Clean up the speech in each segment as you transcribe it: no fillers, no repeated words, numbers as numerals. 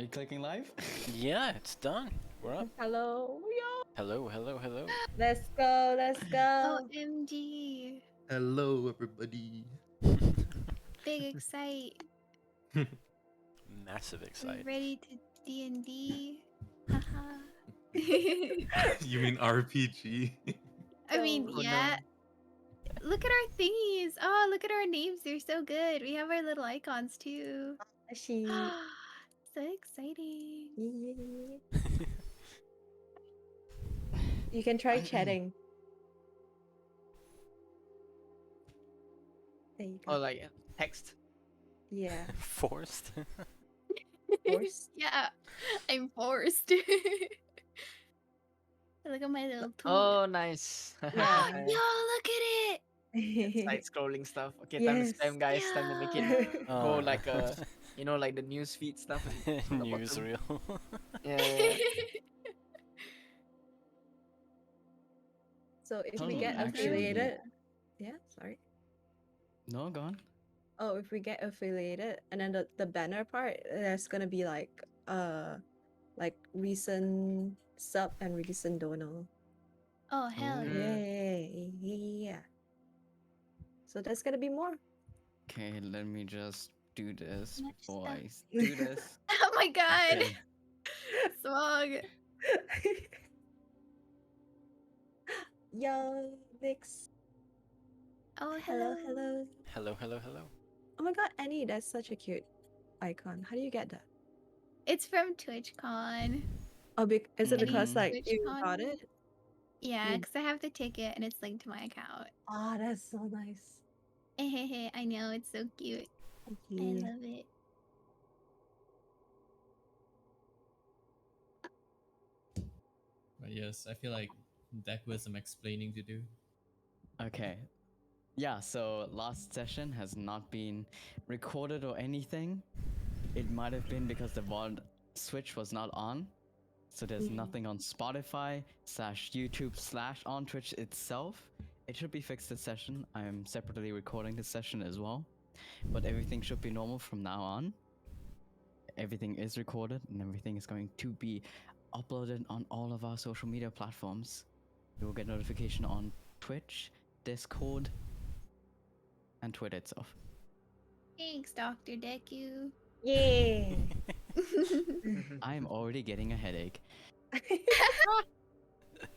you clicking live? Yeah, it's done. We're up. Hello, yo. Hello, hello, hello. Let's go, let's go. OMG. Hello, everybody. Big excite. Massive We excite. ready to D&D? Haha. You mean RPG? I mean, Oh, yeah. Look at our thingies. Oh, look at our names. They're so good. We have our little icons too. She. So exciting. You can try chatting. There you go. Oh, like text. Yeah. Forced. Forced. Yeah, I'm forced. Look at my little tool. Oh, nice. Yeah. Yo, look at it. Side scrolling stuff. Okay, time to Yes. spam, guys. Time to make it Yeah. go like you know, like the news feed stuff. on the bottom. Newsreel. Yeah. So if we Totally, get actually. affiliated, yeah, sorry. No, go on. Oh, if we get affiliated, and then the banner part, there's gonna be like recent sub and recent donor. Oh, hell Ooh. yeah. Yay! Yeah. So there's gonna be more. Okay, let me just do this Much before I stuff. do this. Oh my god. Okay. Smog. Yo, Vix. Oh, Hello, hello. hello. Hello, hello, hello. Oh my god, Annie, that's such a cute icon. How do you get that? It's from TwitchCon. Oh, is it Any because like you TwitchCon? got it? Yeah, You- because I have the ticket and it's linked to my account. Ah, that's so nice. I know, it's so cute. I love it. But yes, I feel like Deck with some explaining to do. Okay. Yeah, so last session has not been recorded or anything. It might have been because the VOD switch was not on. So there's nothing on Spotify / YouTube / on Twitch itself. It should be fixed this session. I'm separately recording this session as well. But everything should be normal from now on. Everything is recorded and everything is going to be uploaded on all of our social media platforms. You will get notification on Twitch, Discord, and Twitter itself. Thanks, Dr. Deku. Yeah. I am already getting a headache.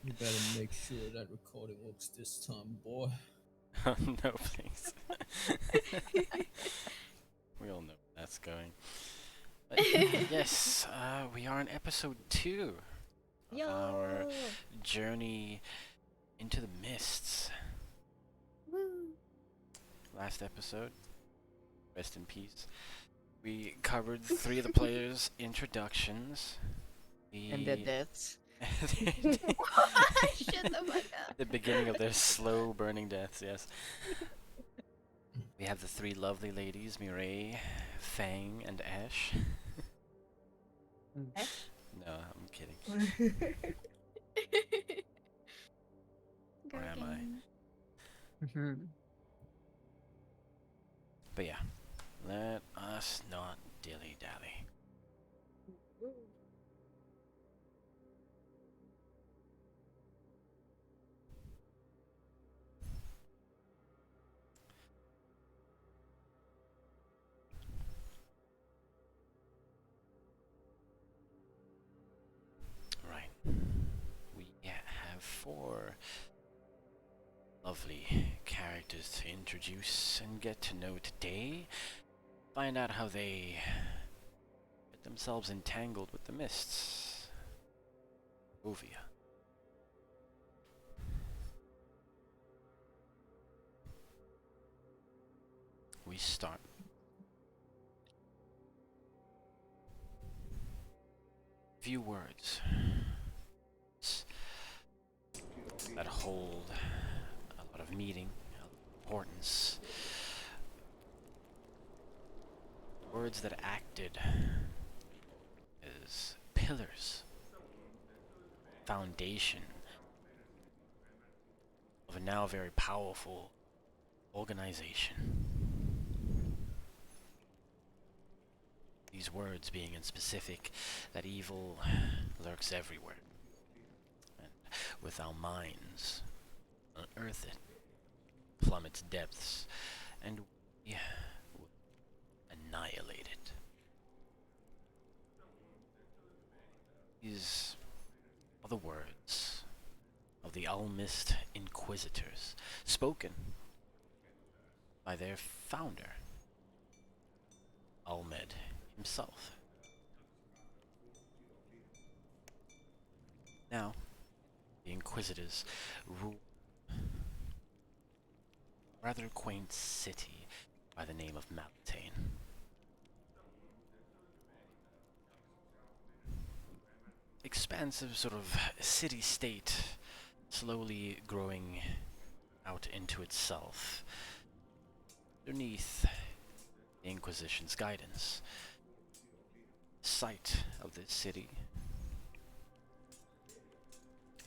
You better make sure that recording works this time, boy. Oh, no, please. We all know where that's going. But yes, we are in episode 2 of Yo. our journey into the mists. Woo. Last episode, rest in peace, we covered 3 of the players' introductions. And their deaths. Shut the fuck up. The beginning of their slow burning deaths, yes. We have the 3 lovely ladies, Mireille, Fang, and Ash. Ash? No, I'm kidding. Or am I? Gherkin. But yeah, let us not dilly-dally. Right. We have 4 lovely characters to introduce and get to know today. Find out how they get themselves entangled with the mists. Ovia. We start. Few words that hold a lot of meaning, a lot of importance. Words that acted as pillars, foundation of a now very powerful organization. these words being in specific, that evil lurks everywhere. And with our minds, unearth it, plumb its depths, and we will annihilate it. These are the words of the Almist Inquisitors, spoken by their founder, Almed himself. Now, the Inquisitors rule a rather quaint city by the name of Maltane. Expansive sort of city-state, slowly growing out into itself. Underneath the Inquisition's guidance, the site of this city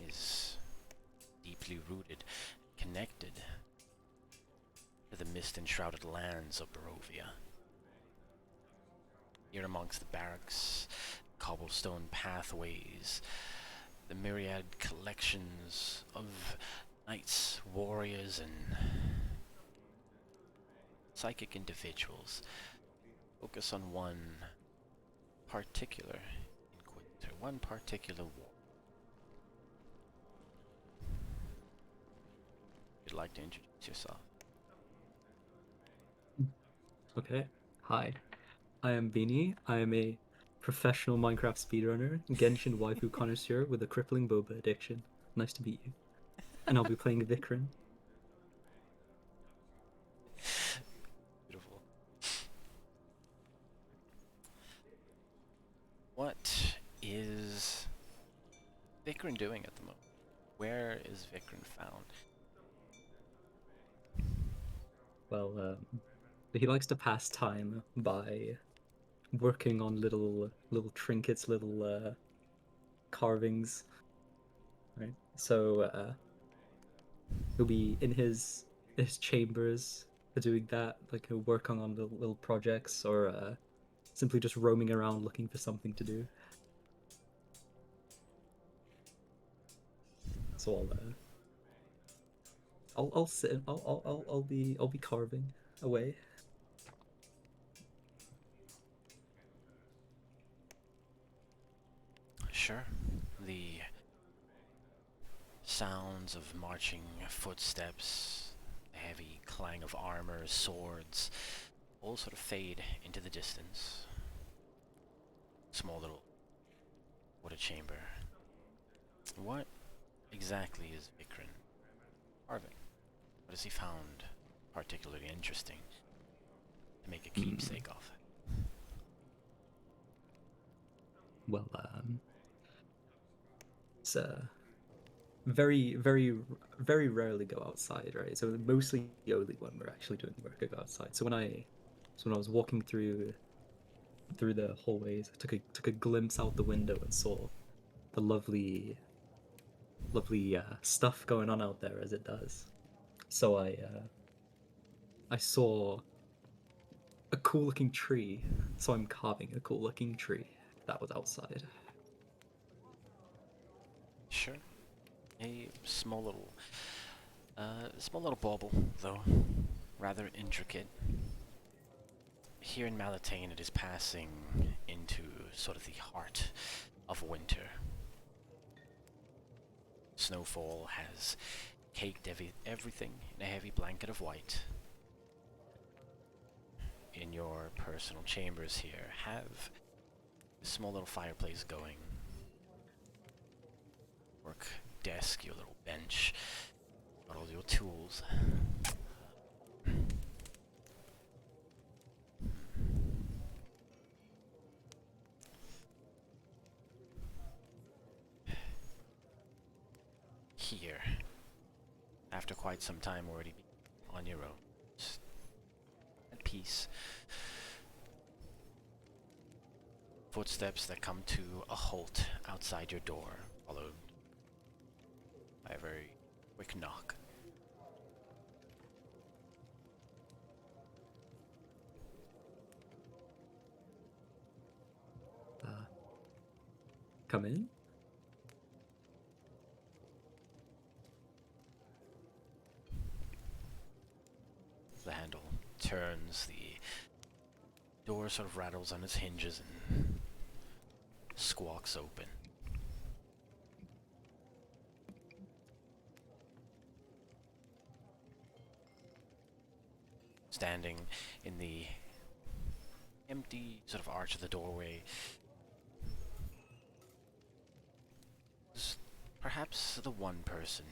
is deeply rooted, connected to the mist-enshrouded lands of Barovia. Here amongst the barracks, cobblestone pathways, the myriad collections of knights, warriors, and psychic individuals focus on one particular inquisitor, one particular war. If you'd like to introduce yourself. Okay. Hi. I am Beanie. I am a professional Minecraft speedrunner, Genshin waifu connoisseur with a crippling boba addiction. Nice to meet you. And I'll be playing Vikrin. Beautiful. What is Vikrin doing at the moment? Where is Vikrin found? Well, he likes to pass time by working on little trinkets, little carvings. Right. So he'll be in his chambers doing that, like working on little projects, or simply just roaming around looking for something to do. So I'll sit. I'll be carving away. Sure. The sounds of marching footsteps, the heavy clang of armor, swords, all sort of fade into the distance. Small little water chamber. What exactly is Vikrin carving? What has he found particularly interesting to make a keepsake of? Well, it's very rarely go outside, right? So mostly only when we're actually doing work I go outside. So when I was walking through the hallways, I took a glimpse out the window and saw the lovely stuff going on out there, as it does. So I saw a cool looking tree, so I'm carving a cool looking tree that was outside. Sure. A small little bauble, though rather intricate. Here in Maltane, it is passing into sort of the heart of winter. Snowfall has caked everything in a heavy blanket of white. In your personal chambers here, have a small little fireplace going. Work desk, your little bench, got all your tools. Here, after quite some time already on your own, just at peace. Footsteps that come to a halt outside your door, followed by a very quick knock. come in? The handle turns, the door sort of rattles on its hinges and squawks open. Standing in the empty sort of arch of the doorway is perhaps the one person.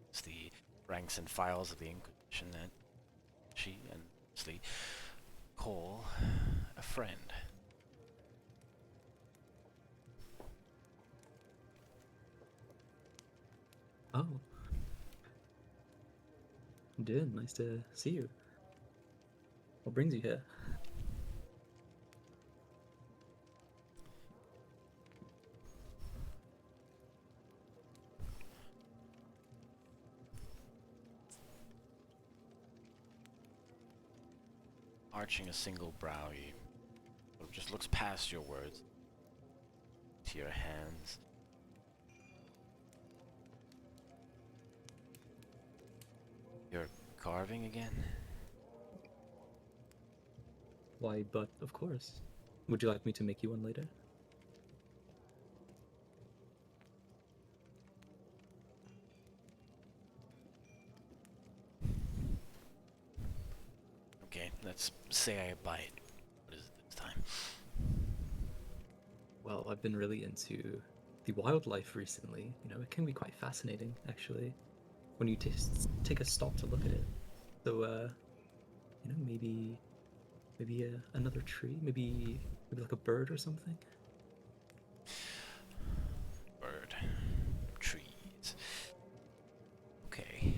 It's the ranks and files of the Inquisition that she and Leslie call a friend. Oh. Dude, nice to see you. What brings you here? Arching a single brow, he sort of just looks past your words to your hands. You're carving again? Why, but of course. Would you like me to make you one later? Okay, let's say I bite. What is it this time? Well, I've been really into the wildlife recently. You know, it can be quite fascinating, actually, when you take a stop to look at it. So, you know, maybe another tree, maybe like a bird or something. Bird. Trees. Okay.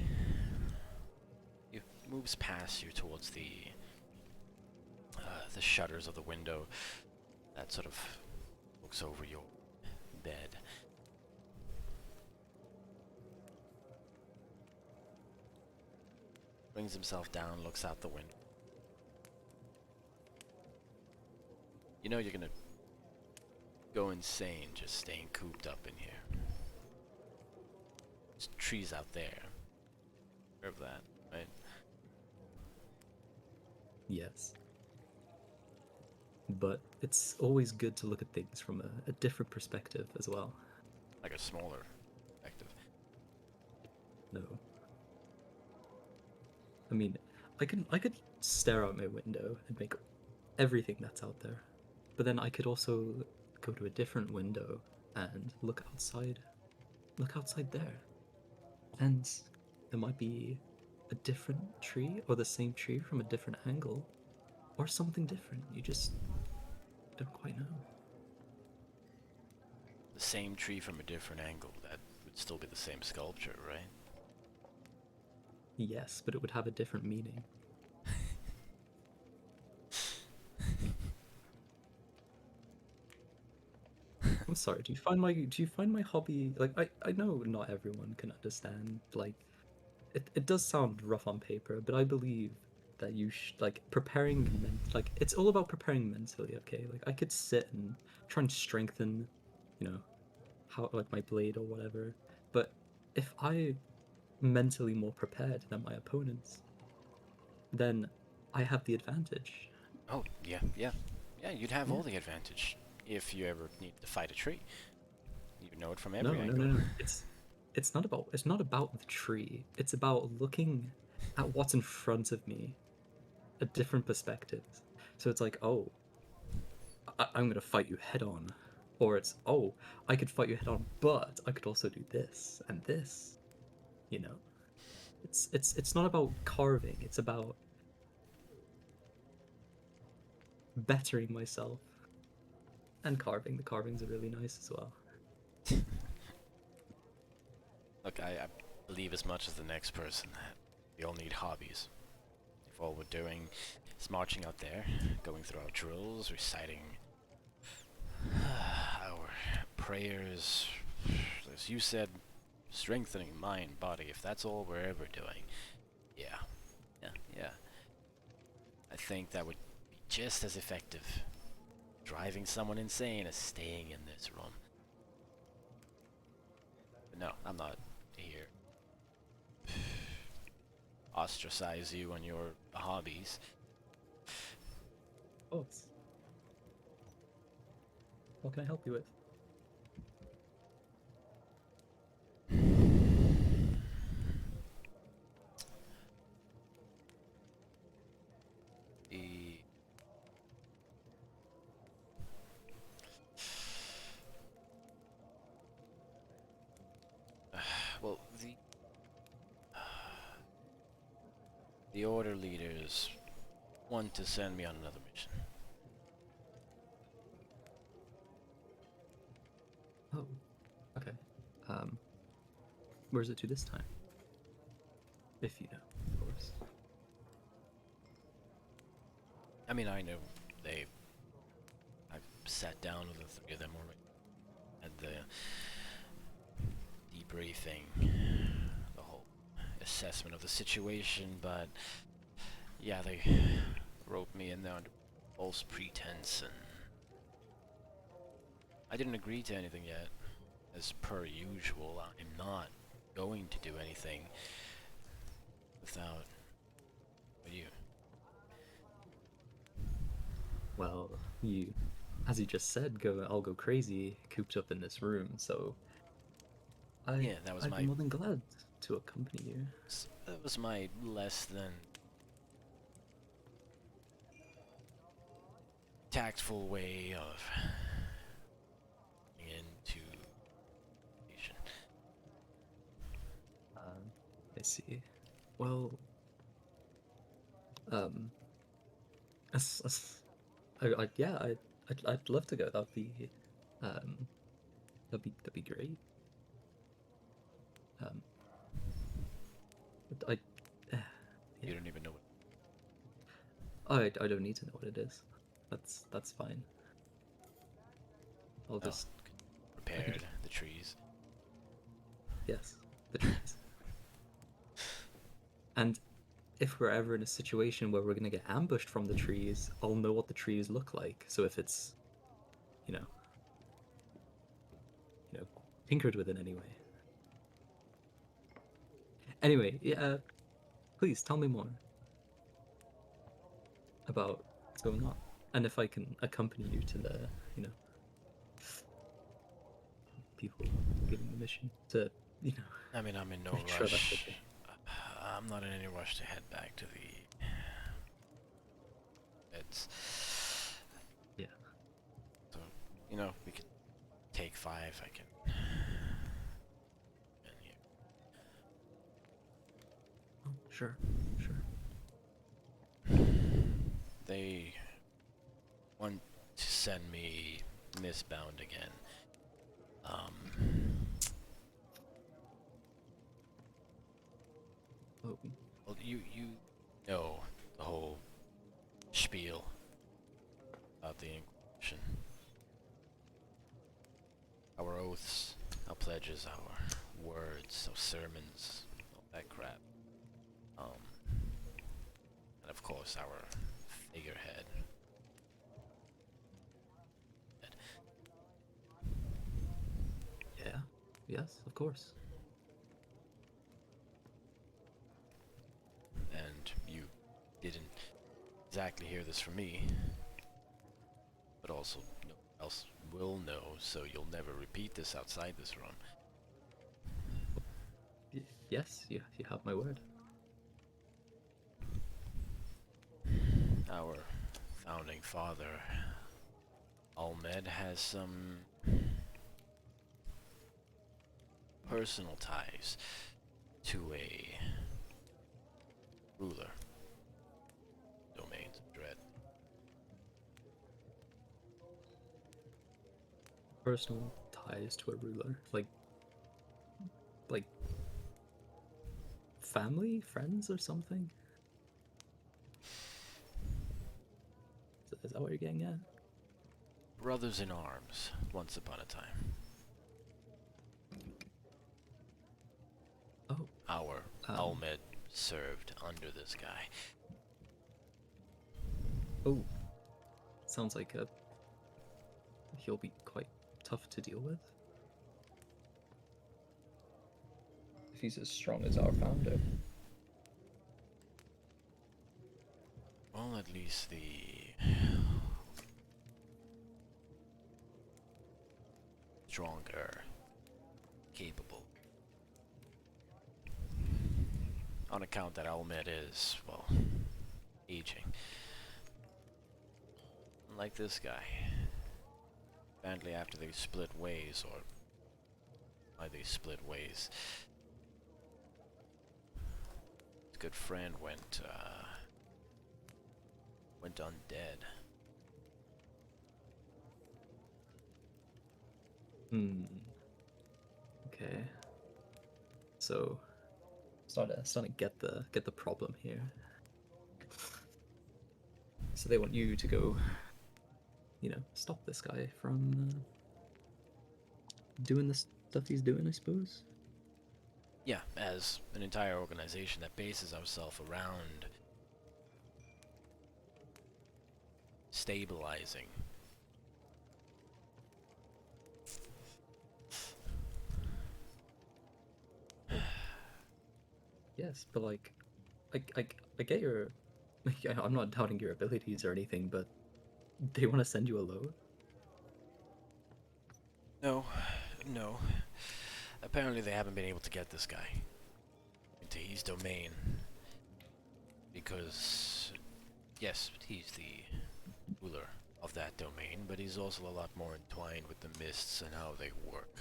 It moves past you towards the shutters of the window that sort of looks over your bed. Brings himself down, looks out the window. You know you're gonna go insane just staying cooped up in here. There's trees out there. Aware of that, right? Yes. But it's always good to look at things from a different perspective as well. Like a smaller perspective. No. I mean, I could stare out my window and make everything that's out there. But then I could also go to a different window and look outside. Look outside there. And there might be a different tree or the same tree from a different angle. Or something different. You just don't quite know. The same tree from a different angle, that would still be the same sculpture, right? Yes, but it would have a different meaning. I'm sorry, do you find my hobby like I know not everyone can understand, like it does sound rough on paper, but I believe that you like like it's all about preparing mentally, okay? Like I could sit and try and strengthen, you know, how like my blade or whatever, but if I mentally more prepared than my opponents, then I have the advantage. Oh, yeah, you'd have Yeah. all the advantage if you ever need to fight a tree. You know it from No, every no, angle. no, no. It's not about the tree. It's about looking at what's in front of me, a different perspective. So it's like, oh, I'm gonna fight you head on, or it's oh, I could fight you head on, but I could also do this and this. You know, it's not about carving. It's about bettering myself. And carving. The carvings are really nice as well. Look, I believe as much as the next person that we all need hobbies. If all we're doing is marching out there, going through our drills, reciting our prayers, as you said, strengthening mind, body, if that's all we're ever doing, yeah. I think that would be just as effective driving someone insane as staying in this room. No, I'm not here. Ostracize you on your hobbies. Oh, what can I help you with? The well, the order leaders want to send me on another mission. Oh, okay. Where's it to this time? If you know, of course. I mean, I know I've sat down with the three of them already. Had the debriefing, the whole assessment of the situation, but yeah, they roped me in there under false pretense, and I didn't agree to anything yet. As per usual, I'm not going to do anything without you. Well, you, as you just said, I'll go crazy, cooped up in this room. So, Yeah, that was I'd my be more than glad to accompany you. that was my less than tactful way of getting into station. I see. Well, yeah, I'd love to go. Um, that'd be great. But yeah. You don't even know what. I don't need to know what it is. That's fine. I'll Oh, just prepared the trees. yes, the trees. And if we're ever in a situation where we're gonna get ambushed from the trees, I'll know what the trees look like. So if it's, you know, tinkered with in any way. Anyway, yeah, please tell me more about what's going on, and if I can accompany you to the, people giving the mission to, I mean, I'm in no make sure that's rush. okay. I'm not in any rush to head back to the. It's. Yeah. So, we could take 5. I can. And here. Oh, sure. They want to send me misbound again. Oh, Well, you know the whole spiel about the Inquisition. Our oaths, our pledges, our words, our sermons, all that crap. And of course our figurehead. yeah. Yes, of course. And you didn't exactly hear this from me, but also no one else will know, so you'll never repeat this outside this room. Yes, you have my word. Our founding father, Almed, has some personal ties to a ruler. Domains of Dread. Personal ties to a ruler, like family, friends, or something. Is that what you're getting at? Brothers in arms, once upon a time. Oh, Our Almed served under this guy. oh, sounds like he'll be quite tough to deal with. if he's as strong as our founder. Well, at least the stronger, capable. On account that Elmet is, well, aging. Unlike this guy. Apparently after they split ways, or why they split ways, his good friend went undead. Okay. So starting to get the problem here. So they want you to go, stop this guy from doing the stuff he's doing, I suppose. Yeah, as an entire organization that bases ourselves around stabilizing. Yes, but like, I get your, I'm not doubting your abilities or anything, but they want to send you alone. No. Apparently they haven't been able to get this guy into his domain. Because, yes, he's the ruler of that domain, but he's also a lot more entwined with the mists and how they work.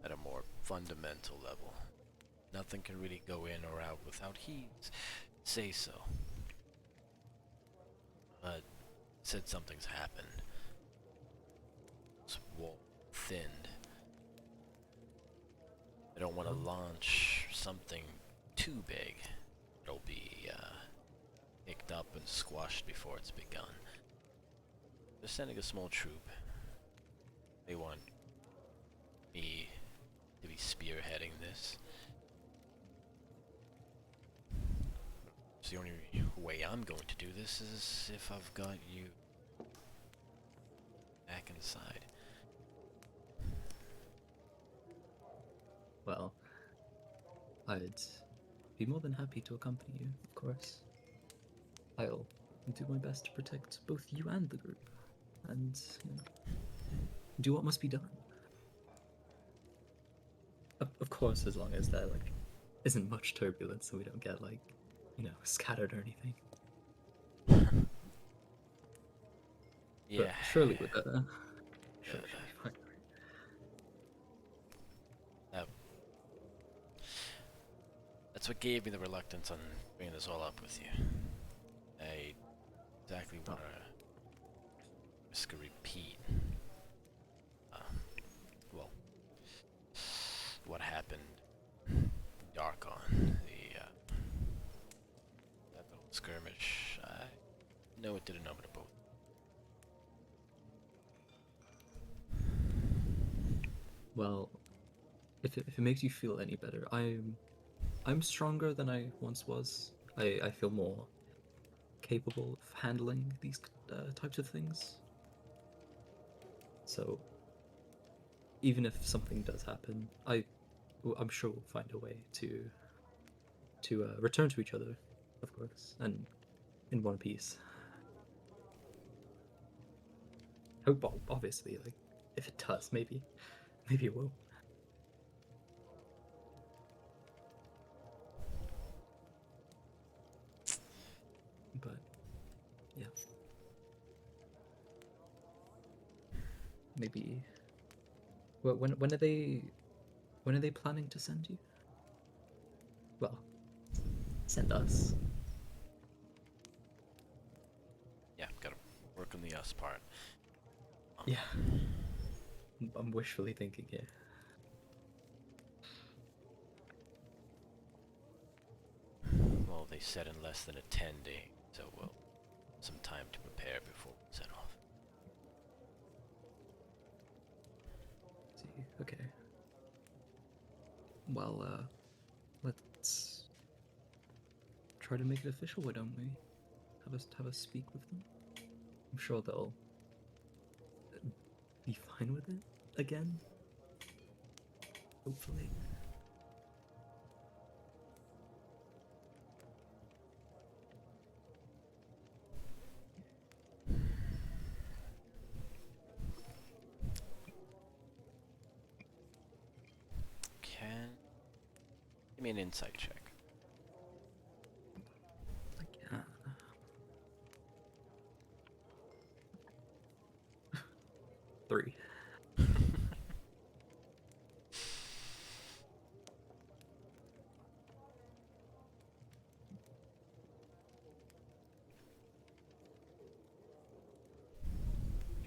At a more fundamental level. Nothing can really go in or out without he say so. But said something's happened. This wall thinned. I don't want to launch something too big. It'll be picked up and squashed before it's begun. They're sending a small troop. They want me to be spearheading this. So the only way I'm going to do this is if I've got you back inside. Well, I'd be more than happy to accompany you, of course. I'll do my best to protect both you and the group, and do what must be done. Of course, as long as there isn't much turbulence, so we don't get scattered or anything. Yeah. But surely with that, sure, should be fine. That's what gave me the reluctance on bringing this all up with you. I exactly want to risk a repeat. Well, what happened Darkon, that little skirmish, I know it did a number to both. Well, if it makes you feel any better, I'm stronger than I once was. I feel more capable of handling these types of things. So even if something does happen, I'm sure we'll find a way to return to each other, of course, and in one piece. Hope, obviously, if it does, maybe it will. But yeah, maybe. Well, when are they planning to send you? Well, send us. Yeah, gotta work on the us part. Yeah, I'm wishfully thinking here. Well, they said in less than a 10-day, so we'll some time to prepare before we set off. See, okay. Well, let's try to make it official, why don't we? Have us speak with them. I'm sure they'll be fine with it again. Hopefully. Give me an insight check. Yeah. 3.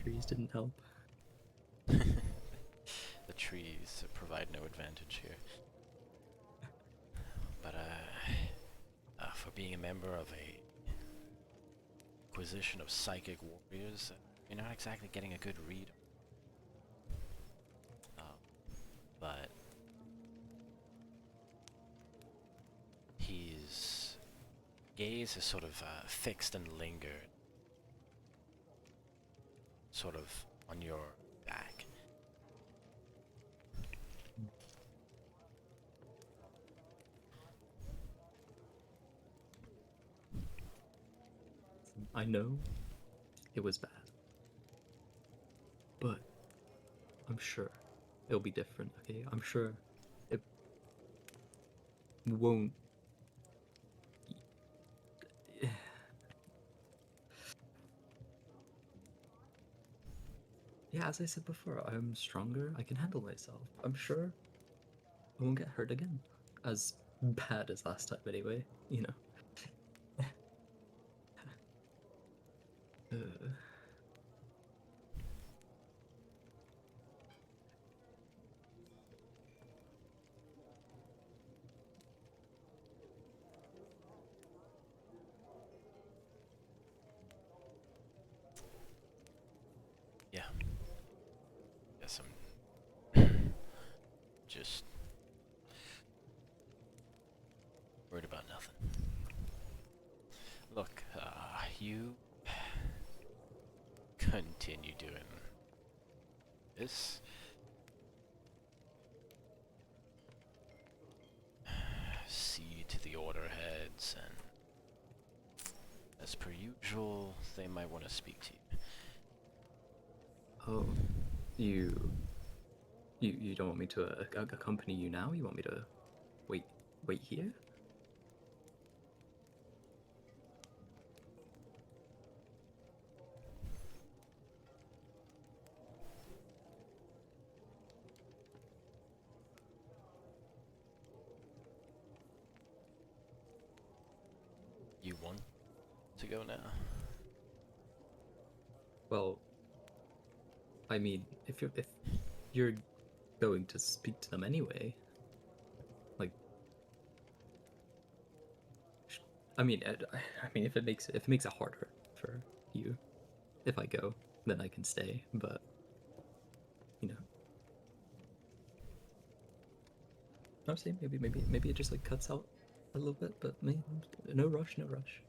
Trees didn't help. The trees provide no advantage here. But for being a member of a acquisition of psychic warriors, you're not exactly getting a good read. But his gaze is sort of fixed and lingered, sort of on your back. I know it was bad, but I'm sure it'll be different, okay? I'm sure it won't. Yeah, as I said before, I'm stronger. I can handle myself. I'm sure I won't get hurt again. As bad as last time, anyway, you know. Yeah. Guess I'm just worried about nothing. Look, you continue doing this. See to the order heads, and as per usual, they might want to speak to you. Oh, you don't want me to accompany you now? You want me to wait here? You want to go now? Well, I mean, if you're going to speak to them anyway, like, I mean, I mean, if it makes it harder for you, if I go, then I can stay. But you know, I'm saying maybe it just like cuts out a little bit, but no rush, no rush.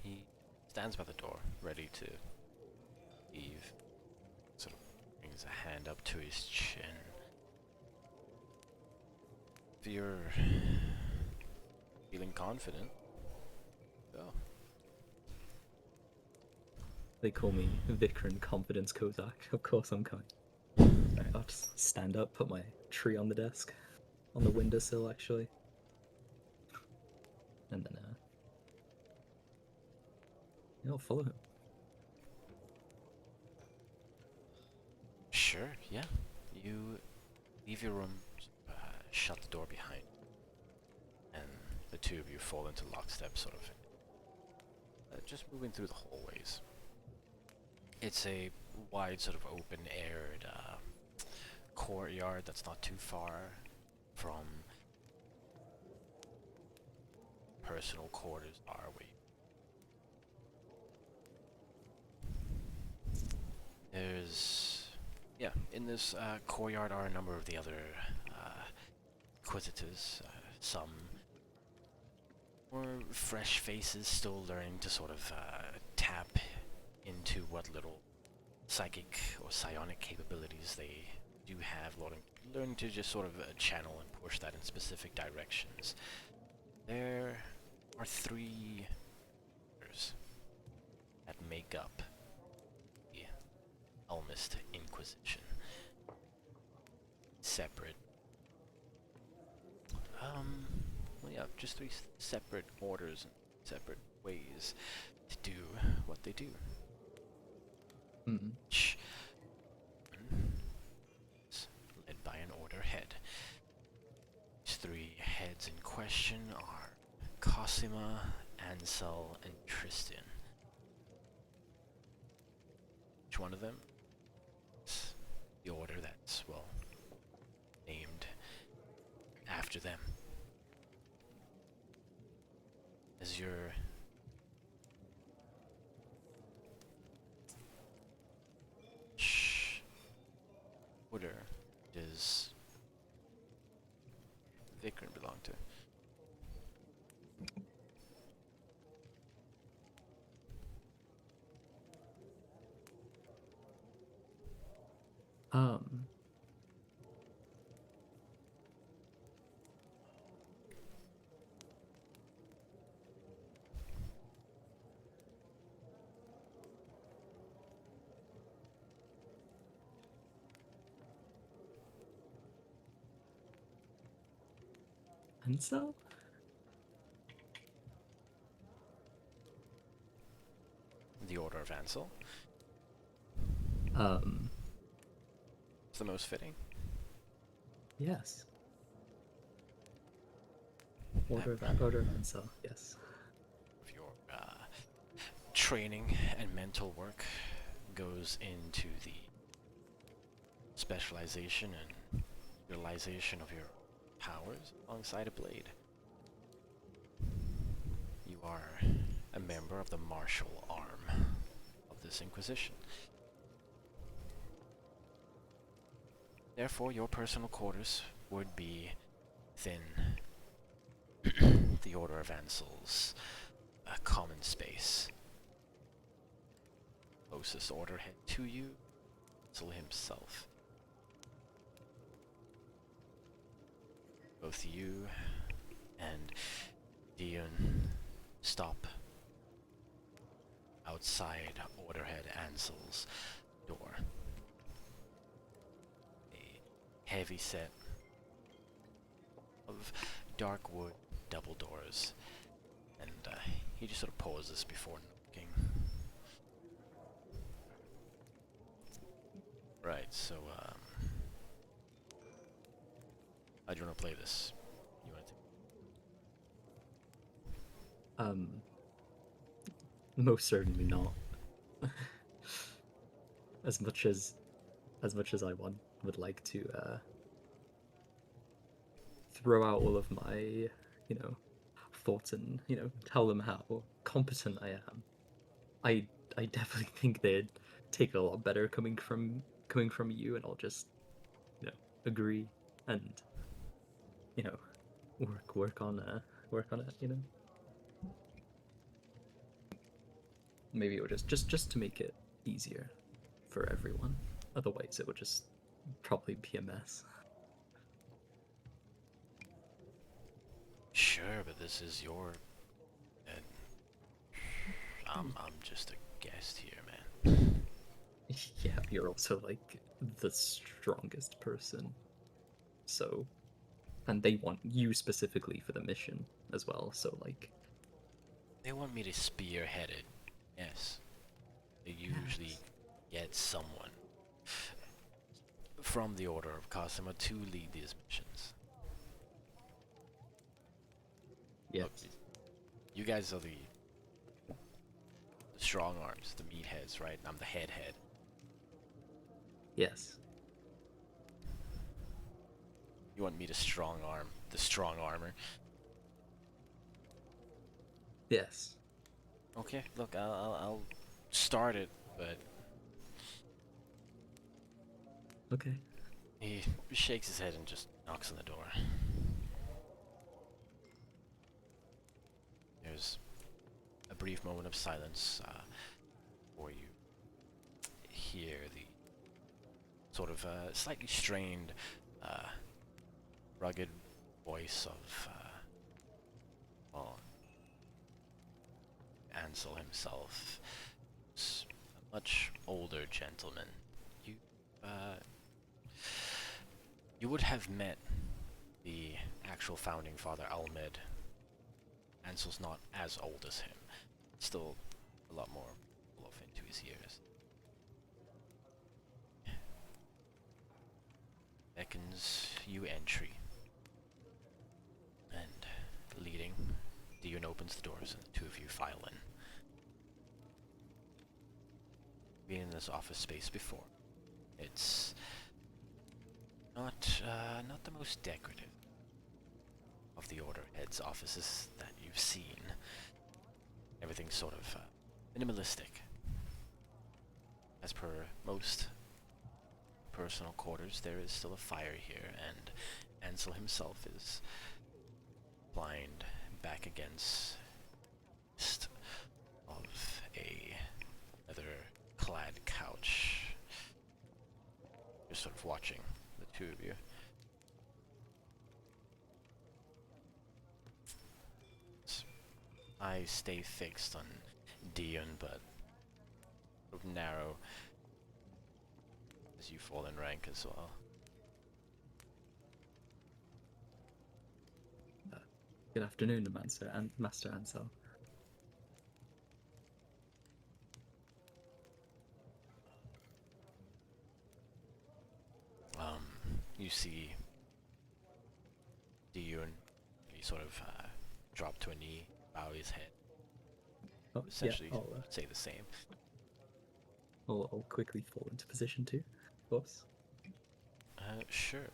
He stands by the door, ready to leave. Sort of brings a hand up to his chin. If you're feeling confident, go. They call me Vikran Confidence Kozak. Of course I'm coming. Alright, I'll just stand up, put my tree on the desk, on the windowsill actually, and then yeah, I'll follow him. Sure, yeah. You leave your room, shut the door behind, and the two of you fall into lockstep, sort of. Just moving through the hallways. It's a wide, sort of open-aired courtyard that's not too far from personal quarters are. There's, yeah, in this courtyard are a number of the other inquisitors, some more fresh faces still learning to sort of tap into what little psychic or psionic capabilities they do have, learning to just sort of channel and push that in specific directions. There are 3 at make up the Elmist Inquisition. Separate. Well, yeah, just three separate orders and separate ways to do what they do. Hmm. Each is led by an order head. These three heads in question are Cosima, Ansel, and Tristan. Each one of them is the order that's, well, named after them. As your order does Beckon belong to? Um. Ansel? The Order of Ansel. It's the most fitting. Yes. Order of Ansel, yes. Of your training and mental work goes into the specialization and utilization of your powers alongside a blade. You are a member of the martial arm of this Inquisition. Therefore, your personal quarters would be within the Order of Ansel's common space. Closest order head to you, Ansel himself. Both you and Dion stop outside Orderhead Ansel's door. A heavy set of dark wood double doors, and he just sort of pauses before knocking. Right, so how do you want to play this? You want to Most certainly not. as much as I would like to throw out all of my, thoughts and, tell them how competent I am. I definitely think they'd take it a lot better coming from you, and I'll just, agree and, work on it, Maybe it would just to make it easier for everyone. Otherwise, it would just probably be a mess. Sure, but this is your... And I'm just a guest here, man. Yeah, you're also like the strongest person. So, and they want you specifically for the mission as well. So like, They want me to spearhead it. Yes. They usually get someone from the Order of Cosima to lead these missions. yes, Look, you guys are the strong arms, the meatheads, right? I'm the head. yes, You want me to strong arm the strong armor? yes. Okay, look, I'll start it, but Okay. he shakes his head and just knocks on the door. There's a brief moment of silence before you hear the sort of slightly strained, rugged voice of, well, Ansel himself. much older gentleman. You, uh, you would have met the actual founding father, Almed. Ansel's not as old as him. Still a lot more off into his years. Beckons you entry. And leading, Dion opens the doors and the two of you file in. Been in this office space before. It's not the most decorative of the Order Head's offices that you've seen. Everything's sort of minimalistic. As per most personal quarters, there is still a fire here, and Ansel himself is blind back against of a leather-clad couch. Just sort of watching the two of you. I stay fixed on Dion, but sort of narrow as you fall in rank as well. Good afternoon, Master Ansel. You see Dion, he sort of drop to a knee, bow his head. Oh, Essentially, yeah, say the same. I'll quickly fall into position too, of course. Sure.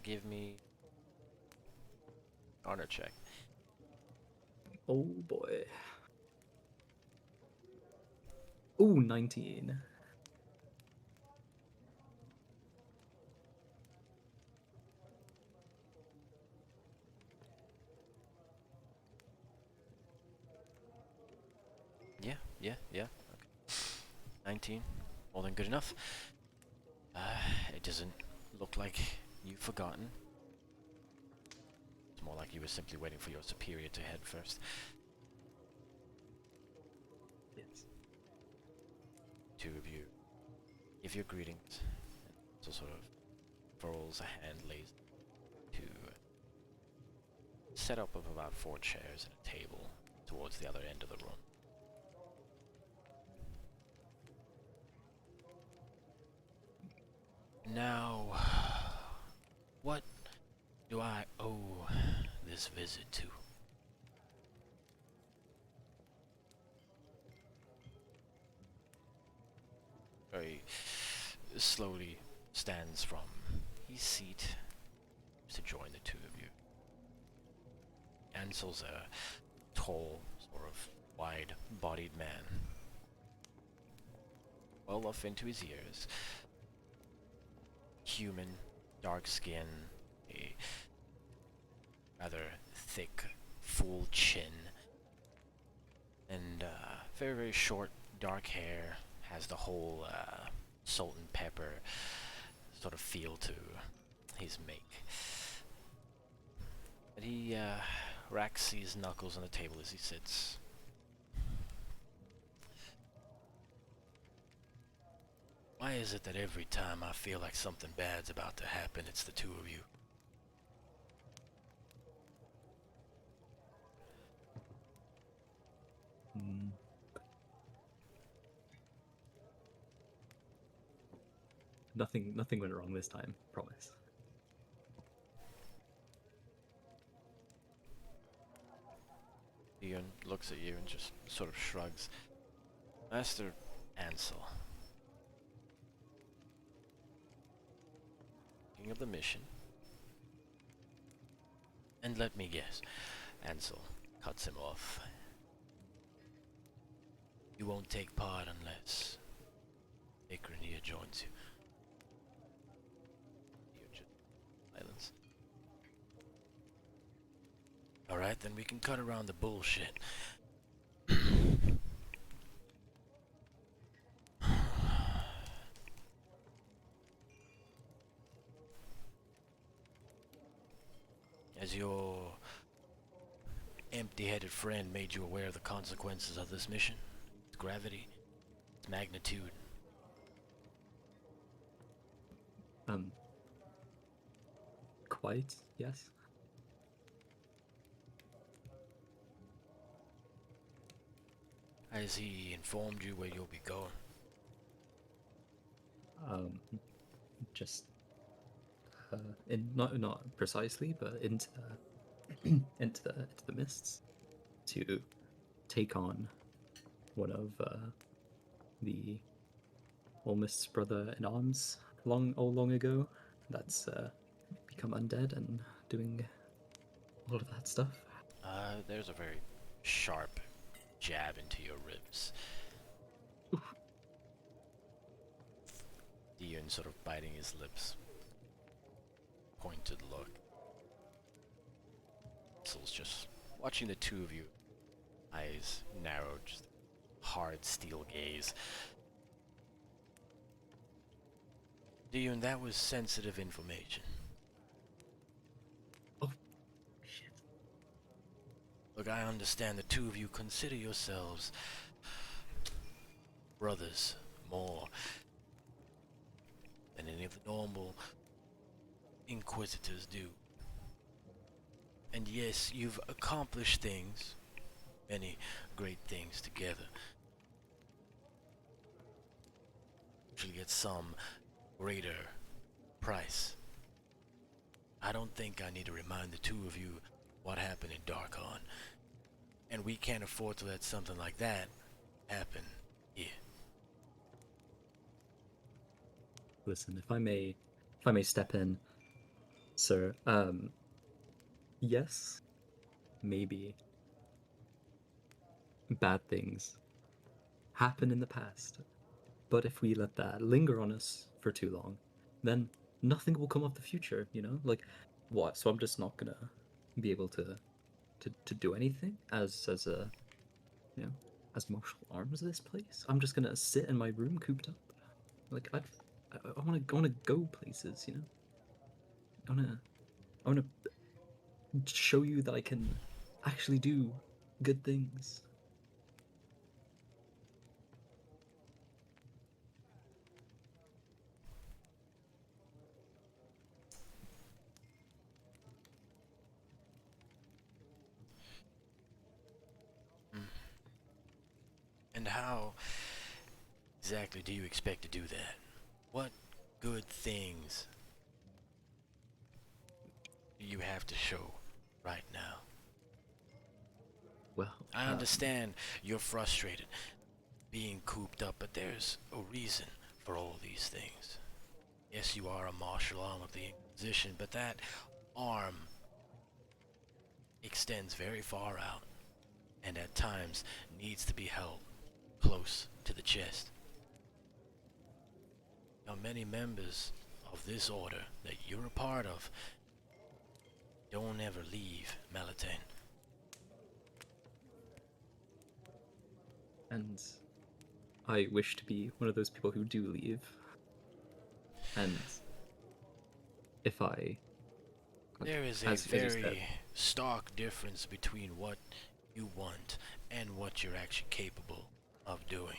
Give me honor check. Oh boy. Ooh, 19. Yeah. Okay. 19. More than good enough. It doesn't look like you've forgotten. It's more like you were simply waiting for your superior to head first. Yes. Two of you give your greetings. So sort of furls a hand, lays to set up of about 4 chairs and a table towards the other end of the room. Now, what do I owe this visit to? Very slowly stands from his seat to join the two of you. Ansel's a tall, sort of wide-bodied man, well off into his years. Human, dark skin, a rather thick, full chin, and very, very short, dark hair. Has the whole salt and pepper sort of feel to his make. But he racks his knuckles on the table as he sits. Why is it that every time I feel like something bad's about to happen, it's the two of you? Nothing went wrong this time, promise. Ian looks at you and just sort of shrugs. Master Ansel. King of the mission. And let me guess, Ansel cuts him off. You won't take part unless Beckon here joins you. Silence. Alright, then we can cut around the bullshit. Has your empty-headed friend made you aware of the consequences of this mission? Its gravity, its magnitude, Quite, yes. Has he informed you where you'll be going? Um, just in not precisely, but into into the mists to take on one of the Olmist's brother in arms long ago. That's become undead and doing all of that stuff. There's a very sharp jab into your ribs. Ian sort of biting his lips. Pointed look. Russell's just watching the two of you. Eyes narrowed, just hard steel gaze. Ian, that was sensitive information. Oh, shit. Look, I understand the two of you consider yourselves brothers more than any of the normal Inquisitors do. And yes, you've accomplished things, many great things together. Usually at some greater price. I don't think I need to remind the two of you what happened in Darkon. And we can't afford to let something like that happen here. Listen, if I may step in, sir. Yes, maybe bad things happen in the past, but if we let that linger on us for too long, then nothing will come of the future. You know, like what? So I'm just not gonna be able to do anything as a as martial arms of this place. I'm just gonna sit in my room cooped up. Like I wanna go places. You know, I wanna show you that I can actually do good things. And how exactly do you expect to do that? What good things do you have to show right now? Well, I understand you're frustrated being cooped up, but there's a reason for all these things. Yes, you are a martial arm of the Inquisition, but that arm extends very far out, and at times needs to be held close to the chest. Now, many members of this order that you're a part of don't ever leave Melitane. and I wish to be one of those people who do leave. And if I, like, There is a as you said, very stark difference between what you want and what you're actually capable of doing.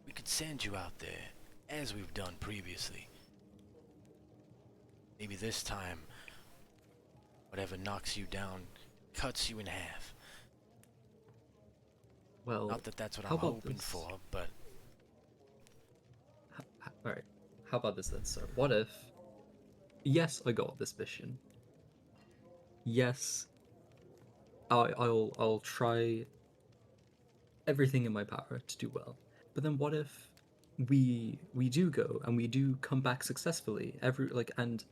We could send you out there, as we've done previously. Maybe this time, whatever knocks you down cuts you in half. well, Not that that's what how I'm about hoping this? for, but All right, how about this then, sir? What if, yes, I got this mission. Yes, I'll try everything in my power to do well. But then what if we do go and we do come back successfully and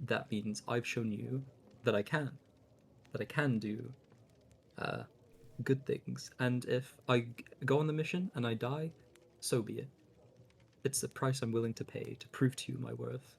that means I've shown you that I can do uh good things, and if I go on the mission and I die, so be it. It's the price I'm willing to pay to prove to you my worth.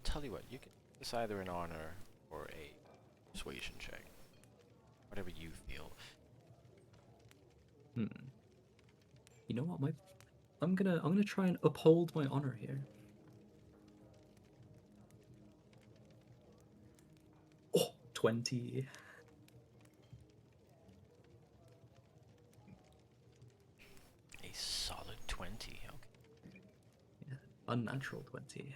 tell you what, you can. It's either an honor or a persuasion check. Whatever you feel. Hmm. You know what? I'm gonna try and uphold my honor here. Oh, 20. A solid 20. Okay. Yeah, unnatural 20.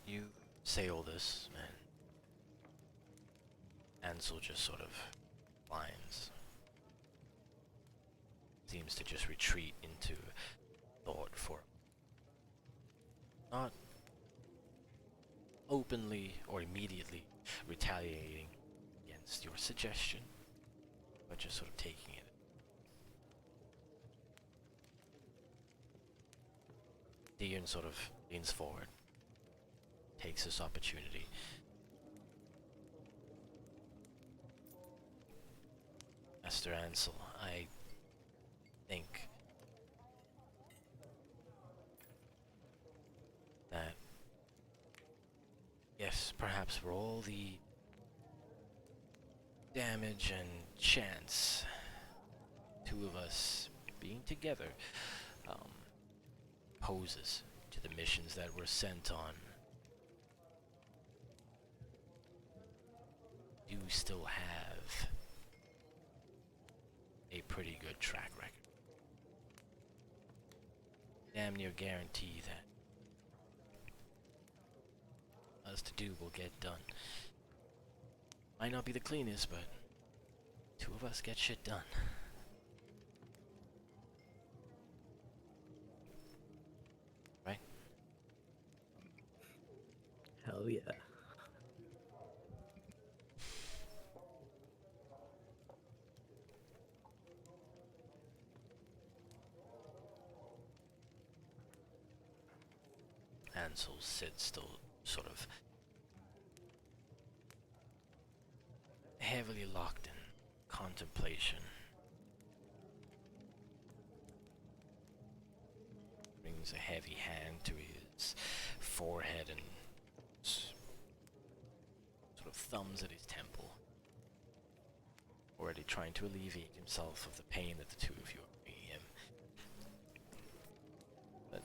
You say all this, and Ansel just sort of blinds. Seems to just retreat into thought for not openly or immediately retaliating against your suggestion, but just sort of taking it. Dion sort of leans forward, takes this opportunity. Master Ansel, I think that, yes, perhaps for all the damage and chance, two of us being together poses to the missions that we're sent on, do still have a pretty good track record. Damn near guarantee that us to do will get done. Might not be the cleanest, but two of us get shit done. Right? Hell yeah. Ansel sits still, sort of heavily locked in contemplation. Brings a heavy hand to his forehead and sort of thumbs at his temple, already trying to alleviate himself of the pain that the two of you are bringing him. But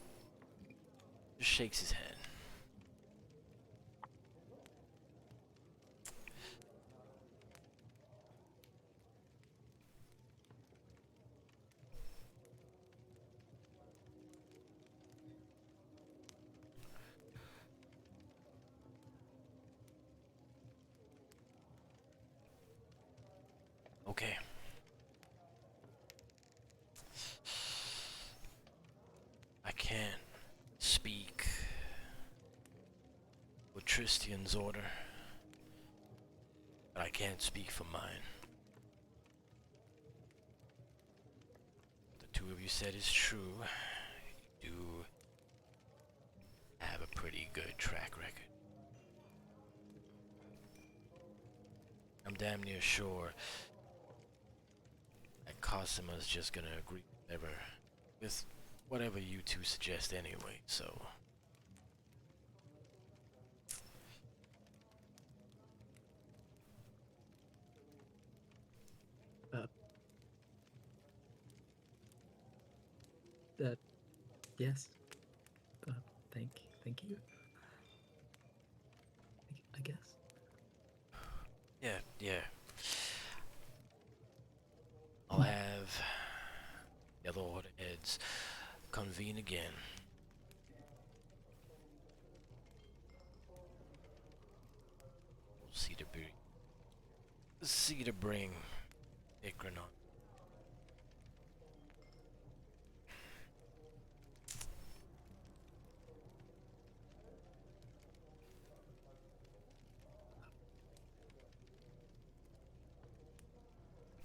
just shakes his head. Okay. I can't speak for Tristian's order, but I can't speak for mine. The two of you said is true. You do have a pretty good track record. I'm damn near sure that Cosima's just gonna agree with whatever you two suggest anyway, so. Yes. Thank you. I guess. Yeah. I'll have the other order heads convene again. We'll see to bring Beckon on.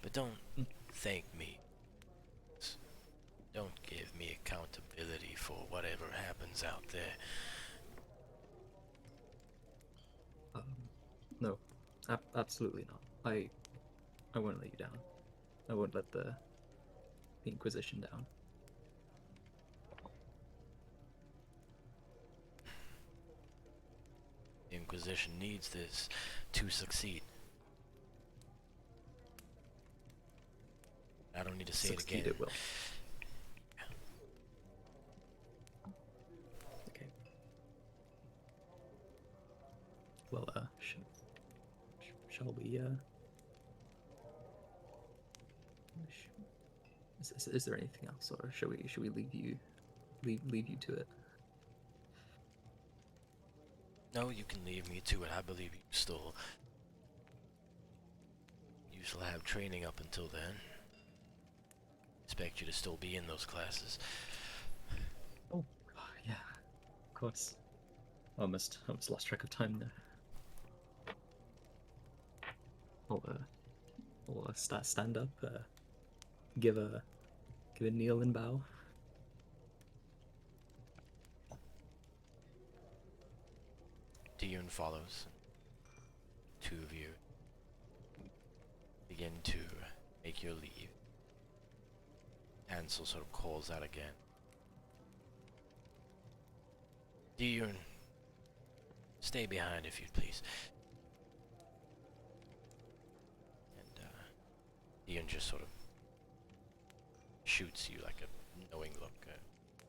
But don't thank me. Don't give me accountability for whatever happens out there. No, absolutely not. I won't let you down. I won't let the the Inquisition down. The Inquisition needs this to succeed. I don't need to say Succeed it again. it will. Okay. Well, shall we, is there anything else, or should we leave you you to it? No, you can leave me to it. I believe you still have training up until then. Expect you to still be in those classes. Oh, yeah, of course. Almost lost track of time there. I'll stand up, give a kneel and bow. Dion follows. Two of you begin to make your leave. Ansel sort of calls out again. Dion, stay behind if you'd please. And Dion just sort of shoots you like a knowing look,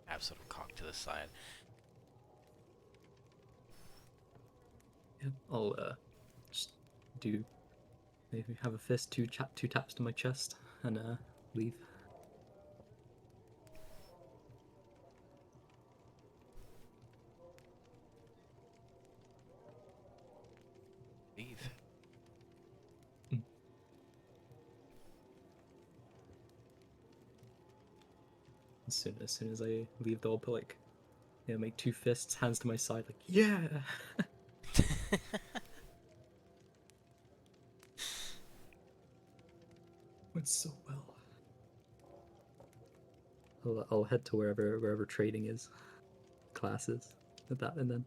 half sort of cocked to the side. Yeah, I'll just do maybe have a fist, two taps to my chest, and leave. Leave. As soon as I leave, they'll put like, make two fists, hands to my side, like, yeah. Went so well. I'll head to wherever trading is, classes, with that, and then.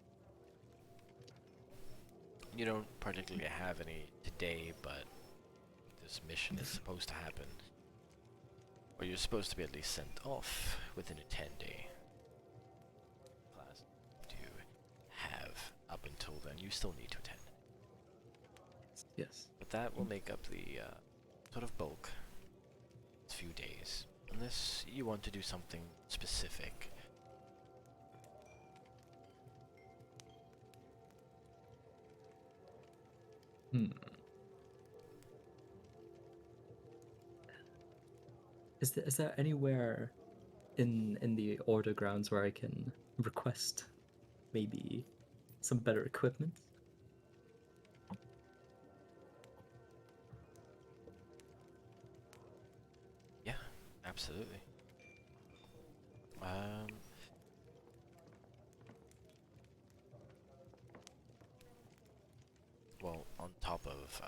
You don't particularly have any today, but this mission is supposed to happen. Or you're supposed to be at least sent off within a 10-day class. Do you have up until then? You still need to attend. Yes. But that will make up the sort of bulk. It's a few days. Unless you want to do something specific. Is there anywhere in the order grounds where I can request maybe some better equipment? Yeah, absolutely. Well, on top of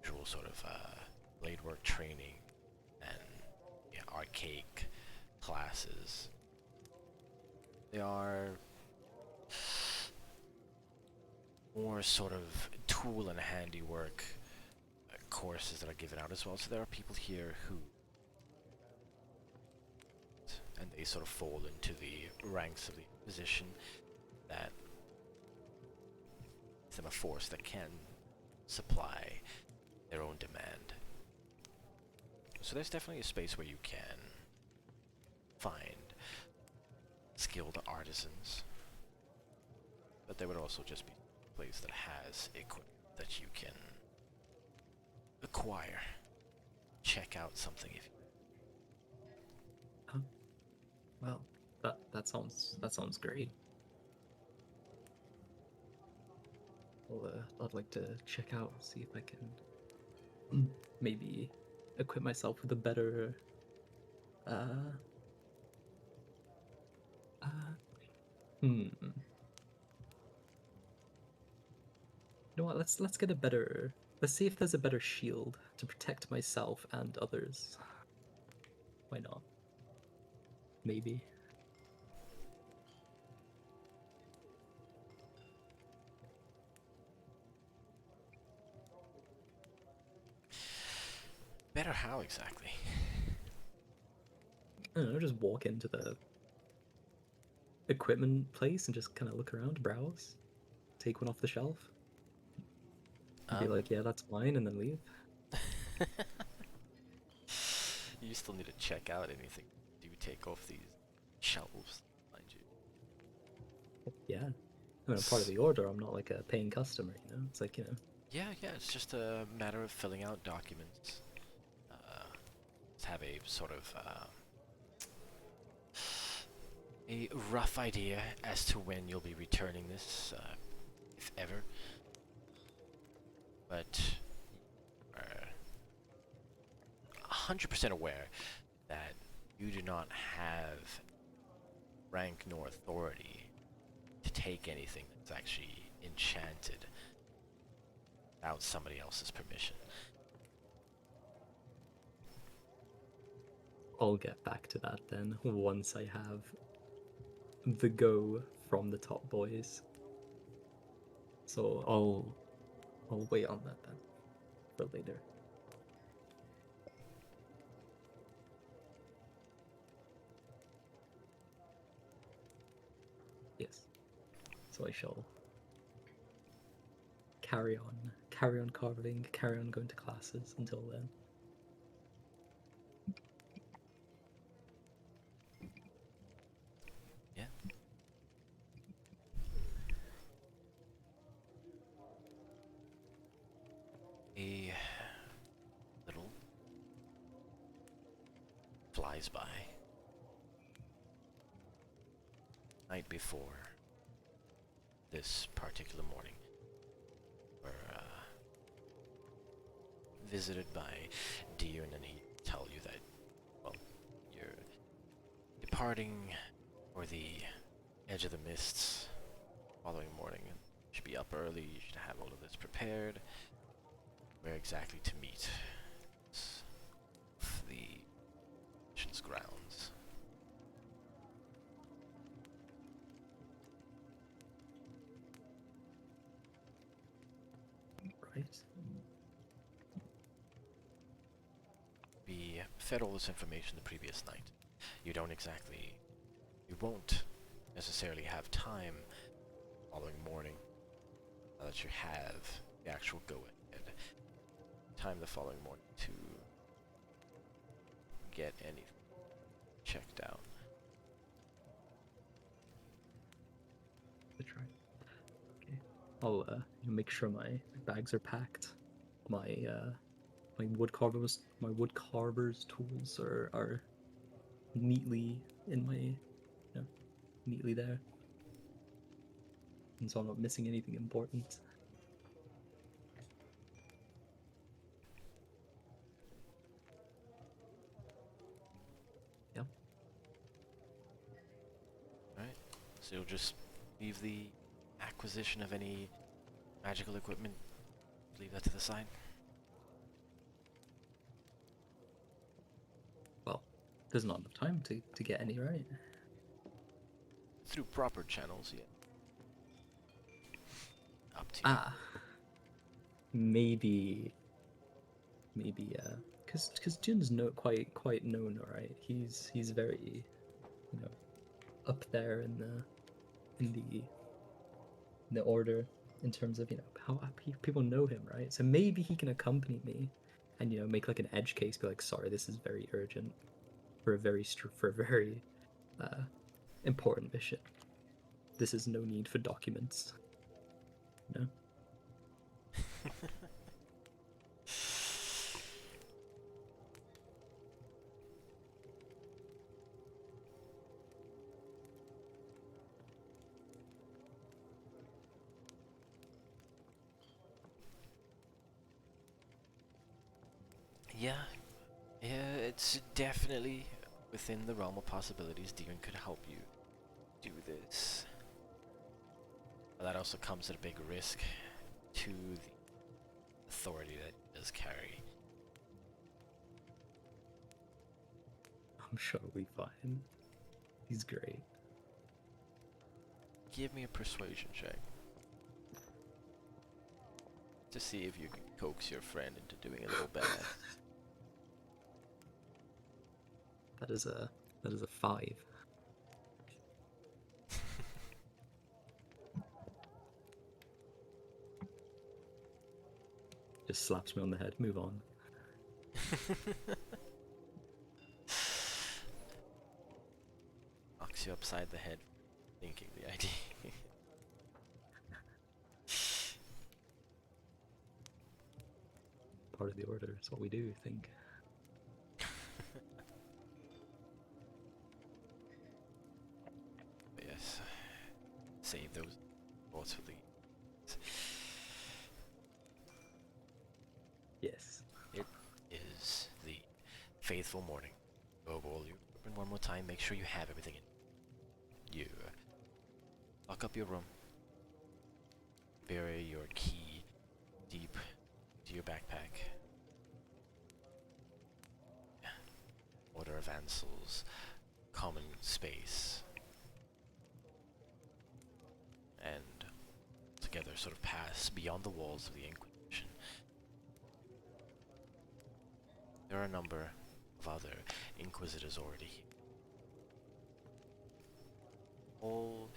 usual sort of blade work training and archaic classes, they are more sort of tool and handiwork courses that are given out as well. So there are people here who, and they sort of fall into the ranks of the position that is them a force that can supply their own demand. So there's definitely a space where you can find skilled artisans, but there would also just be a place that has equipment that you can acquire, check out something if you... Well, that sounds great. Well, I'd like to check out, see if I can maybe equip myself with a better you know what, let's get a better, let's see if there's a better shield to protect myself and others. Why not? Maybe. Better how exactly? I don't know, just walk into the equipment place and just kind of look around, browse, take one off the shelf, and be like, yeah, that's mine, and then leave. You still need to check out anything. Do you take off these shelves, mind you? Yeah. I mean, I'm part of the order. I'm not like a paying customer, you know? It's like, you know. Yeah, it's just a matter of filling out documents. Just have a sort of a rough idea as to when you'll be returning this, if ever. But 100% aware that you do not have rank nor authority to take anything that's actually enchanted without somebody else's permission. I'll get back to that then once I have the go from the top boys. So I'll wait on that then for later. Yes. So I shall carry on carving, carry on going to classes until then. Yeah. A little flies by. Night before this particular morning, we're visited by Dion, and he tell you that, well, you're departing for the edge of the mists following morning. You should be up early, you should have all of this prepared. Where exactly to meet? It's the mission's grounds. Right. We fed all this information the previous night. You won't necessarily have time following morning now that you have the actual go-ahead. Time the following morning to get anything checked out. That's right. Okay. I'll make sure my bags are packed. My wood carver's tools are neatly in my neatly there. And so I'm not missing anything important. Yeah. Alright, so you'll just leave the acquisition of any magical equipment, leave that to the side? Well, there's not enough time to get any, right? Through proper channels, yeah. Up to you. Ah. Maybe because Jun's quite known, right? He's very, up there in the order in terms of how people know him, right? So maybe he can accompany me, and make like an edge case, be like, sorry, this is very urgent for a very important mission. This is no need for documents. No. Yeah, it's definitely within the realm of possibilities. Dion could help you do this. But that also comes at a big risk to the authority that he does carry. I'm sure we'll be fine. He's great. Give me a persuasion check to see if you can coax your friend into doing a little better. That is a 5. Just slaps me on the head. Move on. Knocks you upside the head, thinking the idea. Part of the order. It's what we do. Think. Yes. Save those thoughts for the. Yes. It is the faithful morning. Go over all your equipment one more time. Make sure you have everything in. You lock up your room. Bury your key deep to your backpack. Order of Ansel's common space. And together sort of pass beyond the walls of the Inquisition. There are a number of other Inquisitors already here. All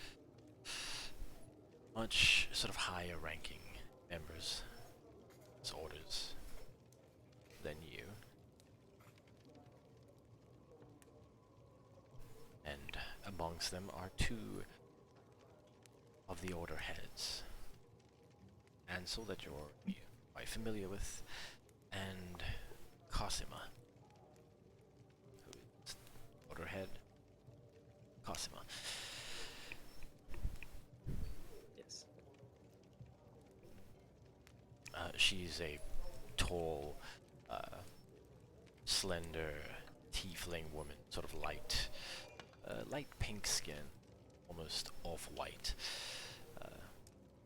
much sort of higher ranking members as orders than you. And amongst them are 2 of the order heads. Ansel, that you're quite familiar with, and Cosima, who is order head Cosima. Yes. She's a tall, slender, tiefling woman, sort of light pink skin, almost off-white.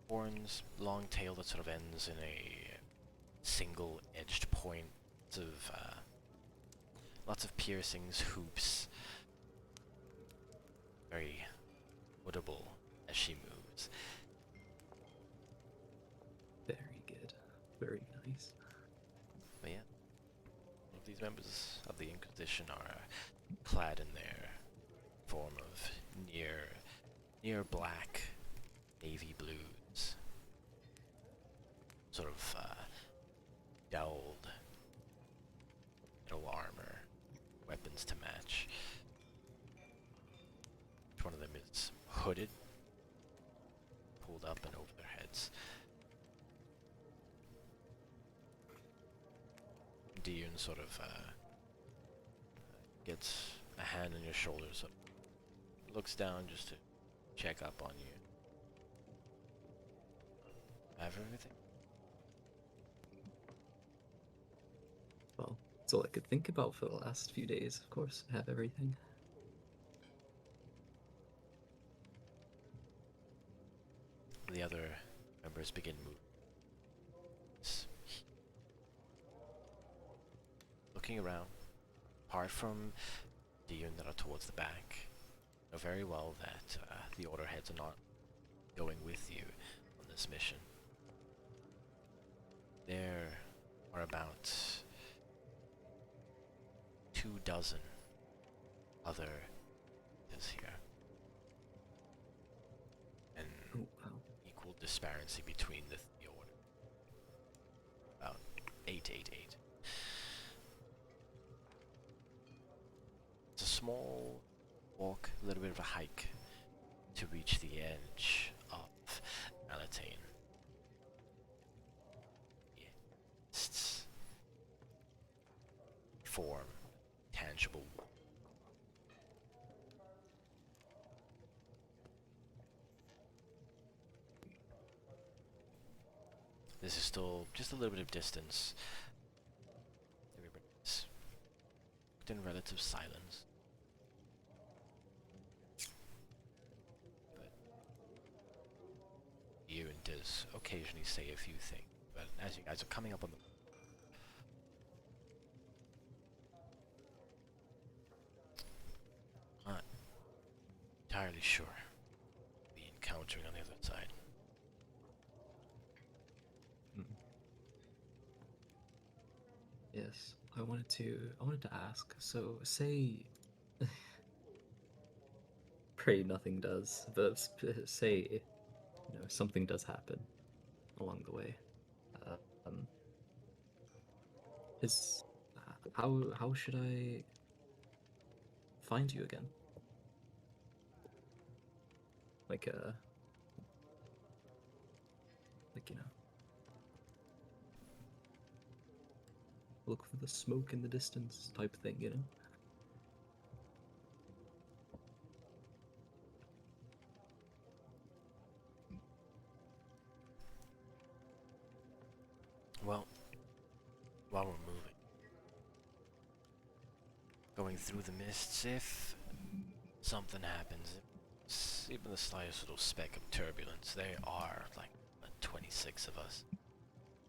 Horns, long tail that sort of ends in a single-edged point of lots of piercings, hoops. Very audible as she moves. Very good. Very nice. But yeah, all of these members of the Inquisition are clad in their form of near black, navy blues, sort of dowled metal armor, weapons to match. Each one of them is hooded, pulled up and over their heads. Dune sort of gets a hand on your shoulder, so looks down just to check up on you. Have everything? Well, it's all I could think about for the last few days. Of course, I have everything. The other members begin moving. Looking around, apart from Dune that are towards the back, know very well that the Order heads are not going with you on this mission. There are about 24 other is here. And Oh, wow. equal disparity between the Order. About 888. It's a small walk, a little bit of a hike to reach the edge of Malatane. Mists form tangible. This is still just a little bit of distance. Everybody's in relative silence. But you and Diz occasionally say a few things. But as you guys are coming up on the not entirely sure the encountering on the other side. Yes, I wanted to ask. So, say pray nothing does, but say, you know, something does happen along the way. Uh, um, is how should I find you again? Like you know, look for the smoke in the distance type thing, you know? Well, while we're moving, going through the mists, if something happens, even the slightest little speck of turbulence, there are like 26 of us.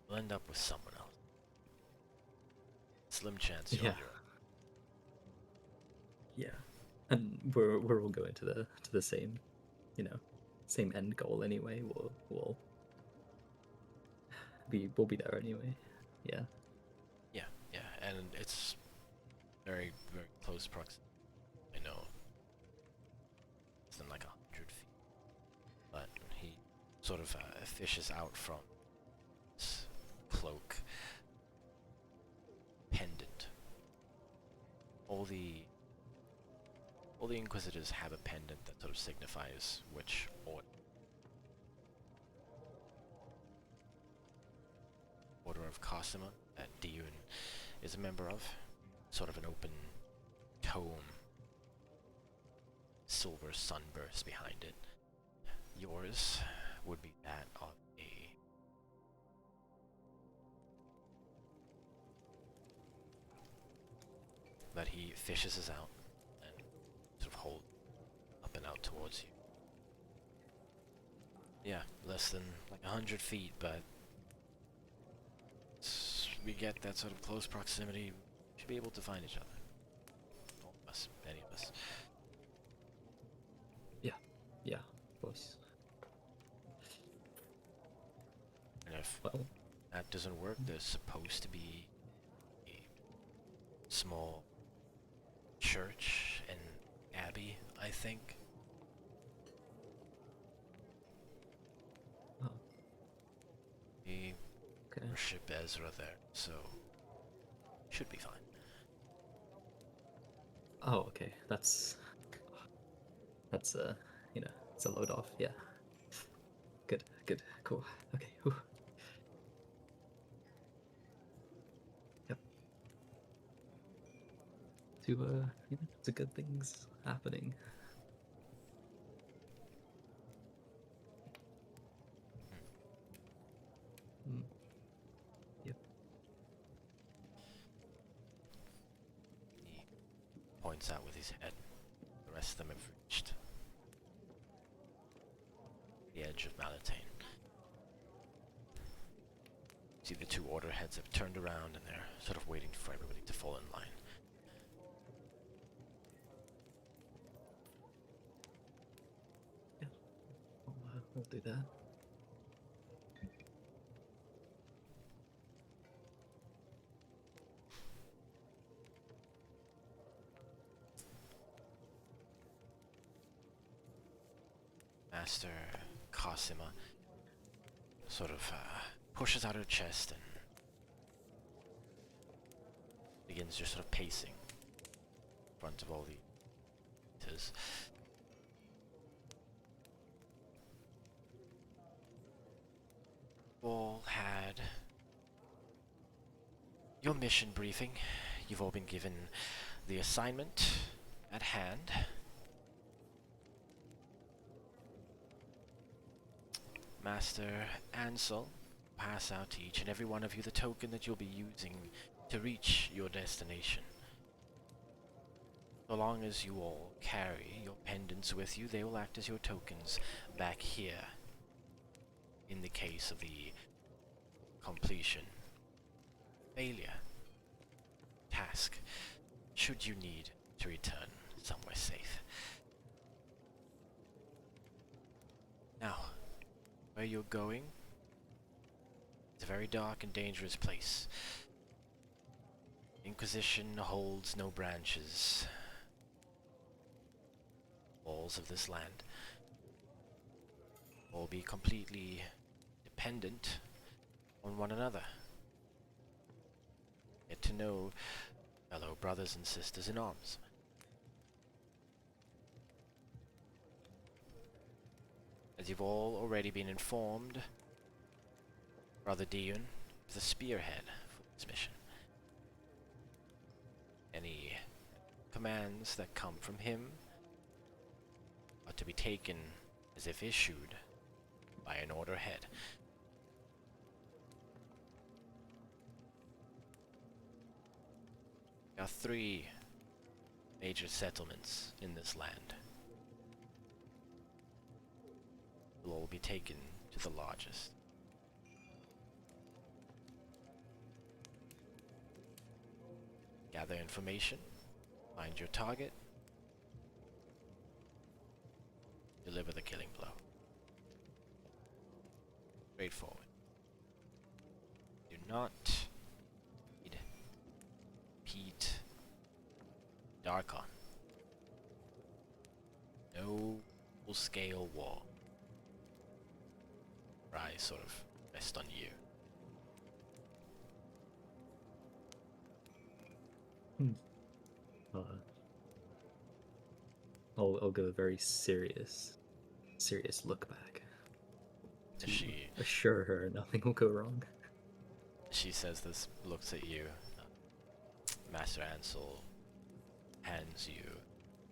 We'll end up with someone else. Slim chance you're Yeah. on your own. Yeah, and we're all going to the same, you know, same end goal anyway. We'll be there anyway. Yeah. Yeah, and it's very, very close proximity. I know it's than like 100 feet, but he sort of fishes out from his cloak pendant. All the Inquisitors have a pendant that sort of signifies which order of Cosima that Diun is a member of. Sort of an open tome, silver sunburst behind it. Yours would be that of a that he fishes us out and sort of holds up and out towards you. Yeah, less than like 100 feet, but we get that sort of close proximity, we should be able to find each other. All of us, any of us. Yeah, of course. And if Well, that doesn't work, there's supposed to be a small church and abbey, I think. oh, We okay. worship Ezra there, so should be fine. Oh, okay. That's you know, it's a load off. Yeah. Good, cool. Okay. Whew. Yep. You know, to good things happening. Mm. Yep. He points out with his head. The rest of them have reached the edge of Malatane. See, the two order heads have turned around and they're sort of waiting for everybody to fall in line. Yeah. We'll do that. Master Cosima sort of pushes out her chest and begins just sort of pacing in front of all the visitors. All had your mission briefing. You've all been given the assignment at hand. Master Ansel, pass out to each and every one of you the token that you'll be using to reach your destination. So long as you all carry your pendants with you, they will act as your tokens back here. In the case of the completion, failure, task, should you need to return somewhere safe. Now, where you're going, it's a very dark and dangerous place. Inquisition holds no branches. All walls of this land. All be completely dependent on one another. Get to know fellow brothers and sisters in arms. As you've all already been informed, Brother Dion is the spearhead for this mission. Any commands that come from him are to be taken as if issued by an order head. There are 3 major settlements in this land. Will all be taken to the largest. Gather information, find your target, deliver the killing blow. Straightforward. Do not repeat Darkon. No full-scale war. I sort of rest on you. Uh, I'll give a very serious look back. As she Assure her nothing will go wrong. says this, looks at you. Master Ansel hands you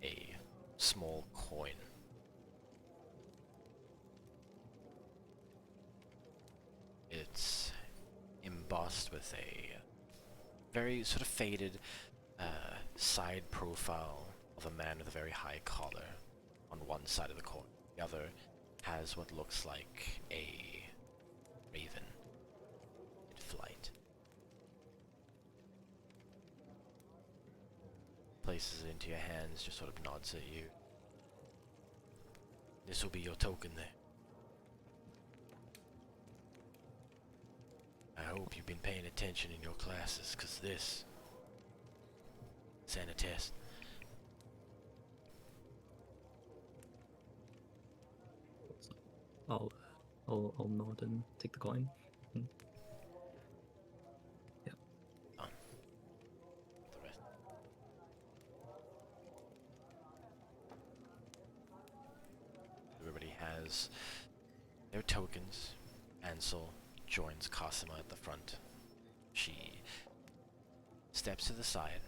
a small coin. It's embossed with a very sort of faded side profile of a man with a very high collar on one side of the coin. The other has what looks like a raven in flight. Places it into your hands, just sort of nods at you. This will be your token there. I hope you've been paying attention in your classes, because this is a test. I'll nod and take the coin. Yeah. Done. The rest. Everybody has their tokens. Ansel joins Cosima at the front. She steps to the side.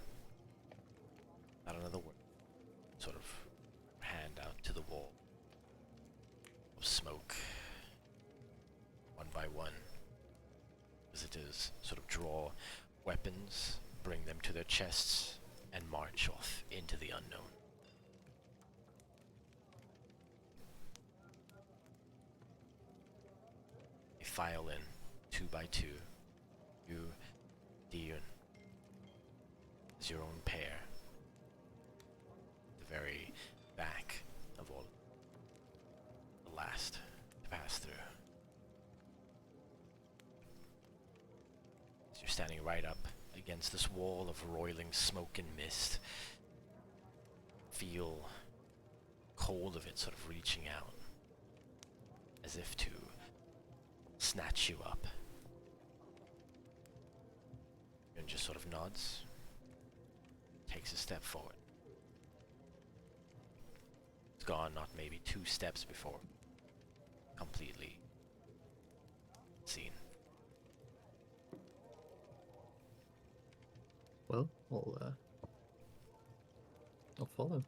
Not another word. Sort of hand out to the wall. Of smoke. One by one. Visitors sort of draw weapons, bring them to their chests, and march off into the unknown. They file in 2 by 2. You, Dion, as your own pair. The very back of all. The last to pass through. So you're standing right up against this wall of roiling smoke and mist. Feel cold of it sort of reaching out. As if to snatch you up. And just sort of nods. Takes a step forward. It's gone not maybe 2 steps before. Completely seen. Well, I'll follow.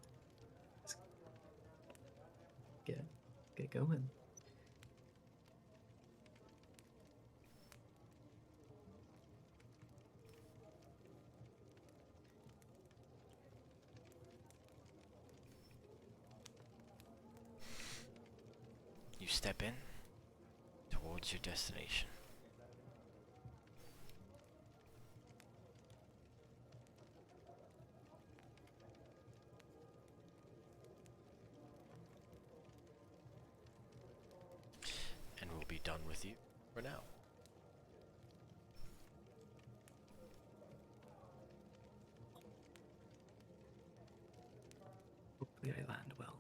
Let's get going. You step in towards your destination. And we'll be done with you for now. Hopefully I land well.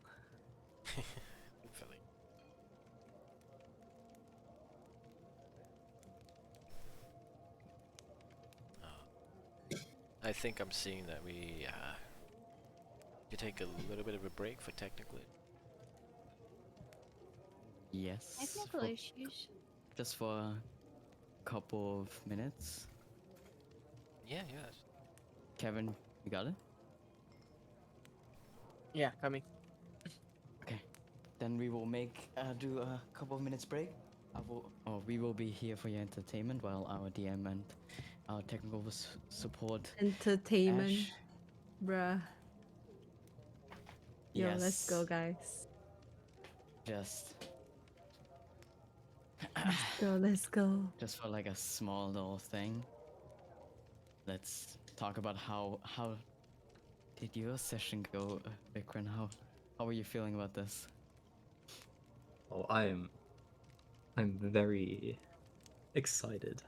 I think I'm seeing that we could take a little bit of a break for technical. Yes. Technical for- issues. just for a couple of minutes. Yeah, yeah. that's- Kevin, you got it? Yeah, coming. Okay. Then we will do a couple of minutes break. We will be here for your entertainment while our DM and our technical support. Entertainment, Ash. bruh. Yo, Yes. let's go, guys. Just Let's go, let's go. just for like a small little thing. Let's talk about how did your session go, Vikram? How are you feeling about this? Oh, I'm very excited.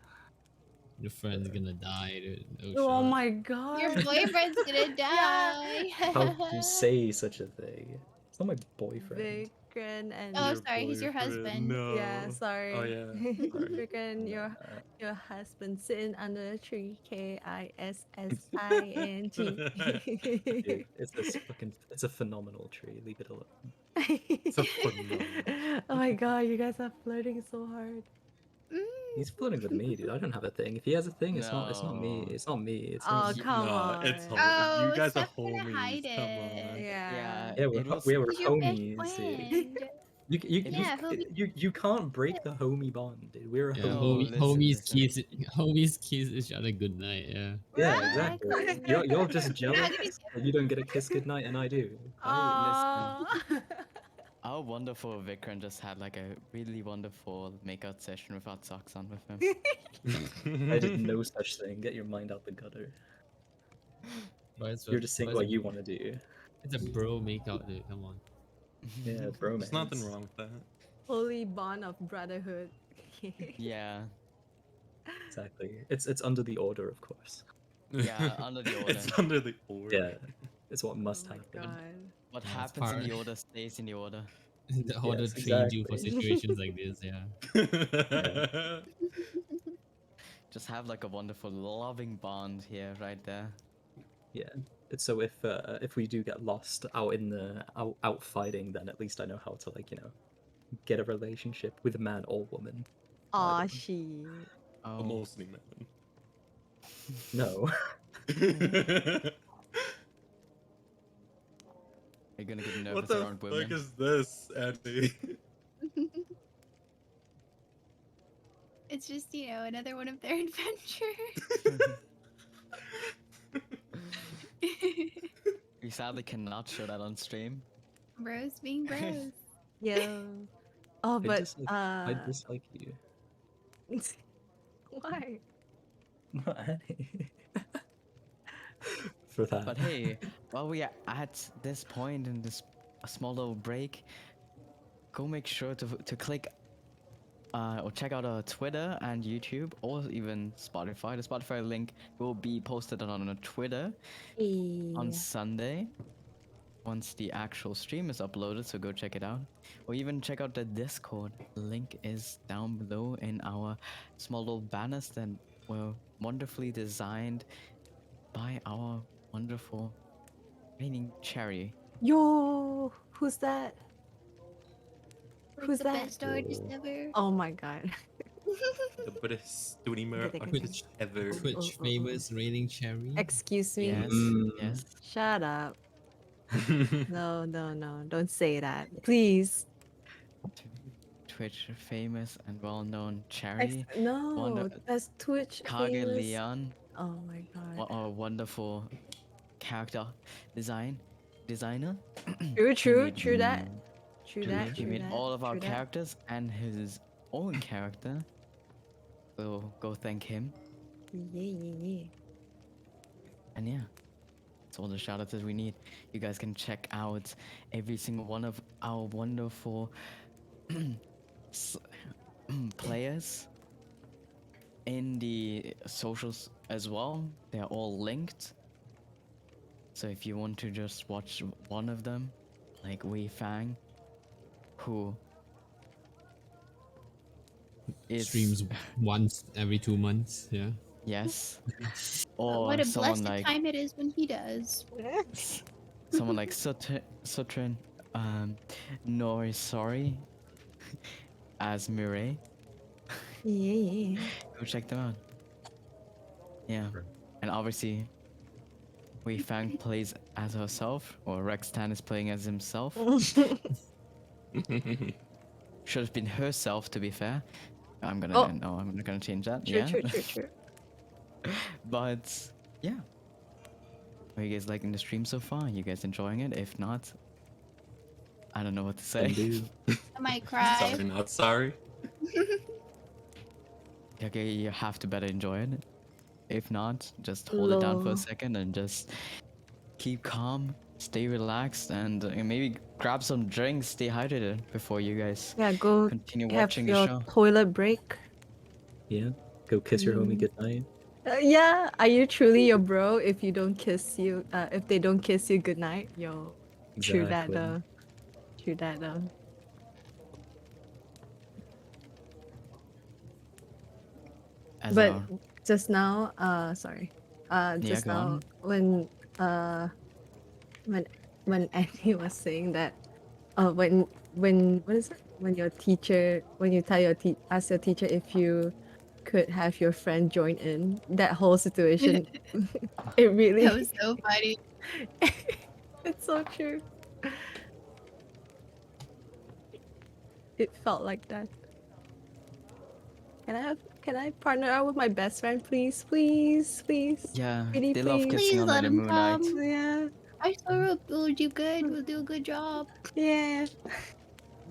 Your friend's gonna die, dude. No Oh shot. my god. Your boyfriend's gonna die. How could you say such a thing? It's not my boyfriend. Vikram and Oh, Your sorry, he's your boyfriend, husband. No. yeah, sorry. Oh yeah. Sorry. Vikram, Nah. your husband sitting under a tree. KISSINT. Dude, it's a phenomenal tree. Leave it alone. It's a phenomenal. Oh my god, you guys are flirting so hard. He's flirting with me, dude. I don't have a thing. If he has a thing, it's not me. No. It's not me. It's Oh, him. come Nah, it's on. home. Oh, You guys are stop trying to homies. hide Come it. on. Yeah. Yeah, It was we're Who's your best homies, dude. friend? Yeah, who be- You can't break the homie bond, dude. We're a Yeah, No, homie. listen. homies kiss each other goodnight. Yeah. Yeah, Right. exactly. You're just You're not jealous gonna that you don't get a kiss goodnight, and I do. Aw. Our wonderful Vikram just had like a really wonderful makeout session without socks on with him. I did no such thing. Get your mind out the gutter. But it's You're just saying what you want to do. It's a bro makeout, dude. Come on. Yeah, bromance. There's nothing wrong with that. Holy bond of brotherhood. Yeah. Exactly. It's under the order, of course. Yeah, under the order. It's under the order. Yeah, it's what must Oh my happen. god. What Yeah, it's happens in part- the order stays in the order. The order Yes, trained you for exactly. situations like this. Yeah. Just have like a wonderful loving bond here, right there. Yeah. It's so if we do get lost out in the out fighting, then at least I know how to get a relationship with a man or woman. Aw, Either. she. Oh, Mostly man. No. you're gonna get nervous What the around fuck women. is this, Andy? It's just, another one of their adventures. We sadly cannot show that on stream. Bros being bros. Yo. Oh, but I dislike you. why? Not Annie. For that. But hey, while we are at this point in this small little break, go make sure to click or check out our Twitter and YouTube, or even Spotify. The Spotify link will be posted on our Twitter on Sunday once the actual stream is uploaded, so go check it out. Or even check out the Discord. The link is down below in our small little banners that were wonderfully designed by our wonderful Raining Cherry. Yo, who's that? Like Who's the that? best artist ever. Oh my god. The best streamer Did I artist ever. Twitch famous raining cherry. Excuse me. Yes, yes. Shut up. No, don't say that. Please. Twitch famous and well-known Cherry. No, Wonder- that's Twitch Kage famous. Leon, Oh my god. a wonderful character designer. True that. True He that. made all of our true that. characters and his own character. So go thank him. Yeah. And yeah, that's all the shoutouts that we need. You guys can check out every single one of our wonderful players in the socials as well. They're all linked. So if you want to just watch one of them, like Wei Fang, who is Streams once every 2 months. Yeah. Yes. But Or what a someone blessed like time it is when he does. someone like Sutrin, Nori Sorry as Mireille. Yeah. Go check them out. Yeah. And obviously Wei Fang plays as herself, or Rex Tan is playing as himself. Should have been herself, to be fair. I'm gonna Oh. no, I'm not gonna change that. True, Yeah. true. But yeah. Are you guys liking the stream so far? You guys enjoying it? If not, I don't know what to say. do. I might cry. Sorry, not sorry. Okay, you have to better enjoy it. If not, just hold it down for a Lol. second and just keep calm, stay relaxed, and maybe grab some drinks, stay hydrated before you guys Yeah, go continue have watching the your show. toilet break. Yeah. Go kiss your homie goodnight. Yeah, are you truly your bro if you don't kiss you? If they don't kiss you goodnight, yo. True that Exactly. though. True that though. As But our just now, sorry. Yeah, Just go now on. uh when when Annie was saying that when what is it? When your teacher when you tell ask your teacher if you could have your friend join in, that whole situation it really That was so funny. it's so true. It felt like that. Can I partner out with my best friend, please? Please, please. Yeah, Pretty they love please. kissing Please under let the him moonlight. come. Yeah. Our Sora will do good. We'll do a good job. Yeah.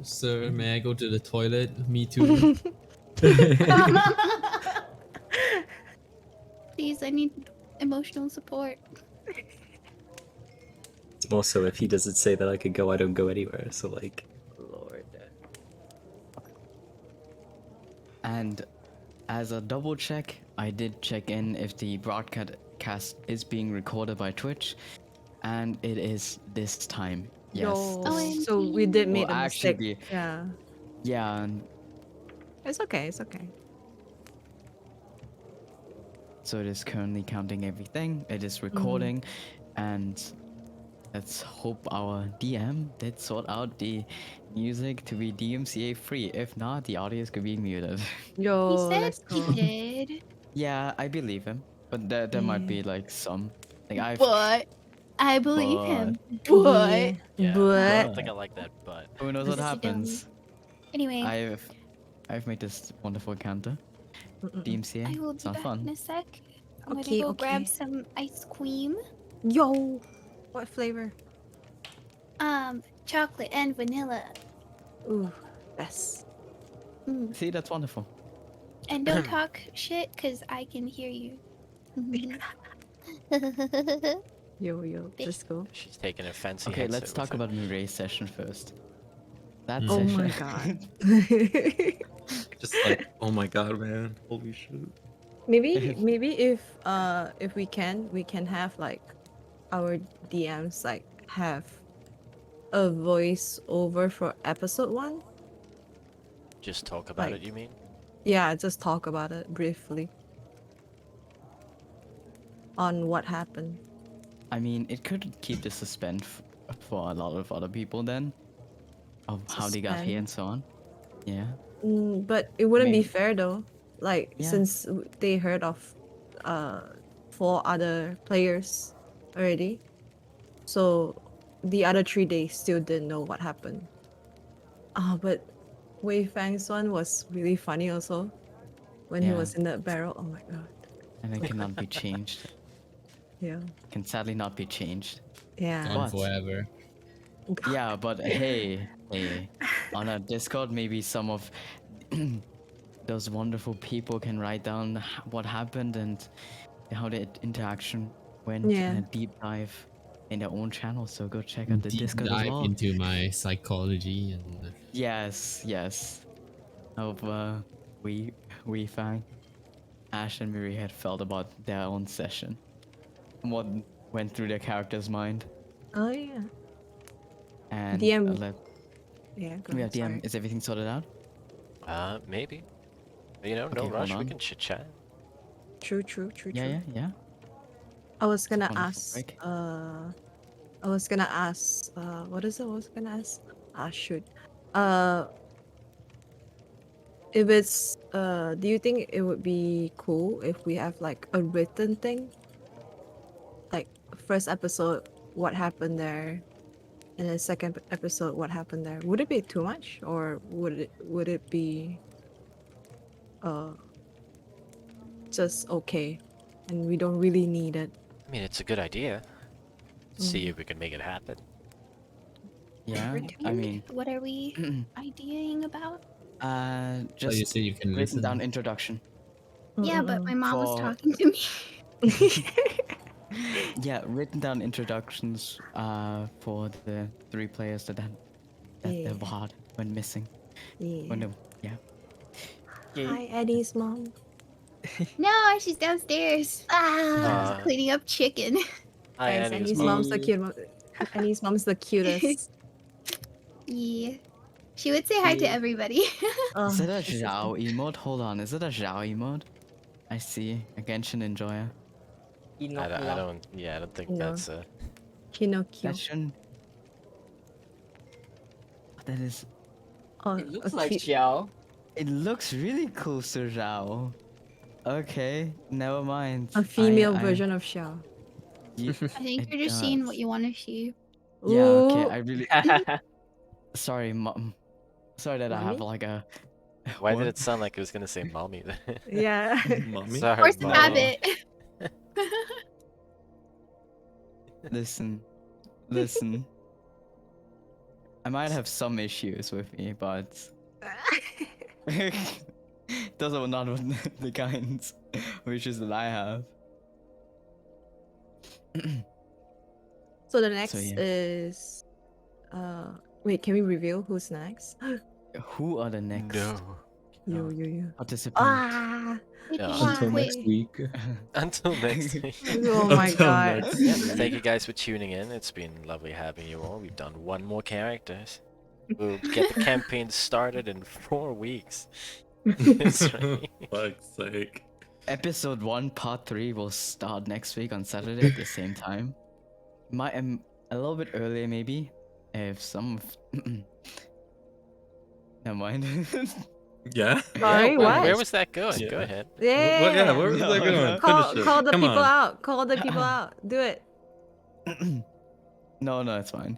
Sir, may I go to the toilet? Me too. Please, I need emotional support. It's more so if he doesn't say that I could go, I don't go anywhere. So like, Lord. And as a double check, I did check in if the broadcast is being recorded by Twitch, and it is this time. Yes. Yo. this So we did will make a actually mistake. be. Yeah. Yeah, and It's okay. It's okay. so it is currently counting everything. It is recording, and let's hope our DM did sort out the music to be DMCA free. If not, the audio is being muted. Yo, He said let's he go. did, Yeah, I believe him, but there might be like some like I've but I believe but him. Yeah. But Yeah, I But don't think I like that, but who knows what Yes, you don't. happens. Anyway, I've made this wonderful counter. Mm-mm. DMCA. I will It's be not back fun. in a sec. I'm Okay, gonna go grab okay. some ice cream. Yo, what flavor? Chocolate and vanilla. Ooh, best. Mm. See, that's wonderful. And don't talk shit, cause I can hear you. Yo, let's go. she's taking a fancy Okay, headset let's with talk her. about Mirai's session first. That Mm. Oh session. my god. Just like, oh my god, man. Holy shit. maybe if we can have like our DMs like have a voice over for episode 1. Just talk about Like- it, you mean? Yeah, just talk about it briefly on what happened. I mean, it could keep the suspense for a lot of other people then, of how they got here and so on. Yeah. But it wouldn't be Maybe- fair though. Like Yeah. since they heard of 4 other players already, so the other 3 they still didn't know what happened. But Wei Fang's one was really funny also when he Yeah. was in that barrel. Oh my god. And it cannot be changed. Yeah. Can sadly not be changed. Yeah. Gone What? forever. Yeah, but hey, on a Discord, maybe some of those wonderful people can write down what happened and how the interaction went in Yeah. a deep dive in their own channel. So go check out the Deep Discord as dive well. into my psychology and Yes. Of we Fang, Ash and Miri had felt about their own session. What went through their character's mind. Oh yeah. And DM. yeah, Yeah, go ahead, DM, sorry. is everything sorted out? Maybe. You know, no Okay, hold rush. We on. can chit chat. True, true, true, Yeah, true. yeah, yeah. I was gonna Wonderful ask. break. I was gonna ask. What is it? I was gonna ask. Ah, shoot. Uh, if it's. Do you think it would be cool if we have like a written thing? Like first episode, what happened there, and then second episode, what happened there? Would it be too much, or would it be uh just okay, and we don't really need it? I mean, it's a good idea. See Mm. if we can make it happen. Yeah, I Written? mean, What are we ideaing about? So you just said you can written down listen. introduction. Yeah, but my mom was For- talking to me. Yeah, written down introductions for the 3 players that the Yeah. VOD went missing. Yeah. When the, yeah. Okay. Hi, Eddie's mom. No, she's downstairs. She's cleaning up chicken. Hi, Guys, Annie's Annie's mom. mom's the cute. Annie's mom's the cutest. Yeah. She would say hi to Yeah. everybody. Oh, Is it a she's so Zhao emote? Hold on, is it a Zhao emote? I see. A Genshin enjoyer. I don't think No. that's Pinocchio. That shouldn't. That is. Oh, It looks a like cute- Xiao. It looks really cool, Sir Zhao. Okay, never mind. a female I- version of Xiao. I think It you're just seeing what does. you want to see. Yeah, okay, Ooh, I really. Sorry, mom. Sorry that I have Mommy? like a. Why did What? it sound like it was gonna say mommy? Yeah. Mommy? Sorry, Horse mommy. rabbit. Listen, listen. I might have some issues with me, but those are not the kinds of issues that I have. So the next yeah. is. Wait, can we reveal who's next? Who are the next No. You. participants? Ah! No. Until next Why? week. Until next week. Oh my Until god. next Yeah, week. thank you guys for tuning in. It's been lovely having you all. We've done 1 more characters. We'll get the campaign started in 4 weeks. It's right. Fuck's sake. Episode 1, part 3 will start next week on Saturday at the same time. Might a little bit earlier maybe, if some. Never mind. Yeah? Sorry, Yeah, what? where was that going? Yeah. Go ahead. Yeah. Well, yeah, where was that No, going? no. Call Finish it. the Come people on. out. Call the people out. Do it. No, it's fine.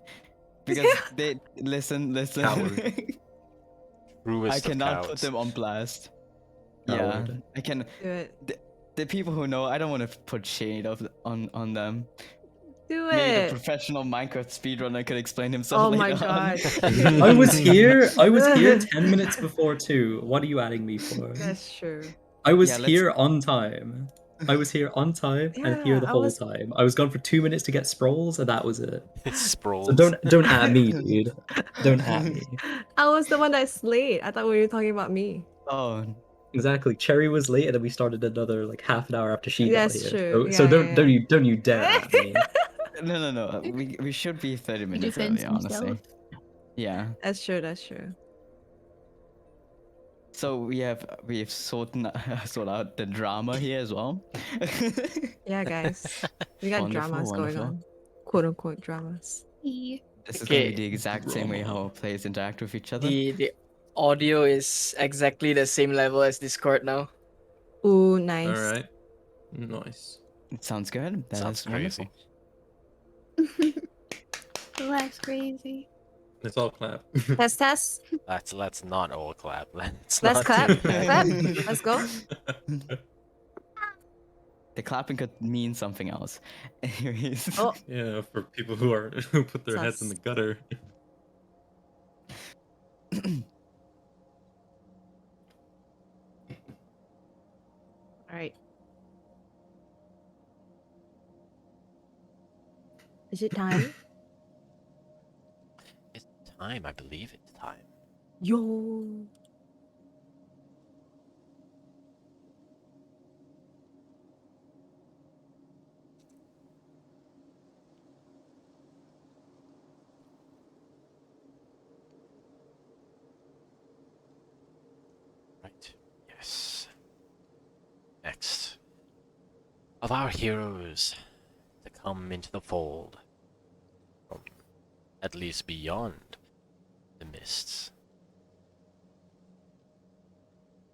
Because they listen. Coward. Truest I of cannot put cowards. them on blast. Coward. Yeah, I can. Do it. The people who know, I don't want to put shade on them. Do Maybe the it. professional Minecraft speedrunner could explain himself Oh later my god. on. I was here. I was here 10 minutes before 2. What are you adding me for? That's true. I was Yeah, let's- here on time. I was here on time and here Yeah, the I whole was- time. I was gone for 2 minutes to get Sproles, and that was it. Sprawls. So don't at me, dude. Don't at me. I was the one that's late. I thought we were talking about me. Oh, Exactly. Cherry was late, and then we started another like half an hour after she got That's here. true. So Yeah, don't yeah. don't you dare at me. no. We should be 30 minutes defends early, honestly. himself. Yeah. That's true. That's true. So we've sorted out the drama here as well. Yeah, guys. We got Wonderful, dramas going wonderful. on. Quote unquote dramas. Yeah. This is gonna be Okay. the exact same way Drama. how players interact with each other. The audio is exactly the same level as Discord now. Ooh, nice. Alright. Nice. It sounds good. That Sounds is wonderful. crazy. That's crazy. It's all clap. Test. Let's not all clap. Let's Let's not clap. do that. Clap. Let's go. The clapping could mean something else. Anyways. Oh, Yeah, for people who put their heads in the Sus. gutter. all right. Is it time? It's time, I believe it's time. Yo. Right. Yes. Next. of our heroes to come into the fold, from at least beyond the mists,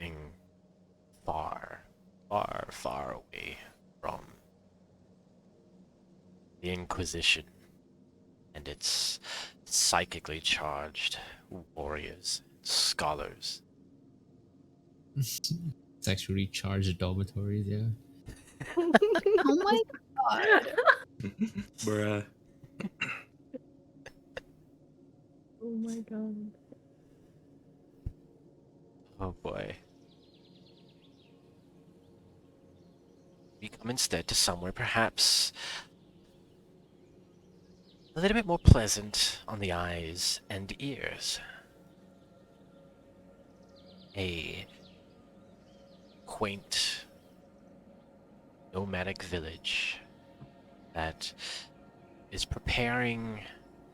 being far, far, far away from the Inquisition and its psychically charged warriors, scholars. It's actually charged dormitories, yeah. Oh my god. Bruh. Oh my god. Oh boy. We come instead to somewhere perhaps a little bit more pleasant on the eyes and ears. A quaint nomadic village that is preparing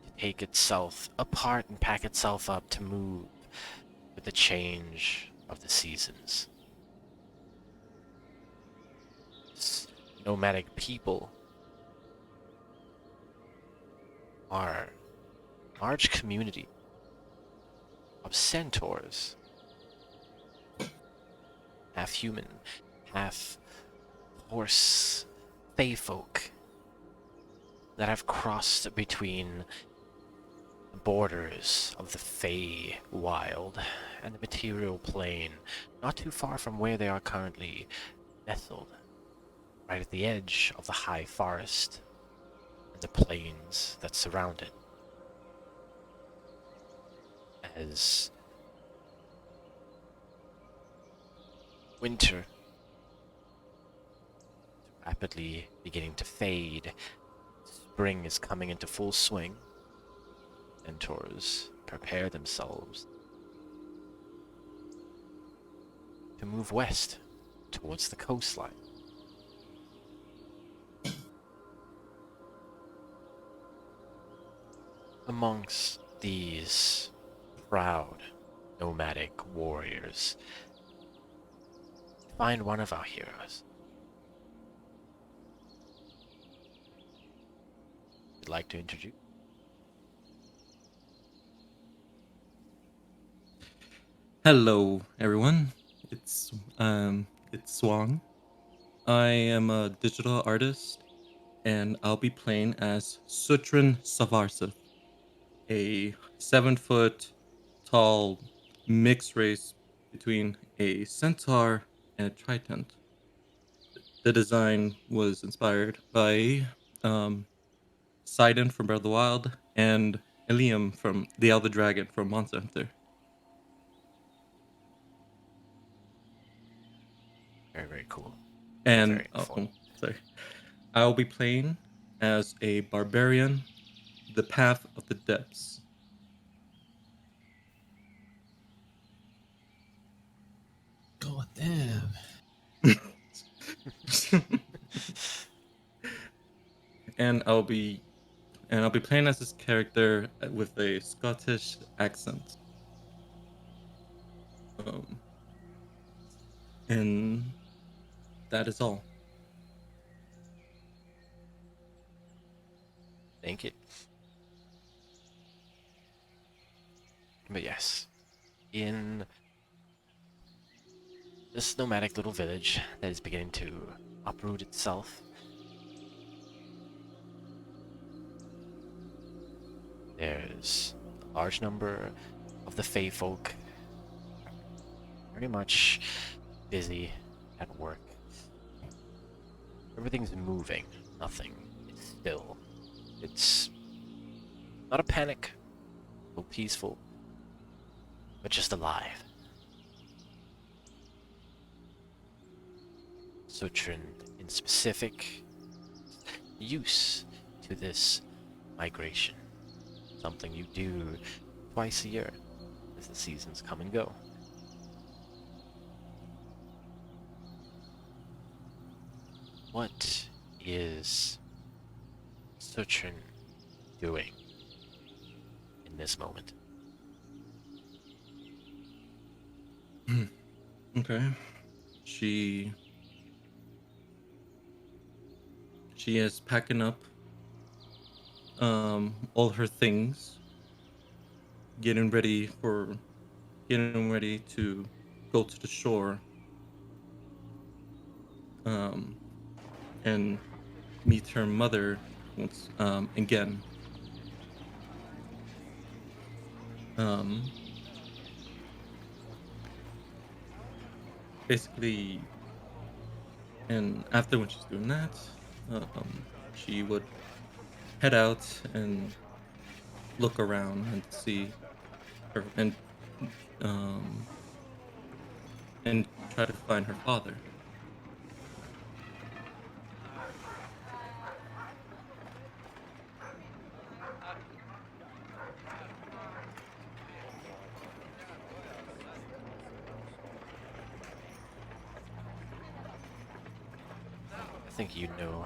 to take itself apart and pack itself up to move with the change of the seasons. Nomadic people are a large community of centaurs, half human, half horse fey folk that have crossed between the borders of the fey wild and the material plane, not too far from where they are currently nestled, right at the edge of the high forest and the plains that surround it. As winter is rapidly beginning to fade, spring is coming into full swing. Centaurs prepare themselves to move west towards the coastline. Amongst these proud nomadic warriors, find one of our heroes. I'd like to introduce. Hello, everyone. It's Swang. I am a digital artist, and I'll be playing as Sutrin Savarsith, a 7-foot tall mixed race between a centaur and a trident. The design was inspired by Sidon from Breath of the Wild and Eliam from the Elder Dragon from Monster Hunter. Very, very cool. And Very informed. sorry, I'll be playing as a barbarian, the Path of the Depths. God damn. and I'll be playing as this character with a Scottish accent. And that is all. Thank you. But yes, in this nomadic little village that is beginning to uproot itself, there's a large number of the Fey folk very much busy at work. Everything's moving, nothing is still. It's not a panic, so peaceful, but just alive. Sutrin, in specific, use to this migration. Something you do twice a year as the seasons come and go. What is Sutrin doing in this moment? Okay. She she is packing up all her things, getting ready to go to the shore um and meet her mother once again. Um Basically, and after when she's doing that, she would head out and look around and see her um and try to find her father. I think you know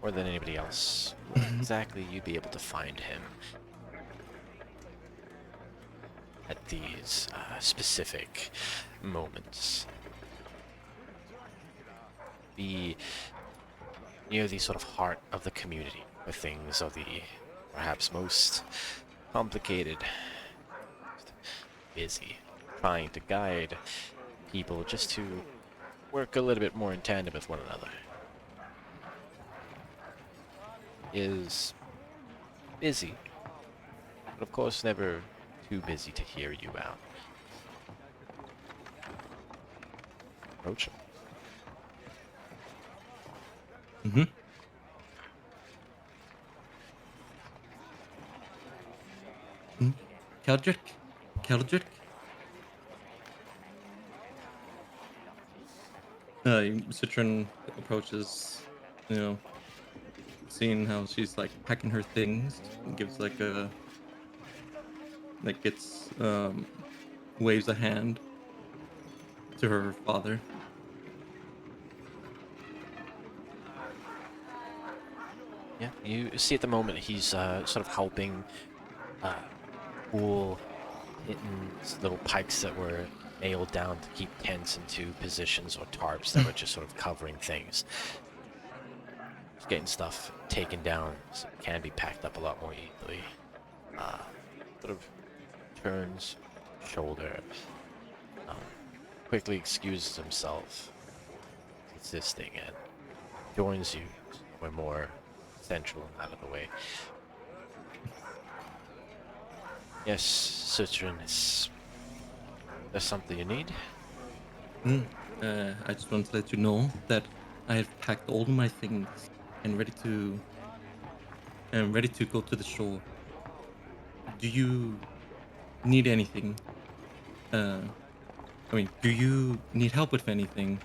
more than anybody else where exactly you'd be able to find him at these specific moments. Be near the sort of heart of the community, where things are the perhaps most complicated, busy, trying to guide people just to work a little bit more in tandem with one another. Is busy, but of course never too busy to hear you out. Approach him. Mm-hmm. Keldrick? Keldrick? Citron approaches, you know, seeing how she's like packing her things, and gives like gets waves a hand to her father. Yeah, you see at the moment he's sort of helping pull Hitton's little pikes that were nailed down to keep tents into positions, or tarps that were just sort of covering things. Just getting stuff taken down so it can be packed up a lot more easily. Sort of turns shoulder, quickly excuses himself, insisting, and joins you somewhere more central and out of the way. Yes, Citron, is there something you need? I just want to let you know that I have packed all my things and ready to go to the shore. Do you need anything? Do you need help with anything?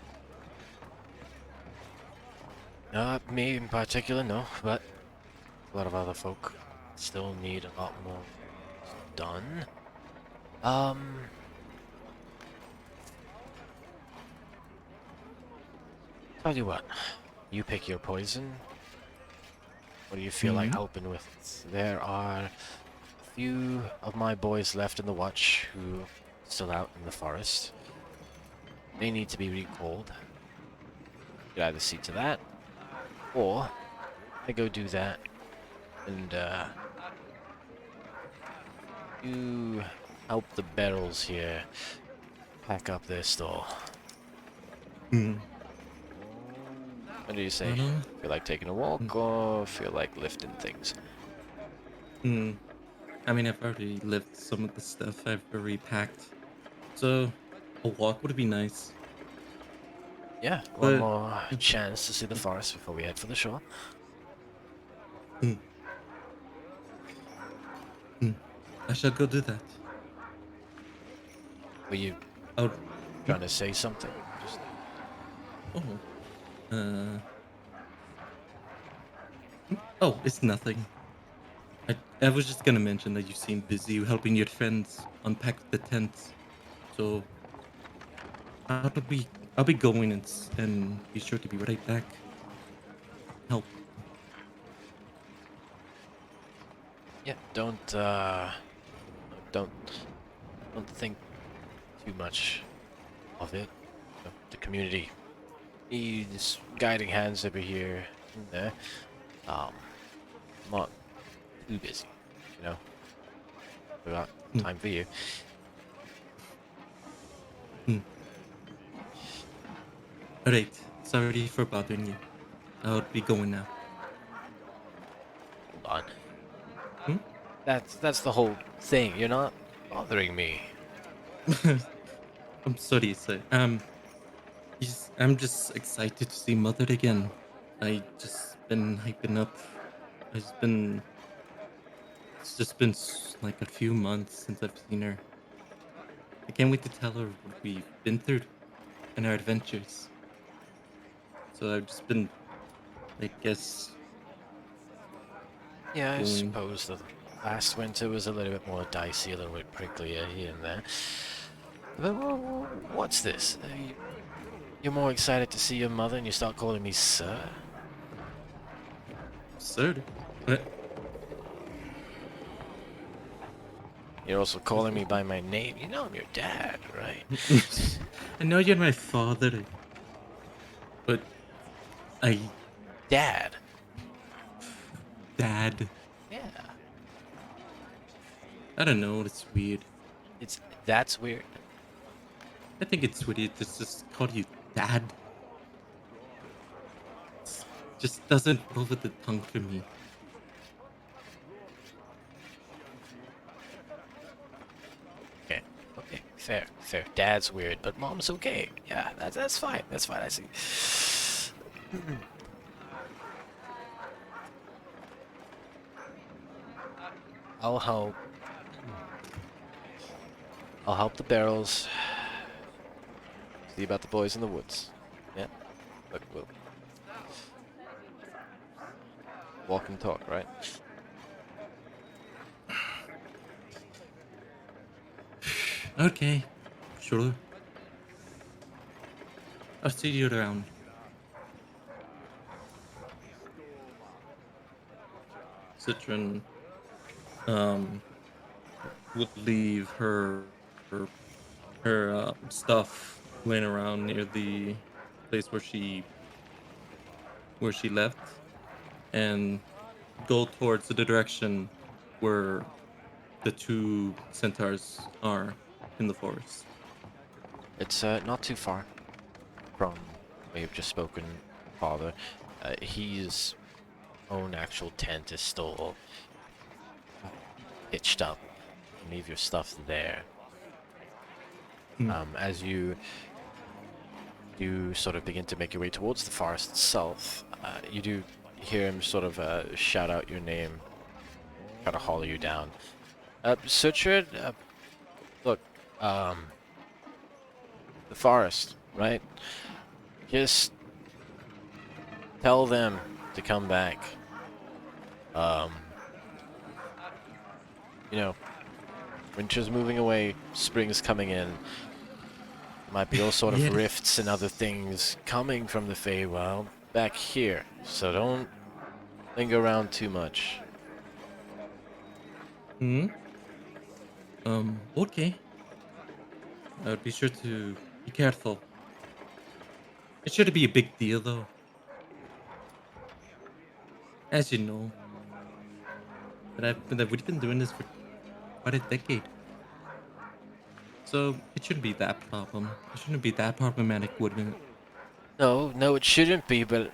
Not me in particular, no, but a lot of other folk still need a lot more done. Tell you what, you pick your poison. What do you feel like helping with? There are a few of my boys left in the watch who are still out in the forest. They need to be recalled. You could either see to that, or I go do that, and you help the barrels here pack up their store. What do you say? Feel like taking a walk, or feel like lifting things? I mean, I've already lifted some of the stuff I've already packed, so a walk would be nice. Yeah, one more chance to see the forest before we head for the shore. I shall go do that. Were you Oh, trying to say something? Just... Oh, it's nothing. I was just gonna mention that you seem busy helping your friends unpack the tents, so I'll be going and be sure to be right back. Help. Yeah, don't think too much of it. The community needs guiding hands over here. in there. I'm not too busy, you know. I got time for you. Alright, sorry for bothering you. I'll be going now. Hold on. Hmm? That's the whole thing. You're not bothering me. I'm sorry, sir. I'm just excited to see Mother again. I just been hyping up. It's just been like a few months since I've seen her. I can't wait to tell her what we've been through and our adventures. So I've just been, I guess, Yeah, I going. suppose the last winter was a little bit more dicey, a little bit pricklier here and there. But what's this? You're more excited to see your mother and you start calling me sir? Absurd. What? You're also calling me by my name. You know I'm your dad, right? I know you're my father, but I, Dad. Dad. Yeah. I don't know. It's weird. That's weird. I think it's weird to just call you Dad. It just doesn't roll with the tongue for me. Okay. Okay. Fair. Fair. Dad's weird, but mom's okay. Yeah, that's fine. That's fine. I see. I'll help. I'll help the barrels. See about the boys in the woods. Yeah. Look, we'll walk and talk, right? Okay, sure. I'll see you around. Citron, um, would leave her stuff laying around near the place where she left, and go towards the direction where the two centaurs are in the forest. It's not too far from where you've just spoken, father. His own actual tent is still pitched up. Leave your stuff there. As you sort of begin to make your way towards the forest itself, you do hear him sort of shout out your name, try to haul you down. Sutrid, look, the forest, right? Just tell them to come back. You know, winter's moving away, spring's coming in. Might be all sort of Yes. rifts and other things coming from the Feywild back here, so don't linger around too much. Okay. Be sure to be careful. It shouldn't be a big deal, though. As you know, we've been doing this for quite a decade. So it shouldn't be that problem. It shouldn't be that problematic, wouldn't it? No, it shouldn't be, but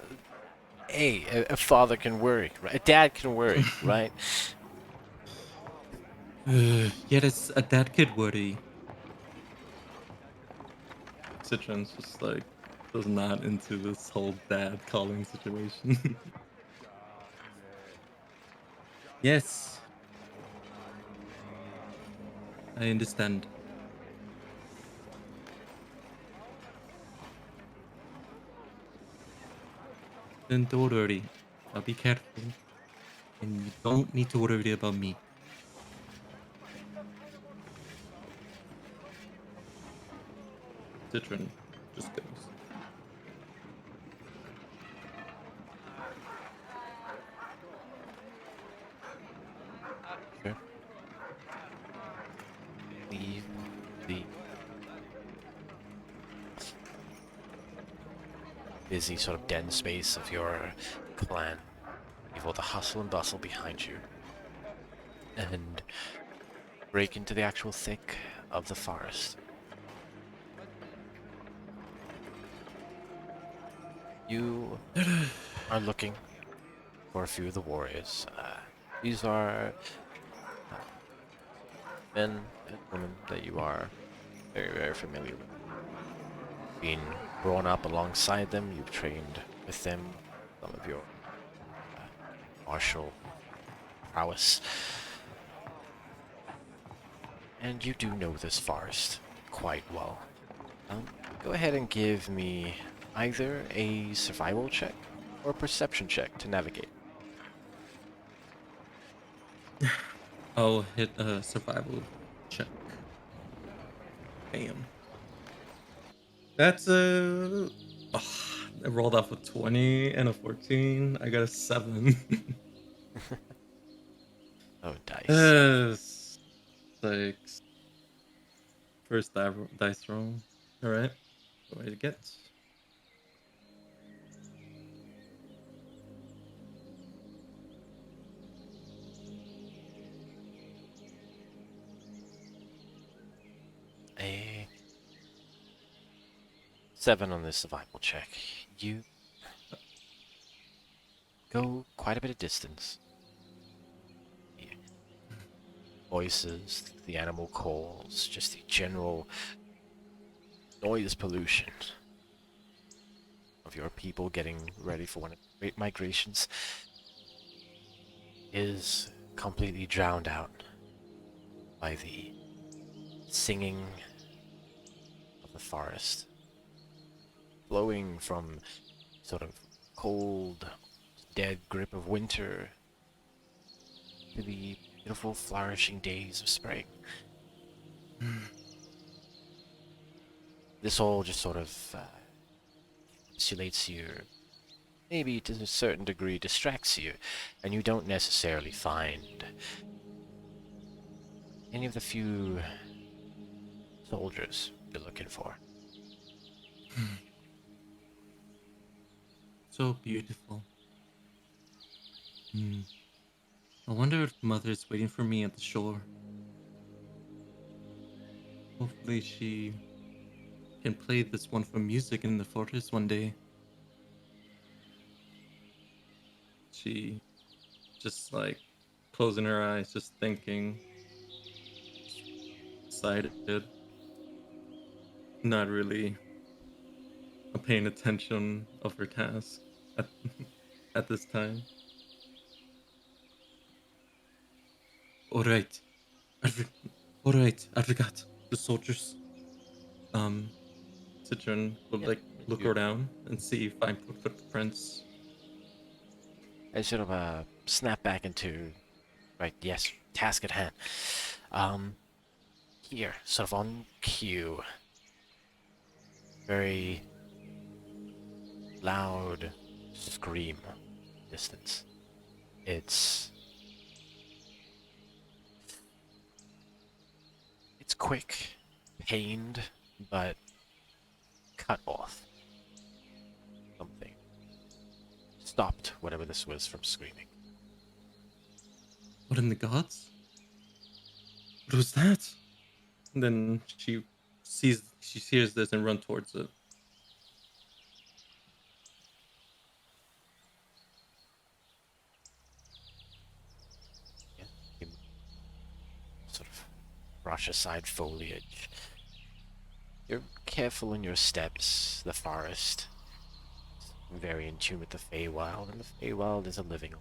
hey, a father can worry, right? A dad can worry, right? Yes, a dad could worry. Citron's just like was not into this whole dad calling situation. Yes, I understand. Then don't worry. I'll be careful. And you don't need to worry about me. Citron just goes. Sure. Leave the busy sort of den space of your plan. Leave all the hustle and bustle behind you. And break into the actual thick of the forest. You are looking for a few of the warriors. These are men and women that you are very, very familiar with. Being grown up alongside them, you've trained with them, some of your martial prowess. And you do know this forest quite well. Go ahead and give me either a survival check or a perception check to navigate. I'll hit a survival check. Bam. That's a. I rolled off a 20 and a 14. I got a 7. Oh, dice. 6. First dice roll. Alright. What do I get? A 7 on this survival check. You go quite a bit of distance. The voices, the animal calls, just the general noise pollution of your people getting ready for one of the great migrations is completely drowned out by the singing of the forest, flowing from sort of cold, dead grip of winter to the beautiful flourishing days of spring. This all just sort of insulates you, maybe to a certain degree distracts you, and you don't necessarily find any of the few soldiers you're looking for. So beautiful. I wonder if Mother is waiting for me at the shore. Hopefully she can play this wonderful music in the forest one day. She just like closing her eyes, just thinking, excited, not really paying attention of her task at, at this time. Alright, alright, I forgot the soldiers. Citron will Yeah, like look you- around and see if I'm footprints. I sort of snap back into, right, yes, task at hand. Here, sort of on cue, very loud scream distance. It's quick, pained, but cut off. Something stopped whatever this was from screaming. What in the gods? What was that? And then she hears this and run towards it. Yeah, you sort of brush aside foliage. You're careful in your steps. The forest is very in tune with the Feywild, and the Feywild is a living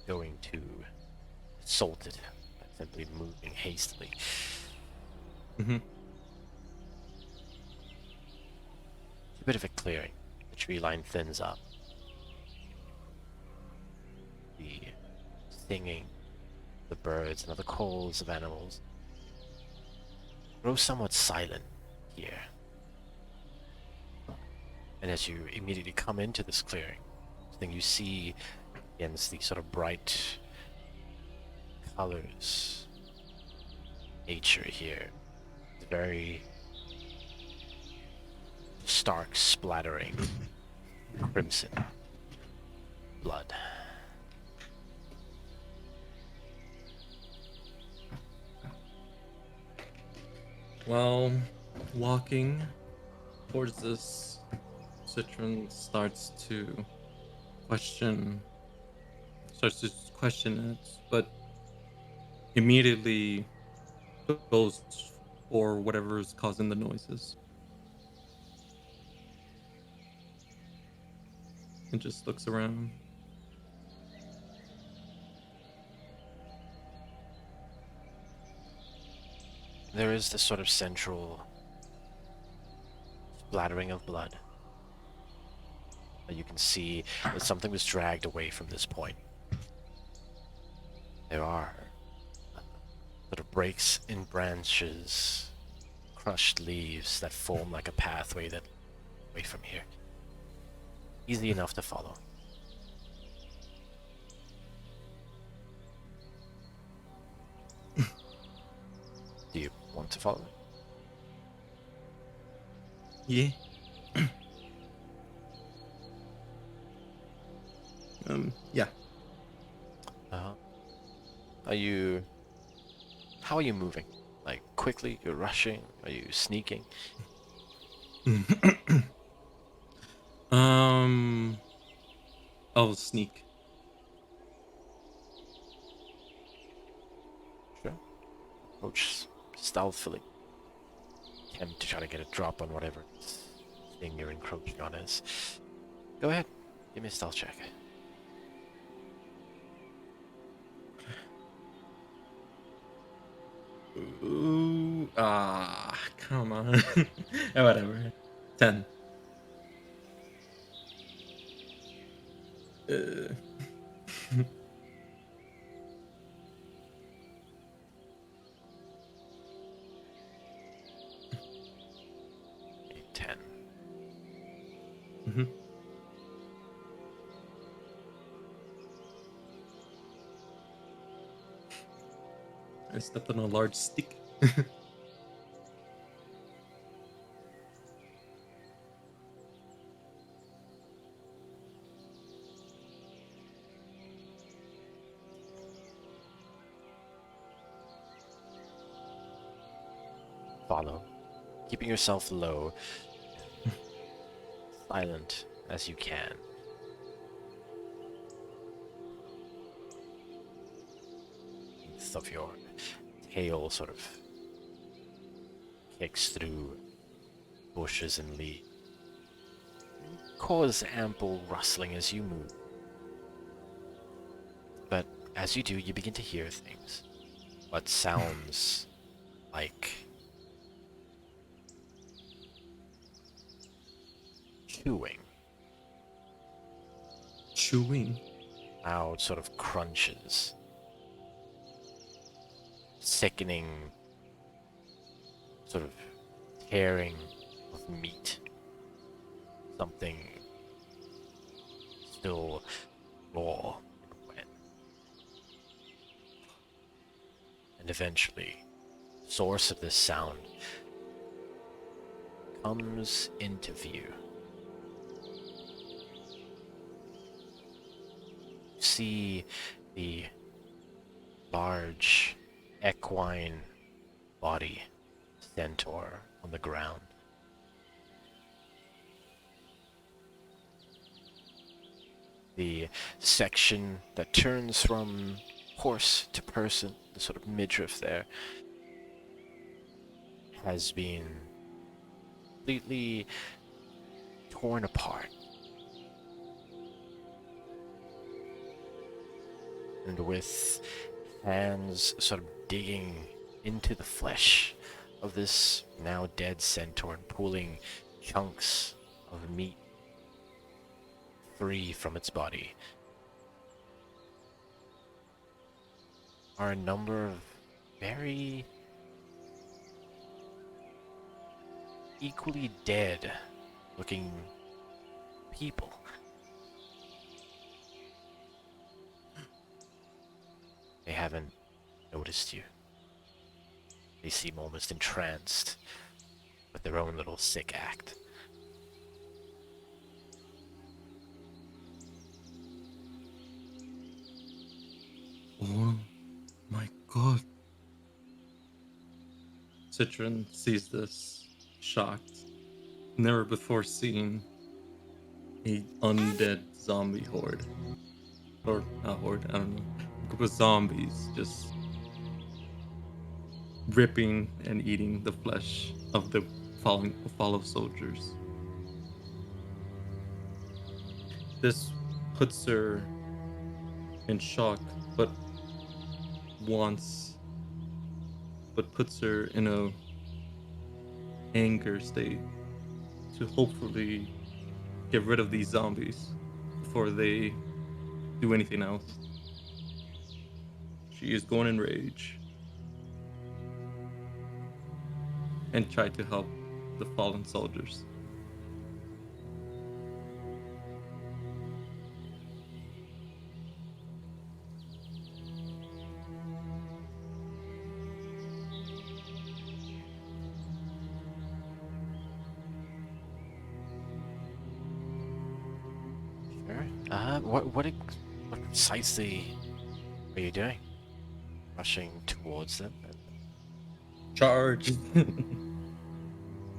going to assault it by simply moving hastily. Mm-hmm. It's a bit of a clearing. The tree line thins up. The singing, the birds, and other calls of animals grow somewhat silent here. And as you immediately come into this clearing, then you see against the sort of bright colors, nature here, very stark splattering crimson blood. Well, walking towards this, Citron question starts to question it, but immediately goes for whatever is causing the noises. And just looks around. There is this sort of central splattering of blood. You can see that something was dragged away from this point. There are sort of breaks in branches, crushed leaves that form like a pathway that away from here. Easy enough to follow. Do you want to follow it? Yeah. Yeah. Are you... How are you moving? Like, quickly? You're rushing? Are you sneaking? I'll sneak. Sure. Approach stealthily. Attempt to try to get a drop on whatever thing you're encroaching on is. Go ahead. Give me a stealth check. Ooh, come on. Whatever. 10. Uh, 10. mhm. I stepped on a large stick. Follow. Keeping yourself low. Silent as you can. Of your tail sort of kicks through bushes and leaves. Cause ample rustling as you move. But as you do, you begin to hear things. What sounds like chewing. Chewing. Loud sort of crunches. Sickening sort of tearing of meat. Something still raw and wet. And eventually, the source of this sound comes into view. You see the large equine body centaur on the ground. The section that turns from horse to person, the sort of midriff there, has been completely torn apart. And with hands sort of digging into the flesh of this now dead centaur and pulling chunks of meat free from its body are a number of very equally dead looking people. They haven't noticed you. They seem almost entranced with their own little sick act. Oh my god. Citron sees this, shocked. Never before seen a undead zombie horde. Or not horde, I don't know. A group of zombies just ripping and eating the flesh of the follow soldiers. This puts her in shock, but wants but puts her in a anger state to hopefully get rid of these zombies before they do anything else. She is going in rage and try to help the fallen soldiers. Sure. What precisely are you doing? Rushing towards them and Charge!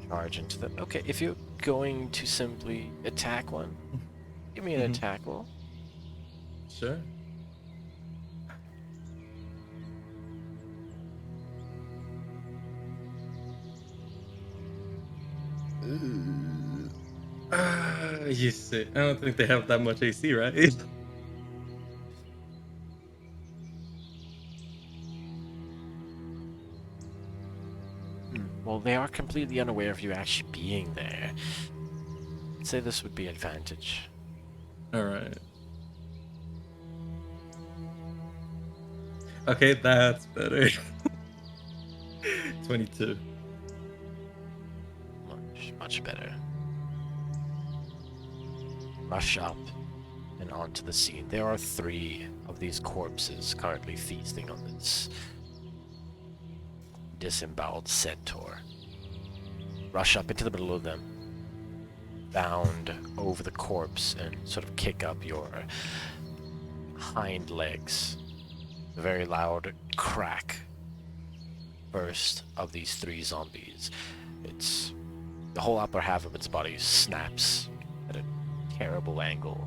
charge into them. Okay, if you're going to simply attack one, give me an Mhm. attack roll. Sure. You see, I don't think they have that much AC, right? Well, they are completely unaware of you actually being there. I'd say this would be advantage. Alright. Okay, that's better. 22. Much better. Rush up and onto the scene. There are 3 of these corpses currently feasting on this disemboweled centaur. Rush up into the middle of them, bound over the corpse, and sort of kick up your hind legs. A very loud crack burst of these 3 zombies. It's the whole upper half of its body snaps at a terrible angle,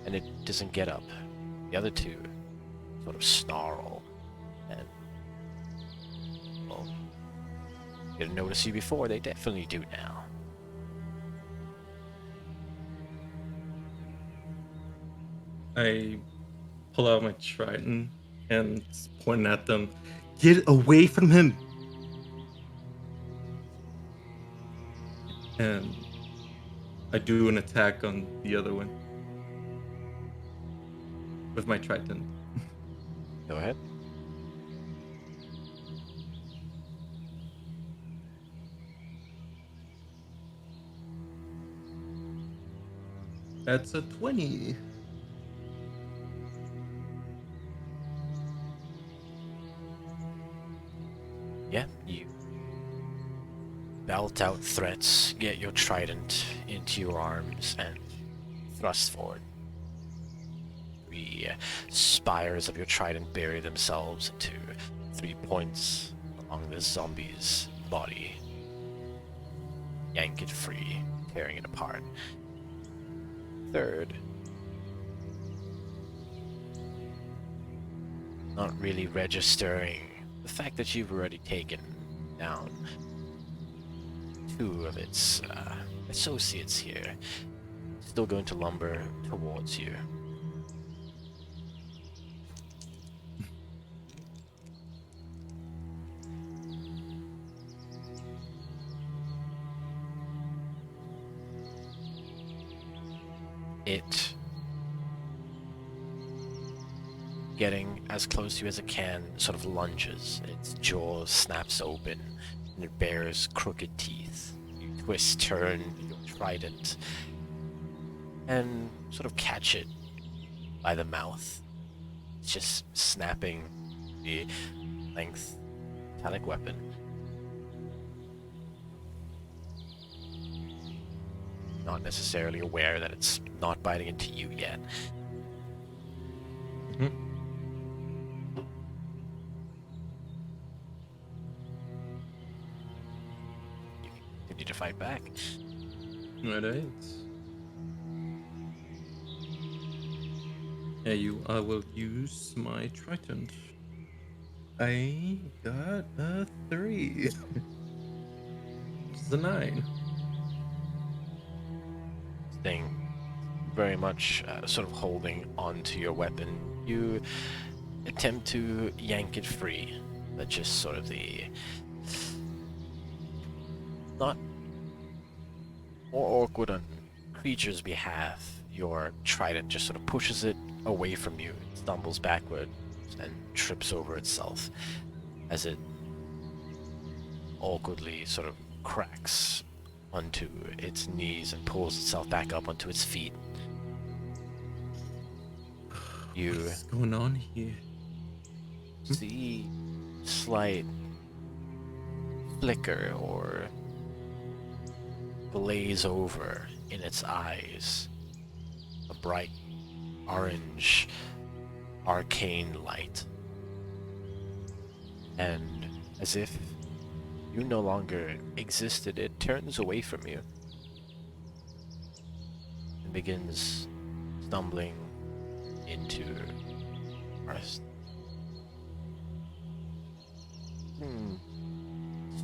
and it doesn't get up. The other 2 sort of snarl and, well, they didn't notice you before, they definitely do now. I pull out my trident and point at them. Get away from him! And I do an attack on the other one with my trident. Go ahead. That's a 20. Yeah, you belt out threats, get your trident into your arms, and thrust forward. The spires of your trident bury themselves into 3 points along this zombie's body. Yank it free, tearing it apart. Third, not really registering the fact that you've already taken down 2 of its associates here, still going to lumber towards you. It getting as close to you as it can, sort of lunges. Its jaw snaps open, and it bears crooked teeth. You twist, turn your trident, and sort of catch it by the mouth. It's just snapping the length metallic weapon. Not necessarily aware that it's not biting into you yet. ready to fight back. Alright. I will use my trident. I got a 3. Which is a 9. Thing very much sort of holding onto your weapon. You attempt to yank it free, but just sort of the not more awkward on creature's behalf. Your trident just sort of pushes it away from you, stumbles backward, and trips over itself as it awkwardly sort of cracks onto its knees and pulls itself back up onto its feet. You What's going on here? see slight flicker or glaze over in its eyes. A bright orange arcane light. And as if you no longer existed, it turns away from you and begins stumbling into rest.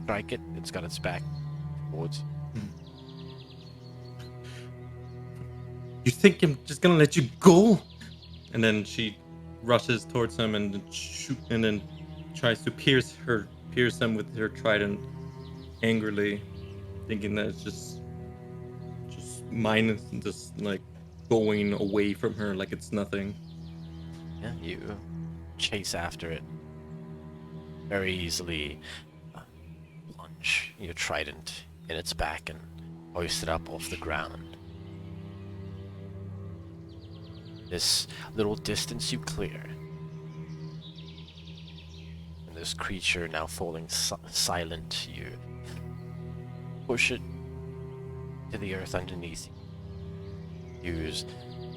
Strike it, it's got its back towards you. You think I'm just gonna let you go? And then she rushes towards him and then tries to pierce him with her trident angrily, thinking that it's just mine is just like going away from her like it's nothing. Yeah, you chase after it. Very easily plunge your trident in its back and hoist it up off the ground. This little distance you clear, and this creature now falling silent, you push it to the earth underneath you. Use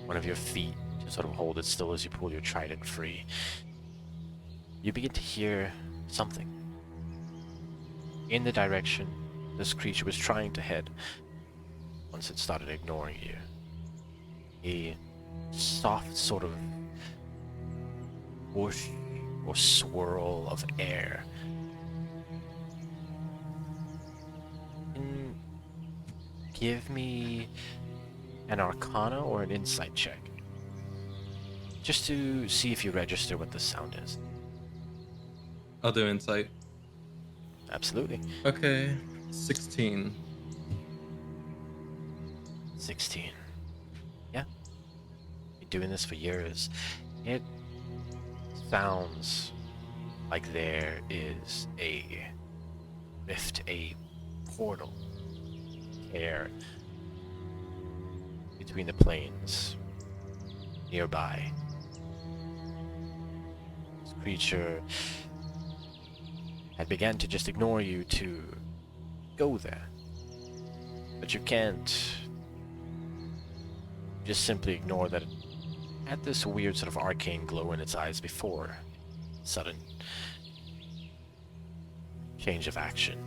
one of your feet to sort of hold it still as you pull your trident free. You begin to hear something in the direction this creature was trying to head once it started ignoring you. A soft sort of whoosh or swirl of air. Give me an Arcana or an Insight check, just to see if you register what this sound is. I'll do insight. Absolutely. Okay, 16. 16. Yeah. Been doing this for years. It sounds like there is a rift, a portal here between the planes nearby. This creature had began to just ignore you to go there. But you can't just simply ignore that it had this weird sort of arcane glow in its eyes before sudden change of action.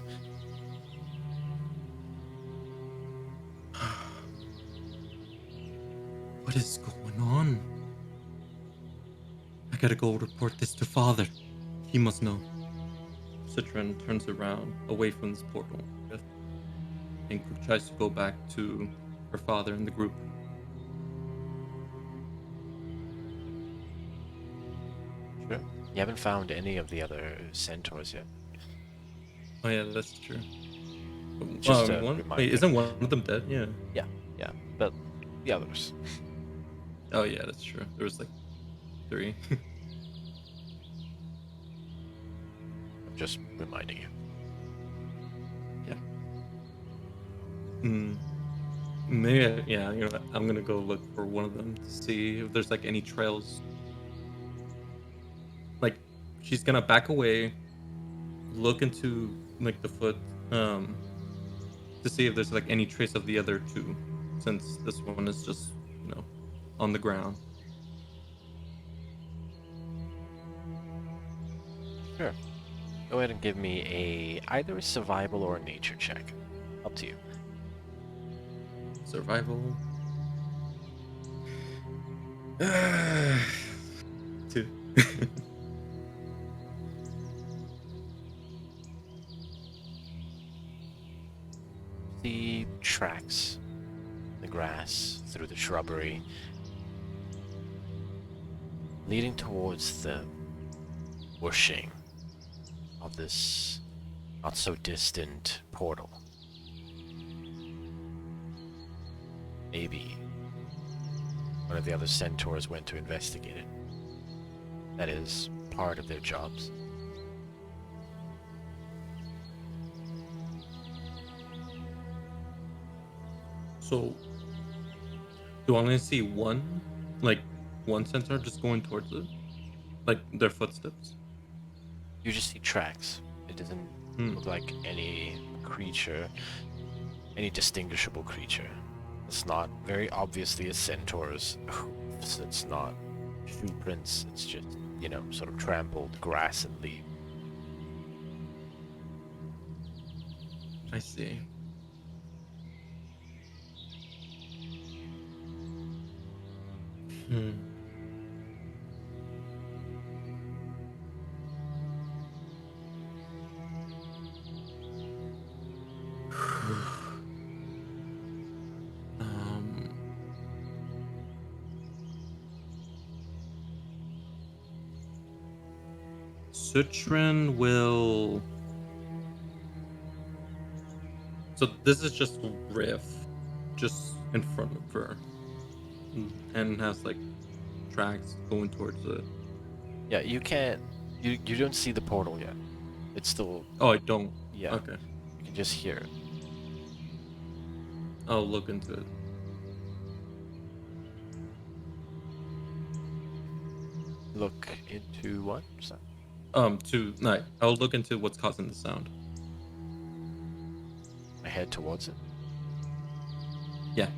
What is going on? I gotta go report this to father. He must know. Citron turns around away from this portal and tries to go back to her father and the group. Sure. You haven't found any of the other centaurs yet. Oh yeah, that's true. Just a Wait, reminder. isn't one of them dead? Yeah. Yeah, but the others. Oh yeah, that's true. There was like 3. I'm just reminding you. Maybe, yeah, you know what, I'm gonna go look for one of them to see if there's like any trails. Like, she's gonna back away, look into like the foot, to see if there's like any trace of the other 2, since this one is just, on the ground. Sure. Go ahead and give me either a survival or a nature check Up to you. Survival. 2. See tracks, the grass, through the shrubbery, leading towards the whooshing of this not so distant portal. Maybe one of the other centaurs went to investigate it. That is part of their jobs. So, do I only see one centaur just going towards it? Like their footsteps? You just see tracks. It doesn't look like any creature, any distinguishable creature. It's not very obviously a centaur's hoofs. It's not shoe prints. It's just, sort of trampled grass and leaves. I see. Citron will. So this is just Riff, just in front of her, and has like tracks going towards it. Yeah, you can't. You don't see the portal yet. It's still. Oh, I don't. Yeah. Okay. You can just hear it. I'll look into it. Look into what? So, I'll look into what's causing the sound. I head towards it. Yeah.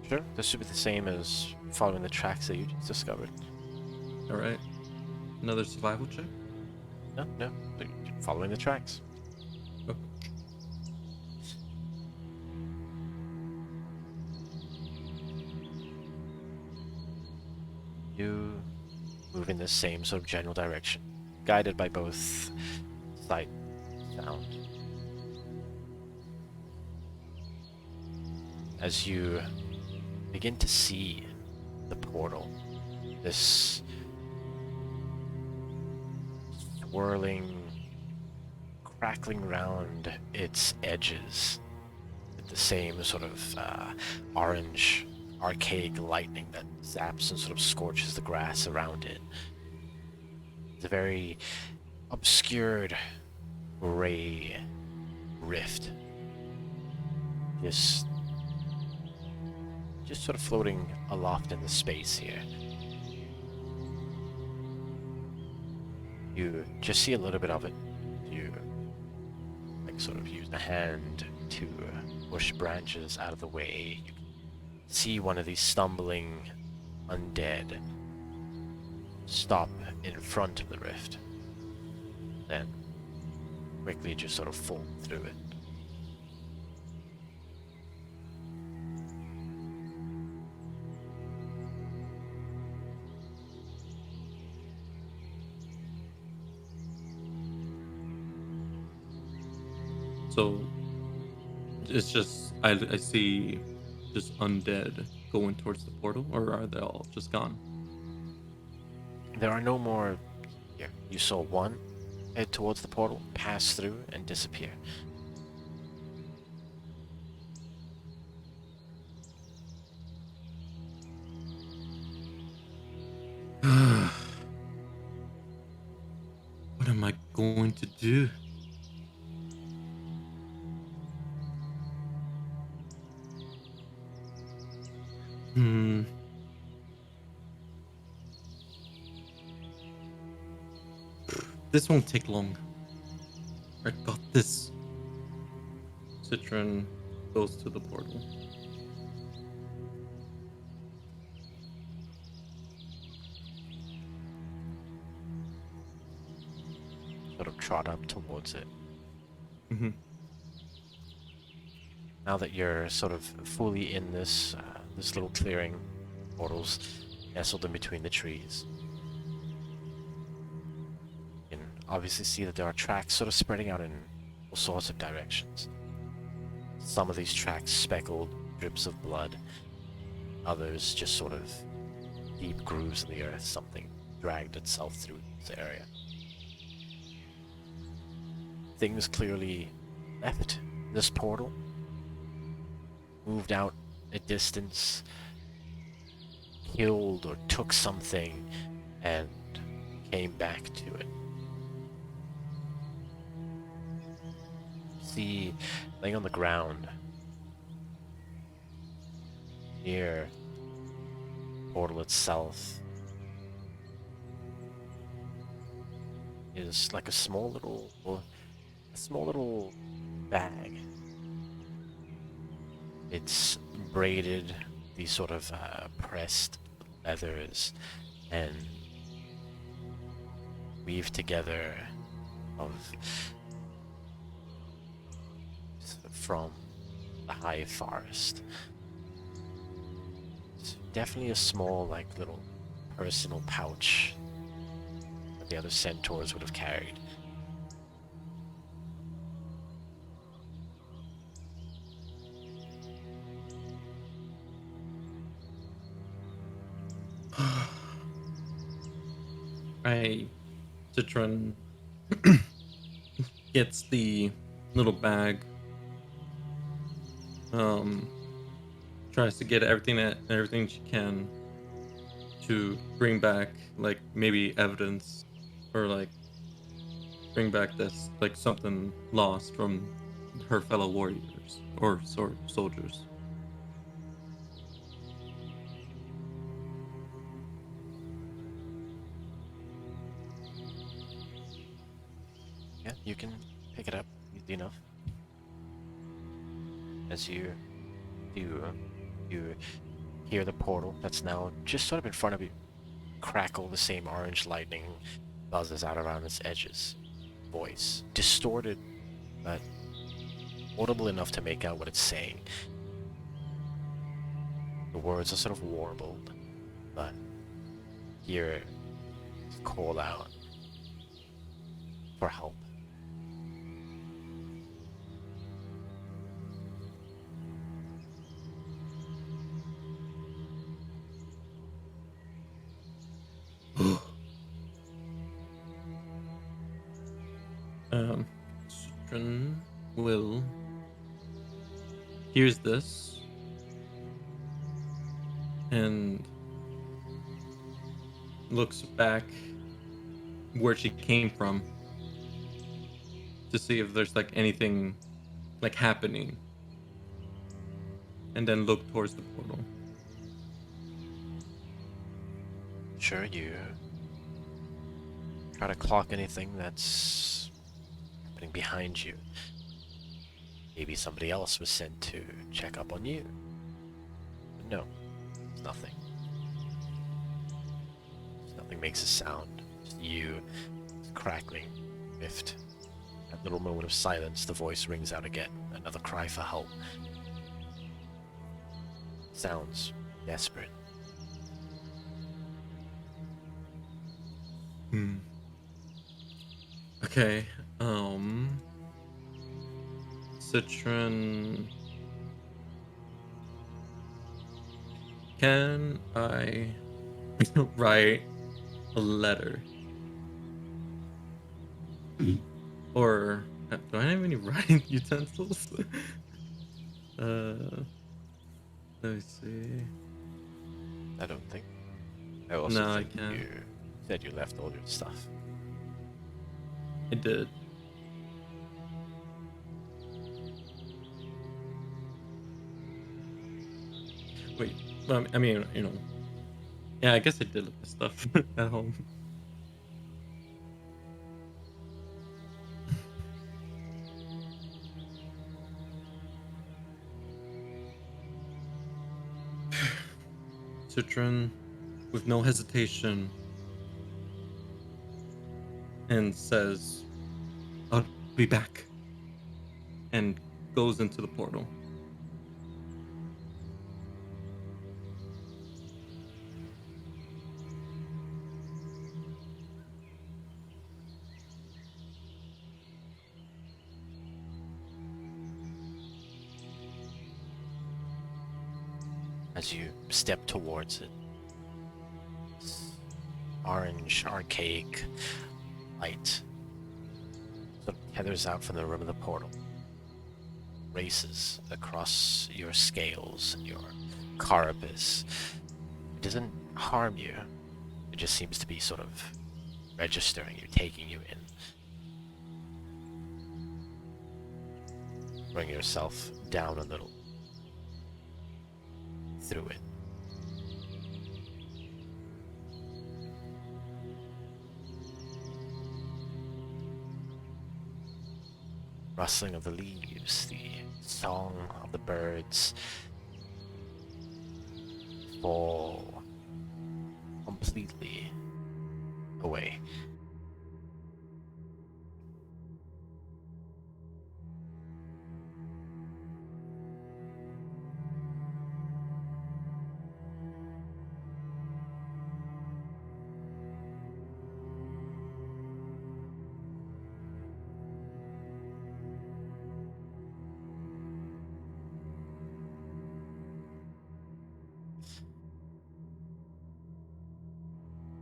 Sure. This should be the same as following the tracks that you just discovered. All right. Another survival check. No. Following the tracks. Okay. You move in the same sort of general direction, guided by both sight and sound. As you begin to see the portal, this swirling, crackling around its edges with the same sort of orange archaic lightning that zaps and sort of scorches the grass around it. It's a very obscured gray rift, just sort of floating aloft in the space here. You just see a little bit of it. You sort of use a hand to push branches out of the way. You see one of these stumbling undead stop in front of the rift, then quickly just sort of fall through it. So it's just I see just undead going towards the portal, or are they all just gone? There are no more here. You saw one head towards the portal, pass through, and disappear. What am I going to do? This won't take long. I got this. Citron goes to the portal. Sort of trot up towards it. Mm-hmm. Now that you're sort of fully in this this little clearing, portals nestled in between the trees, you can obviously see that there are tracks sort of spreading out in all sorts of directions. Some of these tracks speckled drips of blood, others just sort of deep grooves in the earth, something dragged itself through this area. Things clearly left this portal, moved out a distance, killed or took something, and came back to it. See, laying on the ground near the portal itself is like a small little bag. It's braided, these sort of pressed leathers and weaved together of from the high forest. It's definitely a small, like, little personal pouch that the other centaurs would have carried. Citron gets the little bag. Tries to get everything she can to bring back, like, maybe evidence, or like bring back this, like, something lost from her fellow warriors or soldiers. Yeah, you can pick it up easy enough. As you hear the portal that's now just sort of in front of you crackle, the same orange lightning buzzes out around its edges. Voice distorted, but audible enough to make out what it's saying. The words are sort of warbled, but hear it call out for help. Citron will hears this and looks back where she came from to see if there's, like, anything, like, happening, and then look towards the portal. Sure, you try to clock anything that's happening behind you. Maybe somebody else was sent to check up on you. But no, it's nothing. Nothing makes a sound. Just you, crackling, rift. That little moment of silence, the voice rings out again. Another cry for help. Sounds desperate. Okay, Citron, can I write a letter? Or do I have any writing utensils? Let me see. I don't think. I also No, I think can't. you said you left all your stuff. I did. Wait, well, I mean, yeah, I guess I did leave the stuff at home. Citron, with no hesitation, and says, "I'll be back," and goes into the portal. as you step towards it. This orange, archaic light sort of tethers out from the rim of the portal, races across your scales and your carapace. It doesn't harm you. It just seems to be sort of registering you, taking you in. Bring yourself down a little through it. Rustling of the leaves, the song of the birds fall completely away.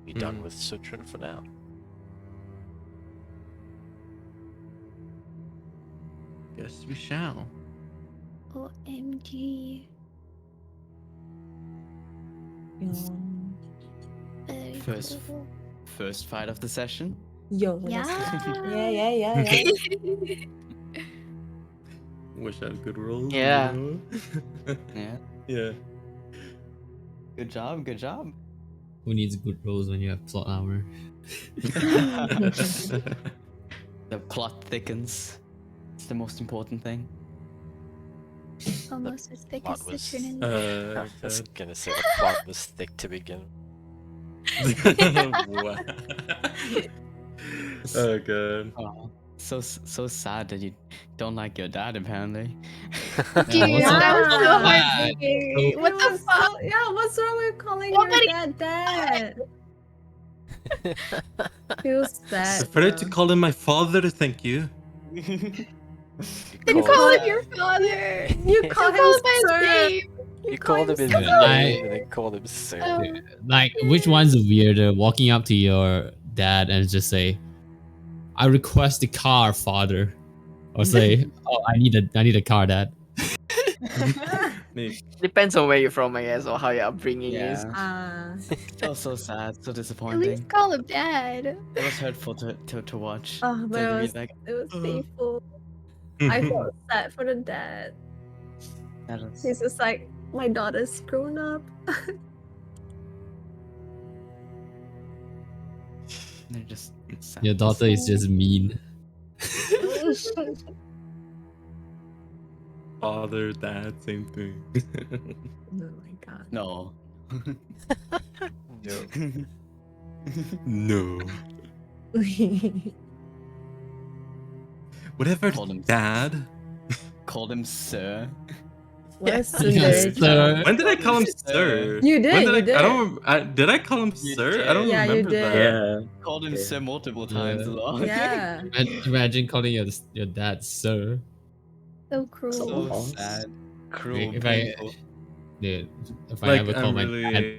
Be done with Sutrin for now. Guess we shall. OMG. Very First- cool. First fight of the session. Yo. Yeah. Yeah. Wish I had good rolls. Yeah. You know? Yeah. Yeah. Good job. Good job. Who needs good rolls when you have plot armor? The plot thickens. It's the most important thing. Almost as thick plot as was- citron. I was gonna say the plot was thick to begin. Wow. Oh god. Oh, so sad that you don't like your dad apparently. Dude, what's up that with was so that? heartbreaking. What the was fuck? yeah, what's wrong with calling Nobody- your dad? Feels sad. Prefer to bro. call him my father, thank you. You called call him him your father. You You call call him him by his sir. name. You called him his sir. name and then called him sir. Oh. Like, which one's weirder? Walking up to your dad and just say, "I request a car, father," or say, "Oh, I need a car, dad." Me. Depends on where you're from, I guess, or how your upbringing is. Yeah. So sad. So At disappointing. least call him dad. It was hurtful to watch. Oh, but To it be was, like, it was "Ugh." painful. I felt sad for the dad. that was- He's just like, my daughter's grown up. they're just sad. Your daughter is just mean. Father, dad, same thing. Oh my god. No. No. No. Whatever, Called him- dad. Called him sir. What a Yes, tsundere sir. child. When did I call him Sir. sir? You did, When you I did. did I call him You sir? I don't did. Yeah, you remember did. that. Yeah. Called him Yeah. sir multiple times Yeah. as well. Yeah. Imagine calling your dad sir. So cruel. So Boss. sad. Cruel. If I- painful. Dude, if I Like, ever call I'm my dad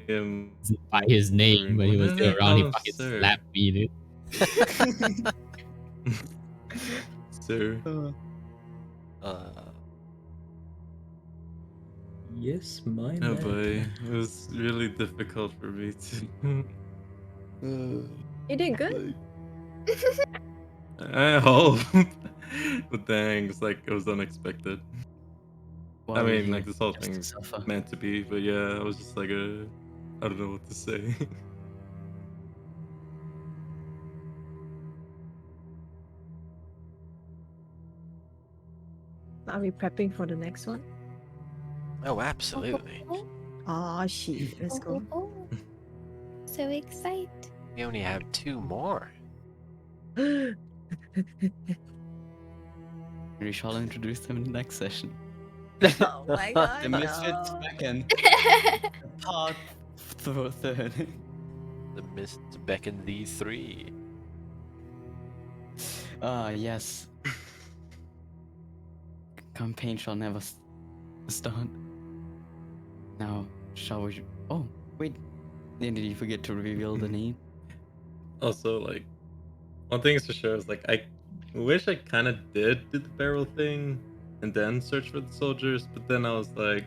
really by his name when he was When did I still around, call he him fucking sir? slapped me, dude. sir. Yes, my Oh man. boy, it was really difficult for me to. You did good. I hope, but thanks. Like it was unexpected. Why I are we mean, here? like this whole Just to thing suffer. meant to be, but yeah, I was just like, I don't know what to say. Are we prepping for the next one? Oh, absolutely. Oh shit. Let's go. So excited. We only have 2 more. We shall introduce them in the next session. Oh my god. The Misfits no. Beckon. Part third. The Mist Beckon D3. Yes. Campaign shall never start. Now, Shall we? Oh, wait. Did you forget to reveal the name? Also, like, one thing is for sure is like I wish I kind of did do the barrel thing and then search for the soldiers, but then I was like,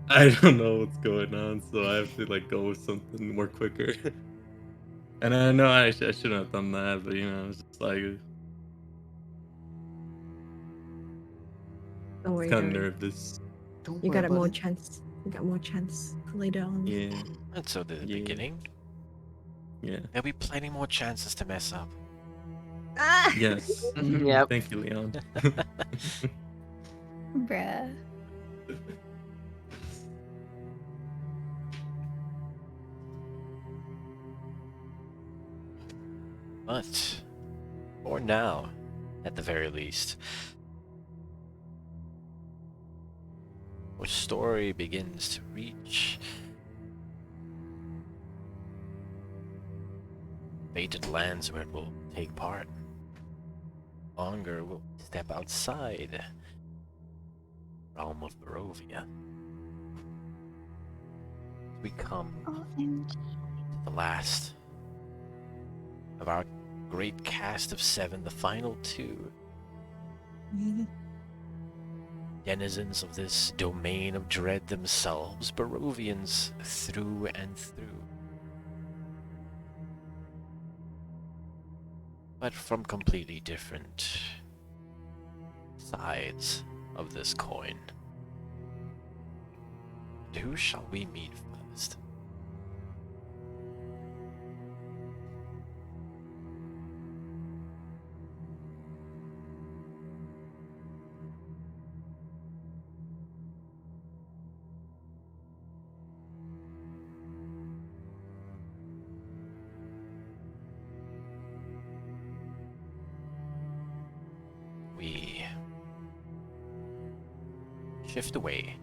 I don't know what's going on, so I have to like go with something more quicker. And I know I shouldn't have done that, but you know, it's just like Don't worry, kind of Darren. nervous. Don't You worry got about more it. chance. You got more chance later on. Yeah, And so the Yeah. beginning, yeah, there'll be plenty more chances to mess up. Ah! yes. Yep. Thank you, Leon. Bruh. But for now, at the very least, our story begins to reach fated lands where it will take part. Longer will step outside the realm of Barovia. We come OMG. to the last of our great cast of 7, the final 2. Denizens of this domain of dread themselves, Barovians through and through. But from completely different sides of this coin. And who shall we meet first? We shift away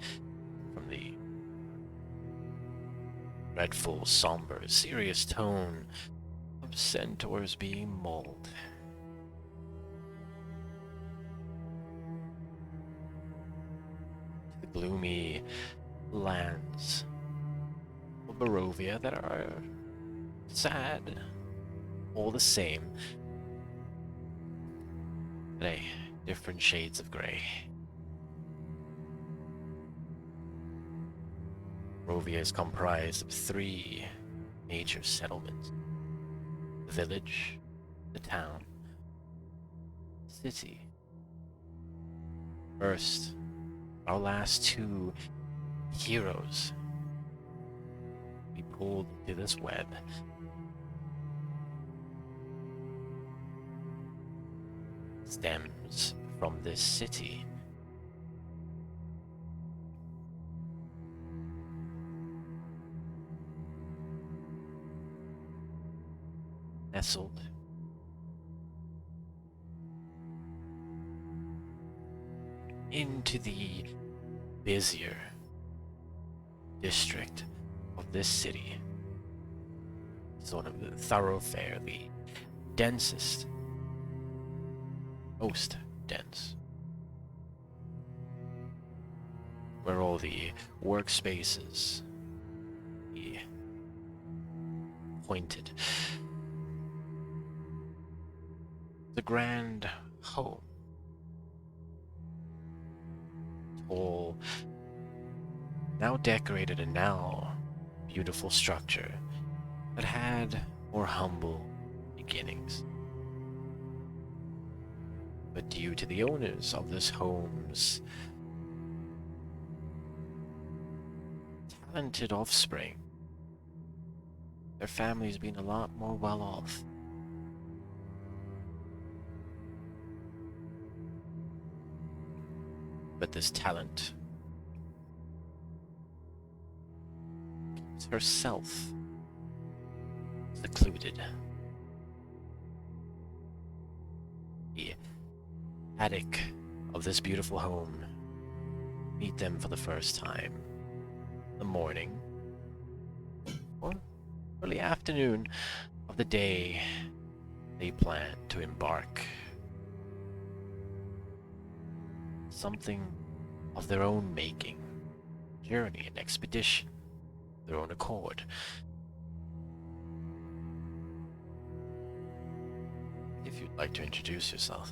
from the dreadful, somber, serious tone of centaurs being mauled. To the gloomy lands of Barovia that are sad, all the same, but different shades of gray. Barovia is comprised of 3 major settlements: the village, the town, the city. First, our last 2 heroes we pulled into this web. Stems from this city. Nestled into the busier district of this city. Sort of the thoroughfare, the densest, most dense, where all the workspaces, the pointed, the grand home, tall, now decorated and now beautiful structure that had more humble beginnings. But due to the owners of this home's talented offspring, their family's been a lot more well off. But this talent keeps herself secluded. The attic of this beautiful home meet them for the first time in the morning or early afternoon of the day they plan to embark. Something of their own making journey, an expedition, their own accord. If you'd like to introduce yourself.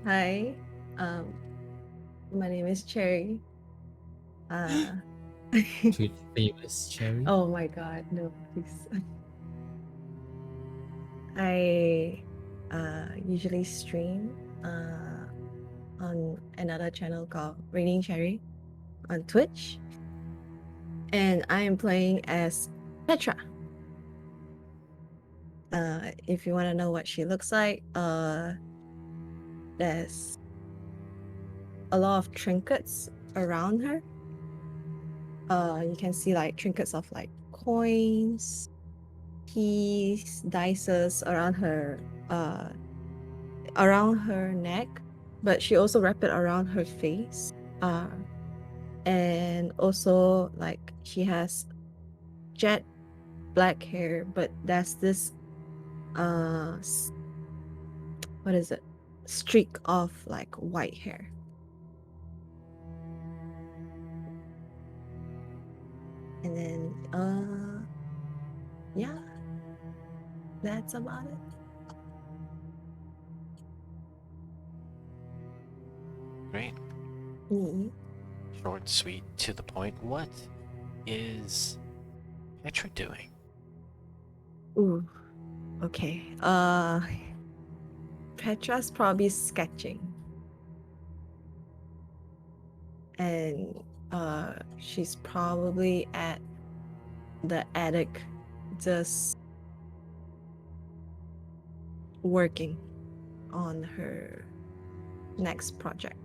Hi, my name is Cherry. Twitch famous Cherry. Oh my god, no, please. I usually stream on another channel called Raining Cherry on Twitch. And I am playing as Petra. If you want to know what she looks like, there's a lot of trinkets around her. You can see like trinkets of like coins, keys, dices around her neck, but she also wrap it around her face. And also like she has jet black hair, but there's this what is it? Streak of like white hair. And then yeah, that's about it. Great. Mhm. Short, sweet, to the point. What is Petra doing? Ooh, okay. Petra's probably sketching. And she's probably at the attic just working on her next project.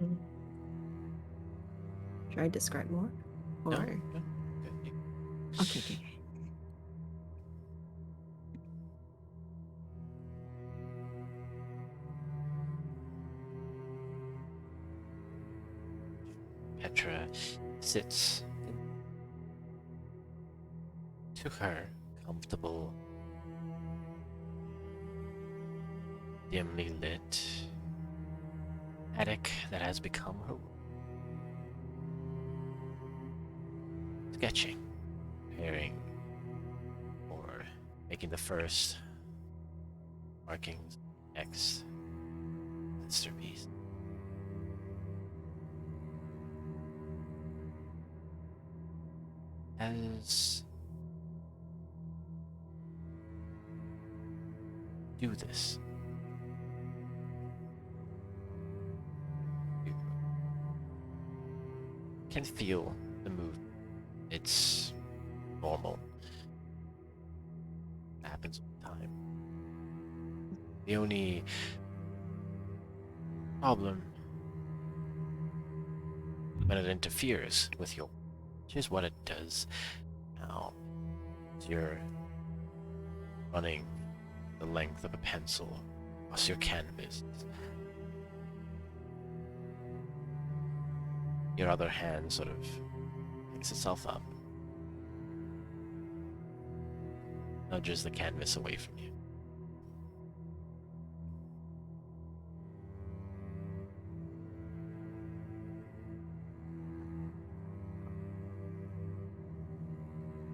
Mhm. Should I describe more? Or No? okay, No? okay, okay. Petra sits to her comfortable, dimly lit attic that has become her room. Sketching, preparing, or making the first markings, next masterpiece. As do this, you can feel the movement. It's normal. It happens all the time. The only problem when it interferes with your, here's what it does now. You're running the length of a pencil across your canvas. Your other hand sort of picks itself up, nudges the canvas away from you.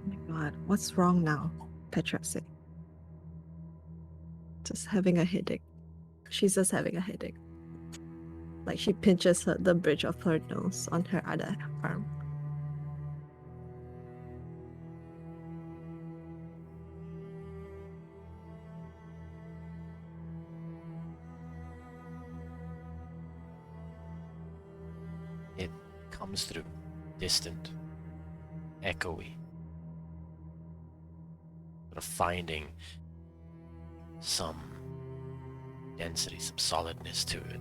Oh my god, what's wrong now? Petra said. Just having a headache. She's just having a headache. Like she pinches the bridge of her nose on her other arm. It comes through, distant, echoey, sort of finding some density, some solidness to it.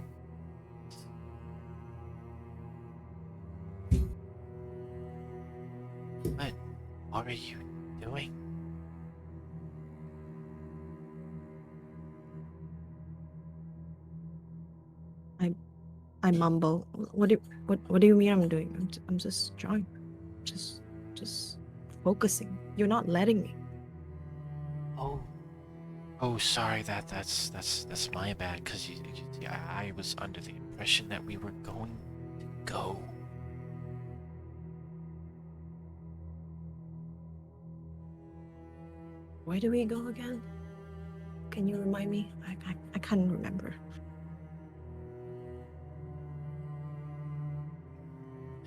What are you doing? I mumble. What do you mean I'm doing? I'm just drawing. Just focusing. You're not letting me. Oh, sorry. That's my bad. Cause you see, I was under the impression that we were going to go. Where do we go again? Can you remind me? I can't remember.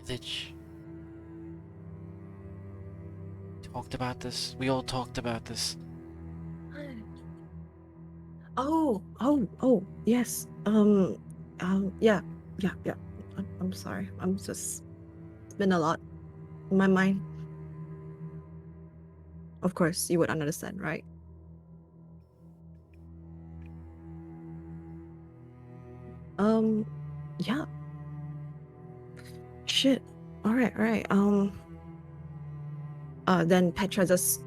Village. Talked about this. We all talked about this. Oh, yes. Yeah. I'm sorry. It's been a lot in my mind. Of course, you would understand, right? Yeah. Shit. All right. Then Petra just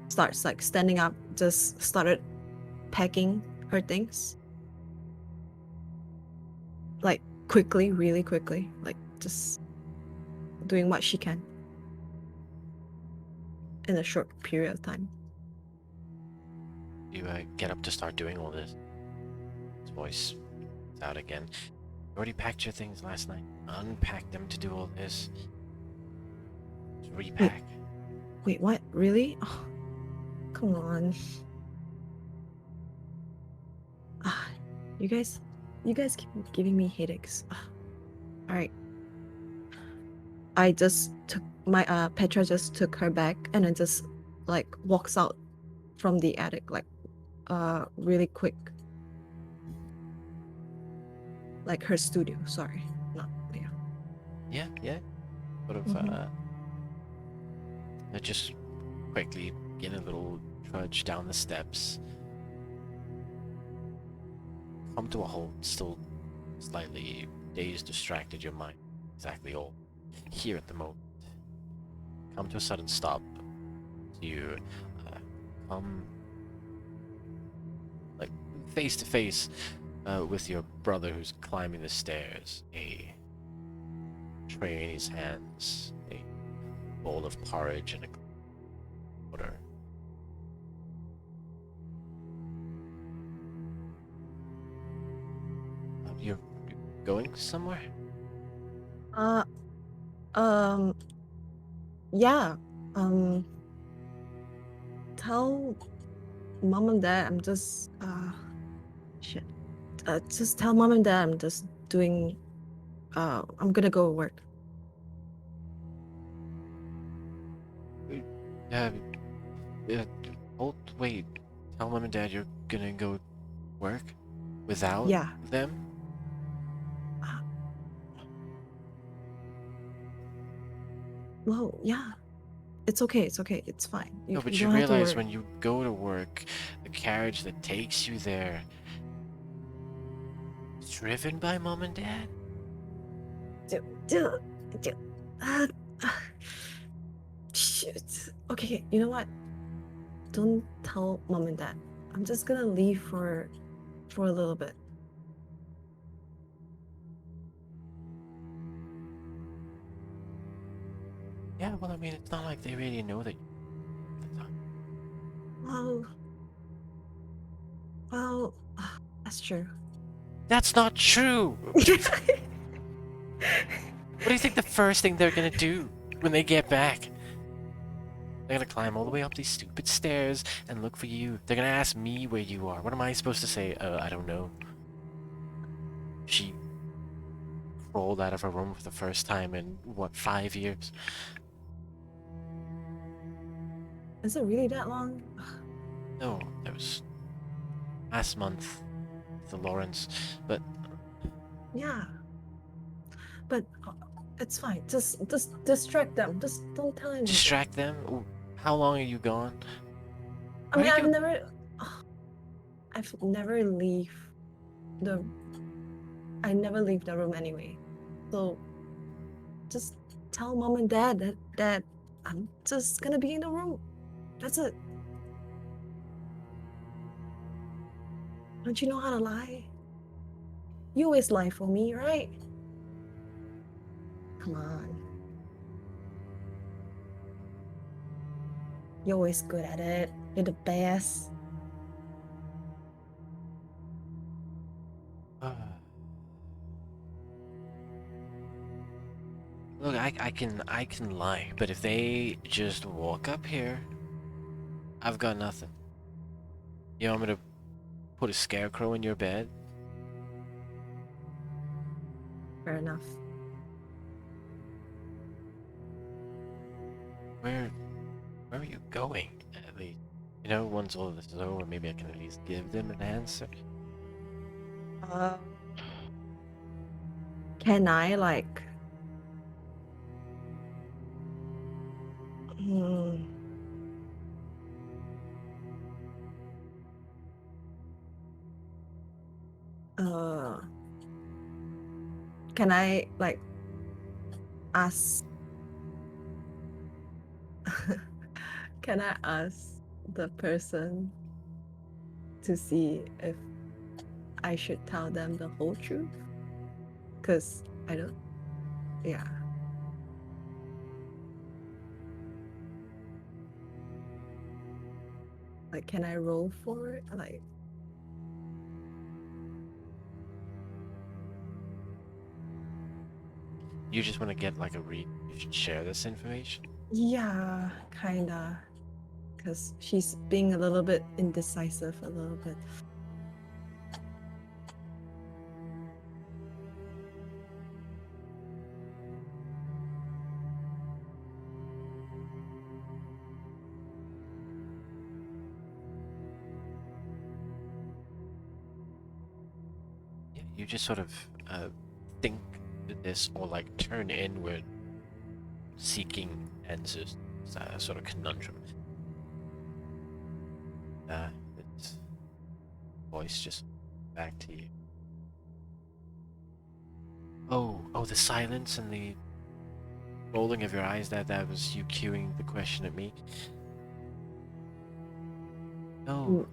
starts like standing up, just started packing her things. Like quickly, really quickly, like just doing what she can in a short period of time. You get up to start doing all this. His voice is out again. You already packed your things last night. Unpack them to do all this. Just repack. Wait, what? Really? Oh, come on. Ah, you guys keep giving me headaches. All right. I just took my Petra just took her back and then just like walks out from the attic like really quick. Like her studio, sorry. Not yeah. Yeah. Sort of just quickly get a little trudge down the steps. Come to a halt, still slightly dazed, distracted, your mind exactly all here at the moment. Come to a sudden stop. You come like face to face with your brother who's climbing the stairs, a tray in his hands, a bowl of porridge and a water. You're going somewhere? Yeah. Tell mom and dad I'm just shit. Just tell mom and dad I'm just doing I'm gonna go work. Wait. Tell mom and dad you're gonna go work without Yeah. them? Well, yeah. It's okay. It's fine. No, but you don't have to realize worry. when you go to work, the carriage that takes you there is driven by mom and dad? Uh, Shoot. Okay, you know what? Don't tell mom and dad. I'm just gonna leave for a little bit. Yeah, well, I mean, it's not like they really know that. Well, that's true. That's not true! What do you think the first thing they're gonna do when they get back? They're gonna climb all the way up these stupid stairs and look for you. They're gonna ask me where you are. What am I supposed to say? I don't know. She crawled out of her room for the first time in, what, 5 years? Is it really that long? No, that was last month. The Lawrence, but Yeah. But it's fine. Just distract them. Just don't tell anyone. distract them? Ooh, how long are you gone? I mean, Why I've you- never leave the. I never leave the room anyway. So, just tell mom and dad that I'm just gonna be in the room. That's it. Don't you know how to lie? You always lie for me, right? Come on. You're always good at it. You're the best. Look, I can lie, but if they just walk up here, I've got nothing. You want me to put a scarecrow in your bed? Fair enough. Where are you going? At least, you know, once all of this is over, maybe I can at least give them an answer. Can I like? Hmm. Uh, can I like ask? Can I ask the person to see if I should tell them the whole truth? Because I don't. Yeah. Like, can I roll for it? Like, You just want to get like a read. You should share this information. yeah, kinda. Because she's being a little bit indecisive, a little bit. Yeah, you just sort of think this or like turn inward, seeking answers. It's a sort of conundrum. Its voice just back to you. Oh, the silence and the rolling of your eyes. That was you cueing the question at me. No,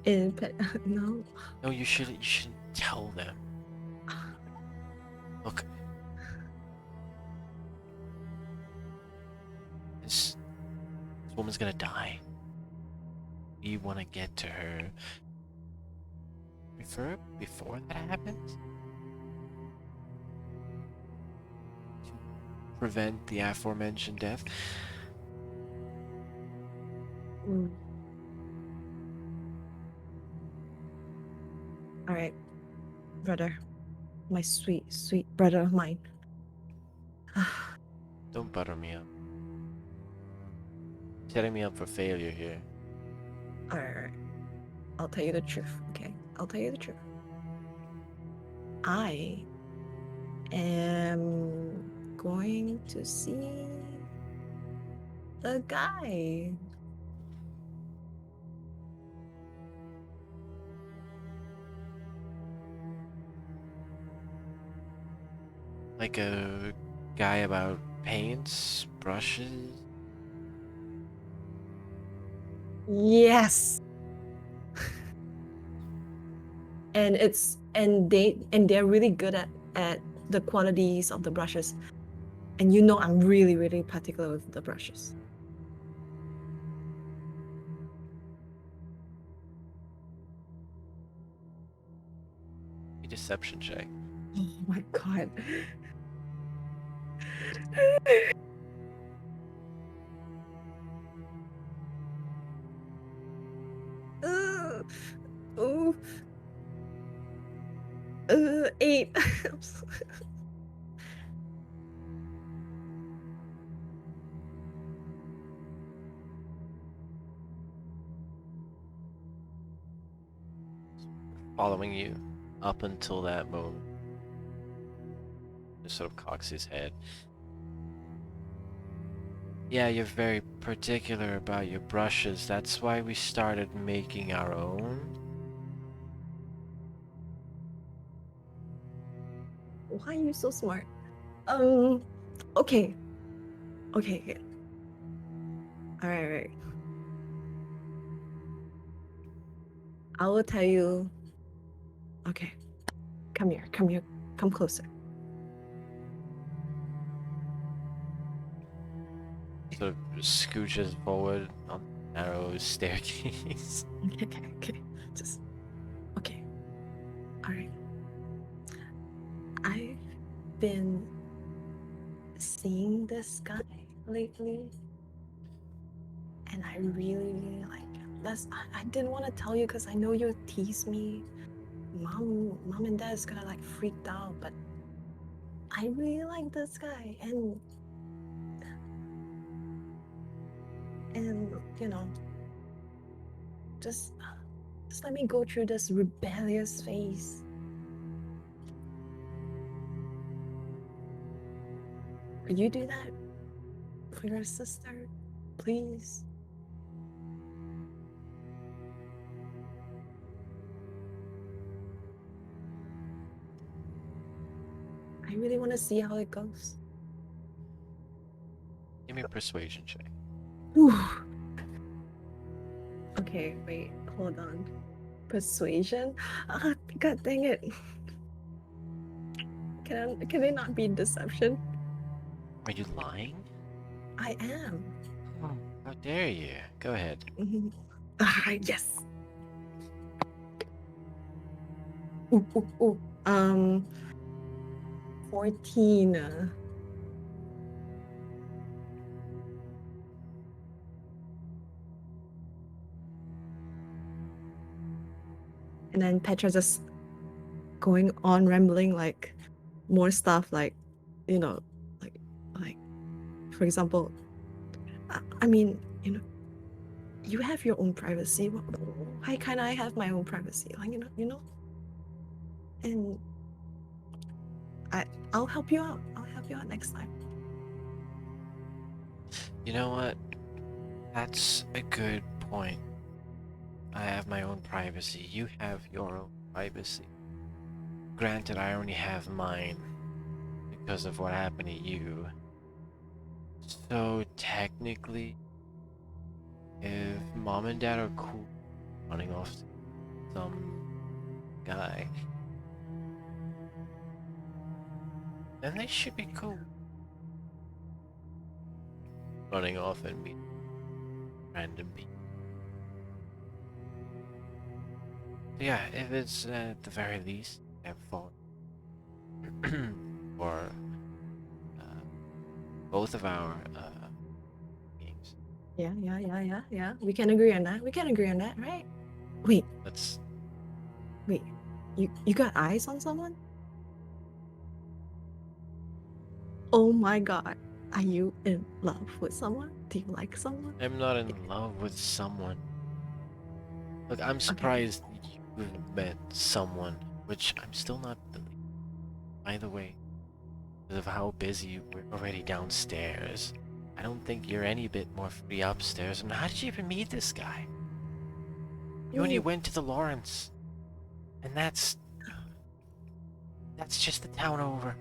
No. no, you shouldn't. You shouldn't tell them. Look, this woman's gonna die. We want to get to her before that happens. To prevent the aforementioned death. Mm. All right, brother. My sweet, sweet brother of mine. Don't butter me up. Setting me up for failure here. All right. I'll tell you the truth, okay? I'll tell you the truth. I am going to see the guy. Like a guy about paints, brushes. Yes. And they're really good at the qualities of the brushes. And you know I'm really, really particular with the brushes. A deception check. Oh my god. Oh, 8. Following you up until that moment. Just sort of cocks his head. Yeah, you're very particular about your brushes. That's why we started making our own. Why are you so smart? Okay. Okay. All right. I will tell you. Okay. Come here. Come closer. Sort of scooches forward on the narrow staircase. Okay. Just okay. All right. I've been seeing this guy lately, and I really like him. I didn't want to tell you because I know you'll tease me. Mom and Dad's gonna like freaked out, but I really like this guy, and you know, just let me go through this rebellious phase. Could you do that for your sister, please? I really want to see how it goes. Give me a persuasion check. Whew. Okay, wait, hold on. Persuasion? Ah, God dang it. Can it not be deception? Are you lying? I am. Oh, how dare you? Go ahead. Mhm. Ah, yes. Ooh. 14. And then Petra just going on rambling like more stuff like, you know, like for example, I mean, you have your own privacy. Why can't I have my own privacy? Like, and I'll help you out. I'll help you out next time. You know what? That's a good point. I have my own privacy. You have your own privacy. Granted, I only have mine because of what happened to you. So technically, if mom and dad are cool running off to some guy, then they should be cool running off and meeting random people. Yeah, if it's at the very least have fought for both of our games. Yeah. We can agree on that, right? Wait, Let's. you got eyes on someone? Oh my god. Are you in love with someone? Do you like someone? I'm not in love with someone. Look, I'm surprised you've met someone, which I'm still not believing. By the way, because of how busy we're already downstairs, I don't think you're any bit more free upstairs. And how did you even meet this guy? You only went to the Lawrence, and that's just the town over.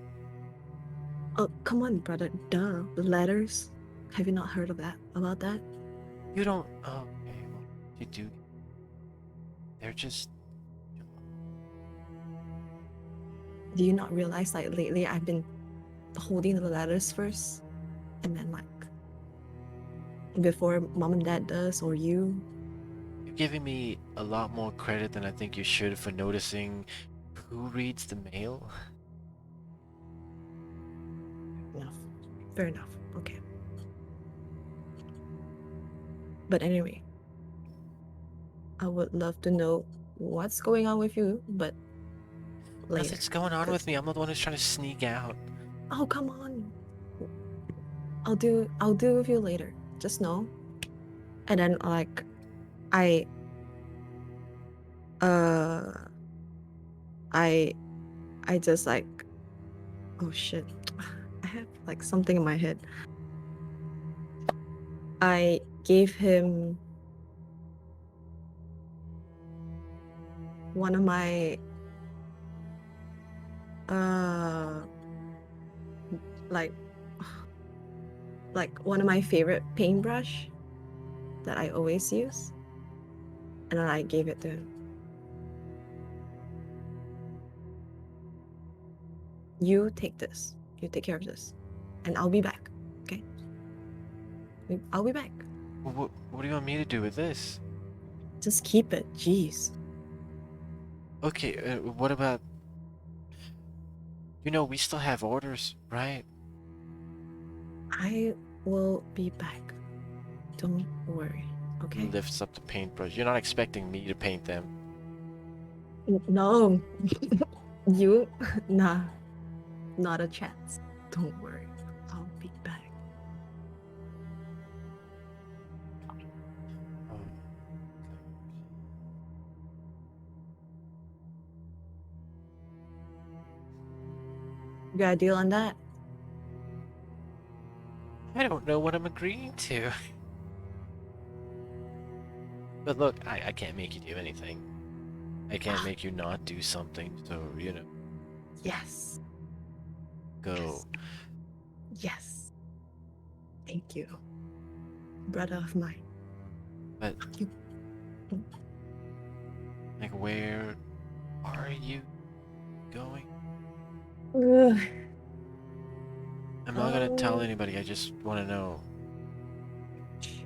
Oh, come on, brother. Duh. The letters. Have you not heard about that? You don't. Oh, okay, well, you do. They're just. Do you not realize like lately I've been holding the letters first, and then like before mom and dad does or you? You're giving me a lot more credit than I think you should for noticing who reads the mail. Enough. Fair enough. Okay. But anyway, I would love to know what's going on with you, but later. Nothing's going on with me. I'm not the one who's trying to sneak out. Oh, come on. I'll do with you later. Just know. And then like I just like, oh shit. I have like something in my head. I gave him one of my like one of my favorite paintbrush that I always use, and then I gave it to him. You take this. You take care of this, and I'll be back. Okay. I'll be back. What do you want me to do with this? Just keep it. Jeez. Okay, what about... You know, we still have orders, right? I will be back. Don't worry. Okay. Lifts up the paintbrush. You're not expecting me to paint them. No. You? Nah. Not a chance. Don't worry. I'll be back. Oh. You got a deal on that? I don't know what I'm agreeing to. But look, I can't make you do anything. I can't make you not do something, so, you know, Yes. go. Yes. Thank you. Brother of mine. But, You. like, where are you going? Ugh. I'm not gonna tell anybody, I just wanna know. Shoot.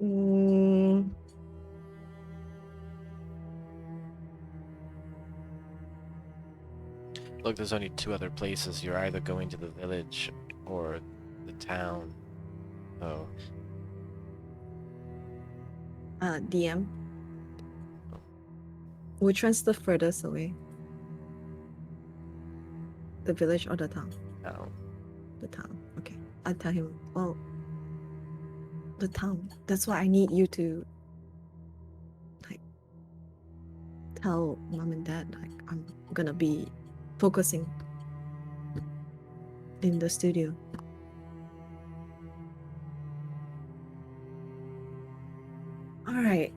Mm, Look, there's only two other places. You're either going to the village or the town. So, DM. Which one's the furthest away? The village or the town? town. The town. Okay. I'll tell him. Well, the town. That's why I need you to, like, tell mom and dad, like, I'm gonna be focusing in the studio. All right.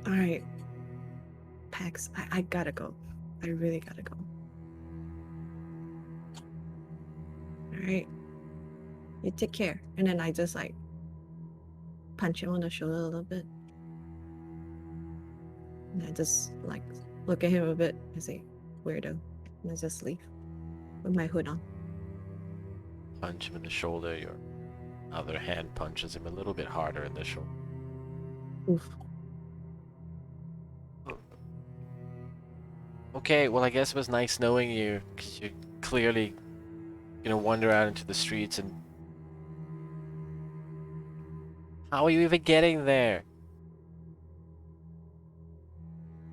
All right. Pax, I gotta go. I really gotta go. All right. You take care. And then I just like punch him on the shoulder a little bit. And I just like look at him a bit and say, weirdo. And I just leave with my hood on. Punch him in the shoulder. Your other hand punches him a little bit harder in the shoulder. Oof. Okay, well, I guess it was nice knowing you, because you clearly gonna wander out into the streets and... How are you even getting there?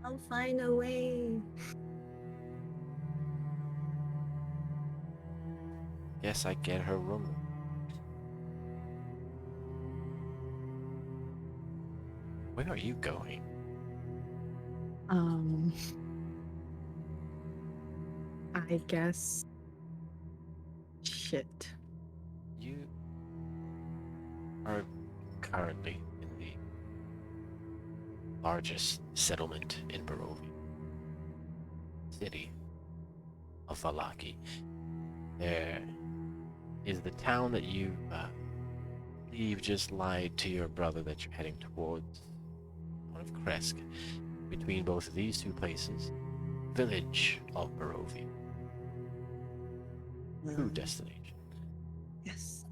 I'll find a way. Yes, I get her room. Where are you going? I guess. Shit. You are currently in the largest settlement in Barovia, city of Valaki. There is the town that you believe just lied to your brother that you're heading towards, town of Kresk. Between both of these two places, village of Barovia. True destination. Yes.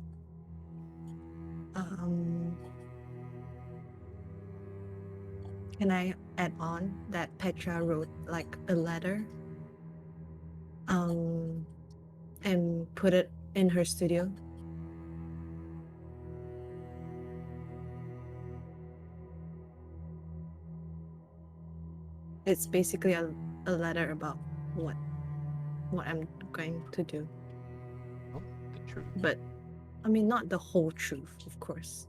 Can I add on that Petra wrote like a letter? And put it in her studio? It's basically a letter about what I'm going to do. Oh, the truth. But I mean, not the whole truth, of course.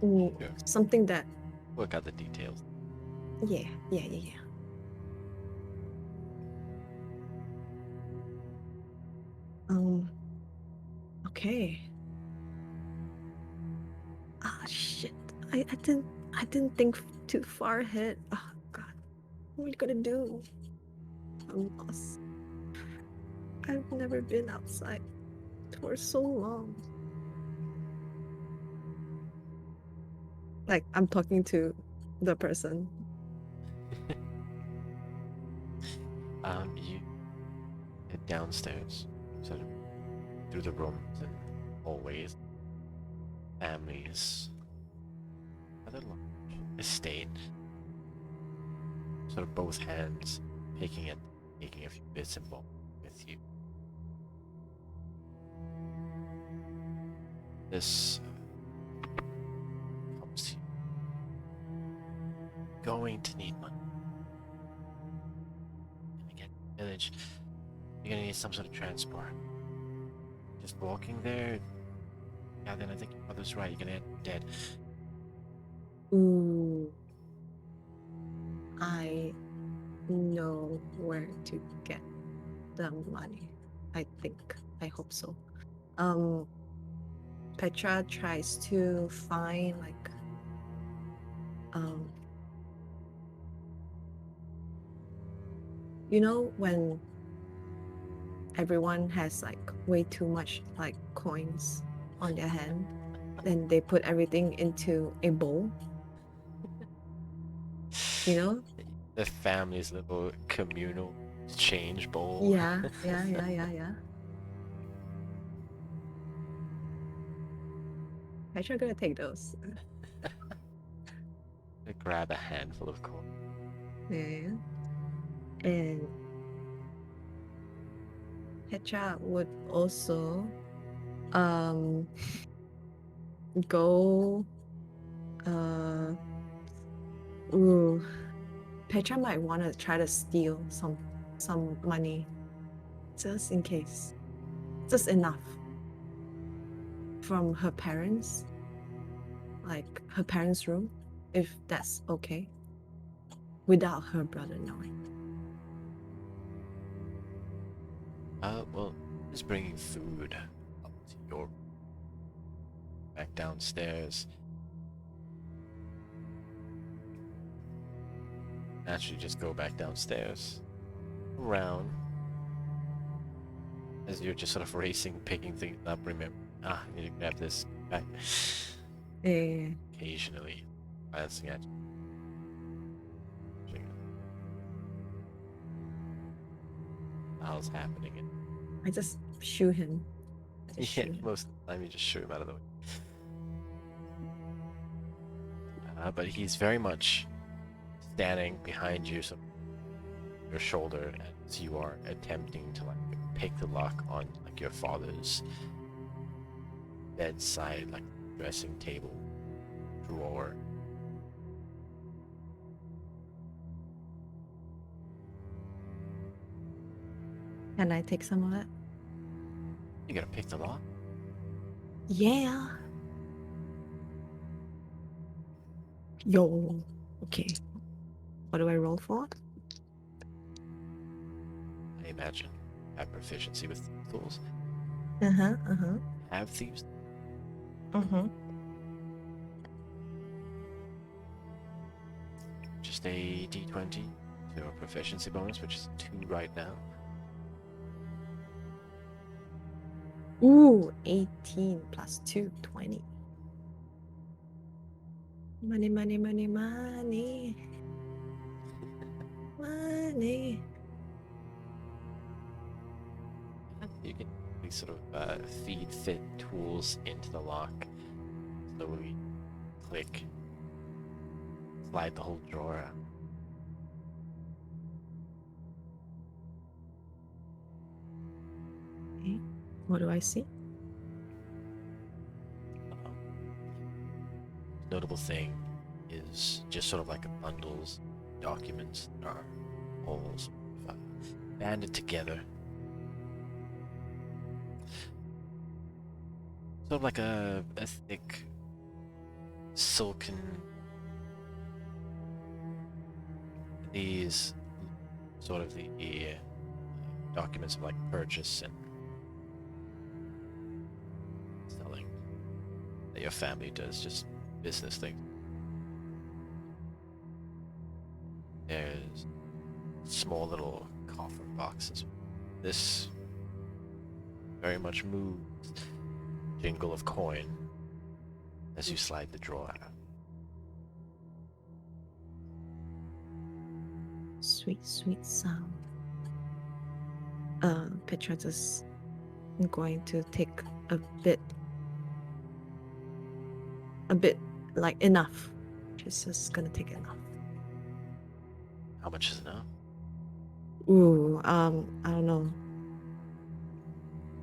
Sure. Something that, Work out the details. yeah. Okay. Ah, shit. I didn't think too far ahead. Oh God, what are we gonna do? I'm lost. I've never been outside for so long. Like, I'm talking to the person. You head downstairs, sort of through the rooms and hallways, families, rather large estate. Sort of both hands taking a few bits and bobs with you. This comes to you. Going to need money. Gonna get to the village. You're gonna need some sort of transport. Just walking there. Yeah, then I think your mother's right. You're gonna end up dead. Ooh. I know where to get the money. I think. I hope so. Petra tries to find like you know when everyone has like way too much like coins on their hand, then they put everything into a bowl. You know? The family's little communal change bowl. Yeah. Petra gonna take those. Grab a handful of coins. Yeah. And Petra would also go ooh, Petra might want to try to steal some money just in case, just enough from her parents, like her parents' room, if that's okay, without her brother knowing. Well, just bringing food up to your back downstairs. Naturally, just go back downstairs, around, as you're just sort of racing, picking things up. Remember, I need to grab this back. Occasionally, glancing at you. How's happening? I just shoo him. Yeah, most of the time you just shoot him out of the way. But he's very much standing behind you, so your shoulder, as you are attempting to like pick the lock on like your father's bedside, like dressing table drawer. Can I take some of it? You gotta pick the lock? Yeah. Yo. Okay. What do I roll for? I imagine have proficiency with tools. Have thieves. Just a d20 to a proficiency bonus, which is 2 right now. Ooh, 18 plus 2, 20. Money, money, money, money. Money. You can these sort of feed fit tools into the lock. Slowly click. Slide the whole drawer out. Okay. What do I see? Notable thing is just sort of like a bundles, documents that are all sort of, banded together. Sort of like a thick silken. These sort of the documents of like purchase and selling that your family does, just business things. There's small little coffin boxes. This very much moves. Jingle of coin as you slide the drawer out. Sweet, sweet sound. Petra's is going to take a bit like enough. She's just gonna take enough. How much is enough? Ooh, I don't know.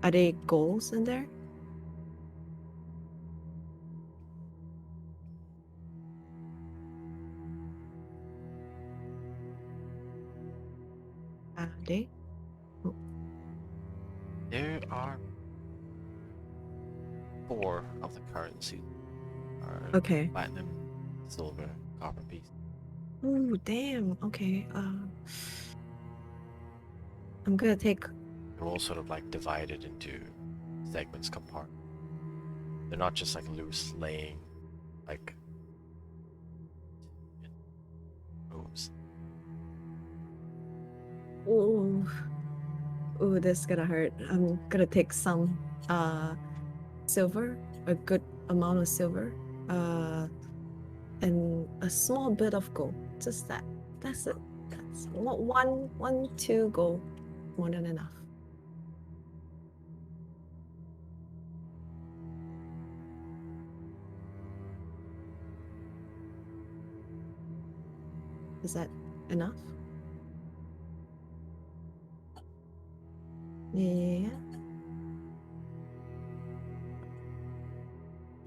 Are there goals in there? Are they? There are 4 of the currencies are Okay. platinum, silver, copper piece. Ooh, damn. Okay. I'm gonna take. They're all sort of like divided into segments, compartments. They're not just like loose laying, like rows. Ooh, ooh, this is gonna hurt. I'm gonna take some silver, a good amount of silver, and a small bit of gold. Just that. That's it. That's one, 2 gold. More than enough. Is that enough? Yeah.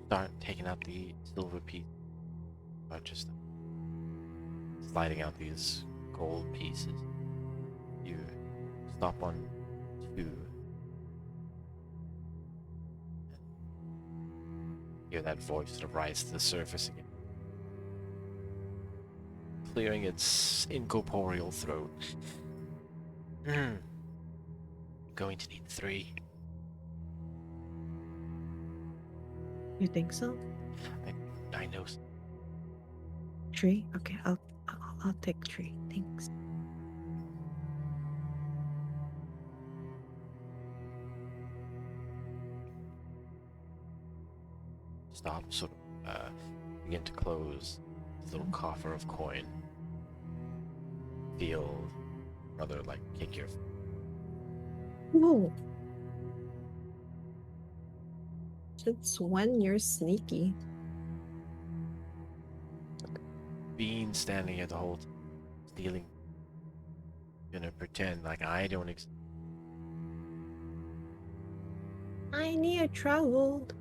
Start taking out the silver piece. Start just sliding out these gold pieces. You stop on 2. Hear that voice sort of rise to the surface again, clearing its incorporeal throat. Going to need 3. You think so? I know. 3? Okay, I'll take 3. Thanks. Stop, sort of begin to close the little coffer of coin. Feel rather like kick your. Whoa. Since when you're sneaky? Bean standing here the whole time, stealing. Gonna pretend like I don't exist. I near traveled.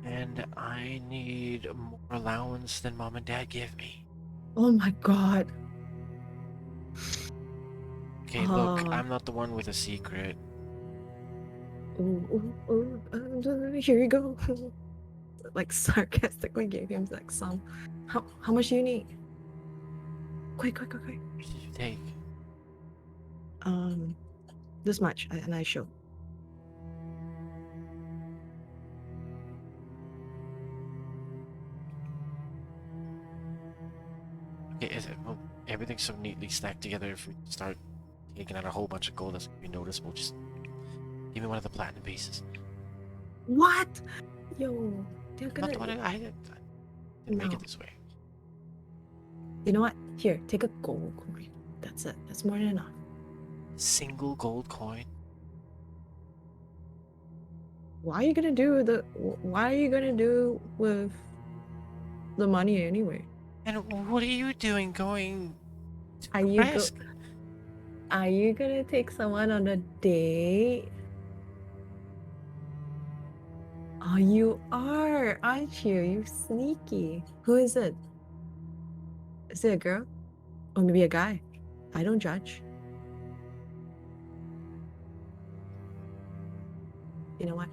And I need more allowance than mom and dad give me. Oh my god. Okay, look, I'm not the one with a secret. Here you go. Like sarcastically gave him like some. How much do you need? Quick. What did you take? This much, and I show. Okay, well, everything's so neatly stacked together. If we start taking out a whole bunch of gold, that's gonna be noticeable. Just give me one of the platinum pieces. What? Yo, they're Not the gonna. one I didn't make it this way. You know what? Here, take a gold coin. That's it. That's more than enough. Single gold coin. What are you gonna do with the money anyway? And what are you doing going to Are you Crest? Are you gonna take someone on a date? Oh, you are, aren't you? You sneaky. Who is it? Is it a girl? Or maybe a guy? I don't judge. You know what?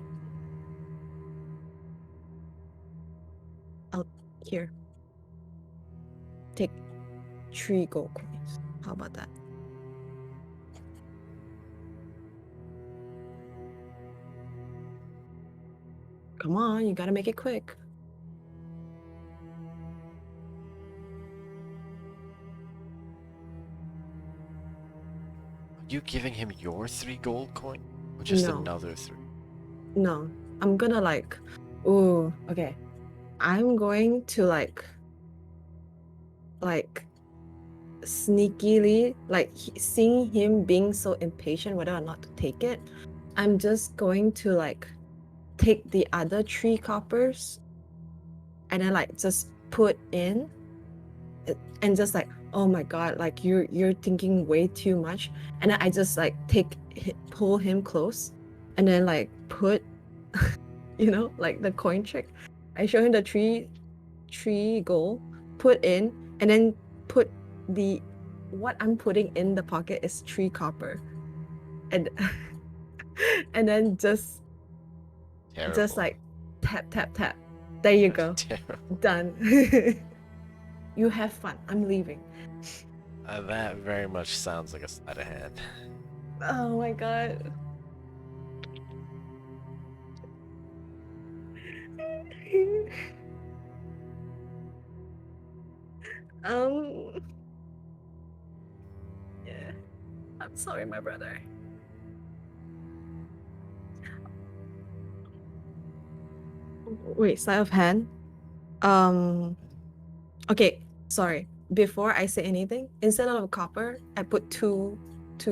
Here. Take 3 gold coins. How about that? Come on, you gotta make it quick. Are you giving him your 3 gold coin? Or just No. another 3? No, I'm gonna like, ooh, okay. I'm going to like like sneakily, like seeing him being so impatient whether or not to take it, I'm just going to like take the other 3 coppers and then like just put in and just like, oh my god, like you're thinking way too much. And then I just like pull him close and then like put like the coin trick. I show him the three gold, put in, and then put what I'm putting in the pocket is 3 copper. And and then just Terrible. like tap tap tap. There you go. Terrible. Done. You have fun. I'm leaving. That very much sounds like a sleight of hand. Oh my god. um yeah. I'm sorry, my brother. Wait, sleight of hand. Okay, sorry. Before I say anything, instead of copper, I put two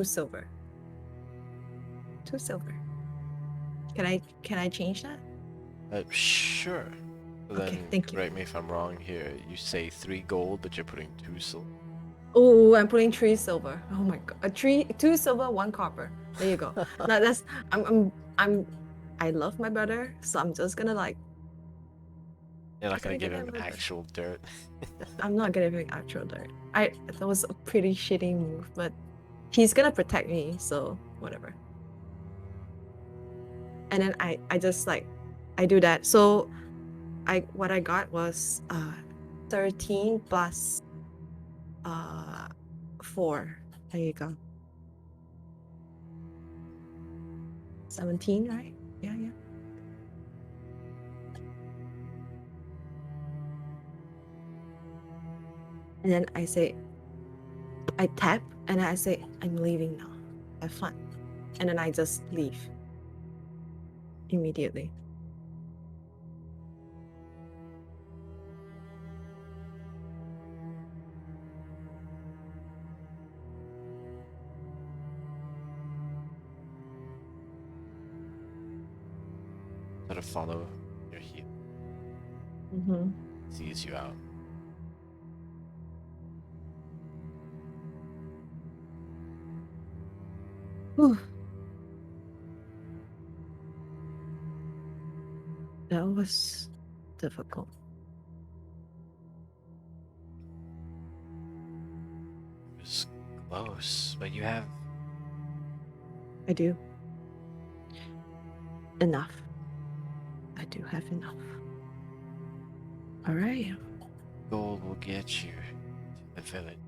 silver. 2 silver. Can I change that? Sure. Okay, Then thank you. correct me if I'm wrong here. You say 3 gold, but you're putting 2 silver. Oh, I'm putting 3 silver. Oh my god. 2 silver, 1 copper. There you go. Now that's I love my brother, so I'm just gonna like You're not gonna gonna give give him him a- actual dirt. I'm not gonna give him actual dirt. That was a pretty shitty move, but he's gonna protect me, so whatever. And then I just like I do that. So what I got was 13 plus 4. There you go. 17, right? Yeah. And then I tap and I say, I'm leaving now. Have fun. And then I just leave immediately. Sort of follow your heel. Mm-hmm. Sees you out. Whew. That was difficult. It was close, but you have I do. Enough. I do have enough. All right. gold will get you to the village.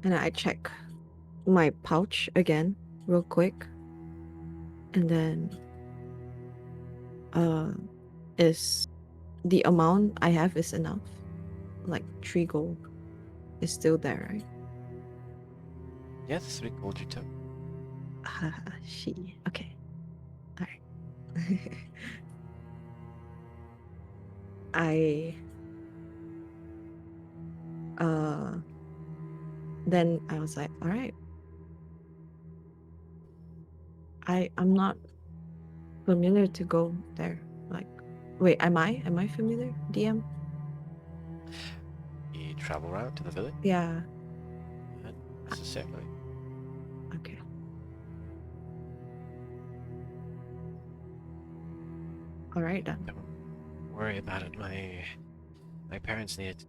And I check my pouch again real quick. And then is the amount I have is enough? Like 3 gold is still there, right? Yeah, the 3 gold you took. Okay. All right. Then I was like, all right. I'm not familiar to go there. Like, wait, am I familiar? DM? You travel route to the village? Yeah. Not necessarily. Okay. All right then. Don't worry about it. My parents needed to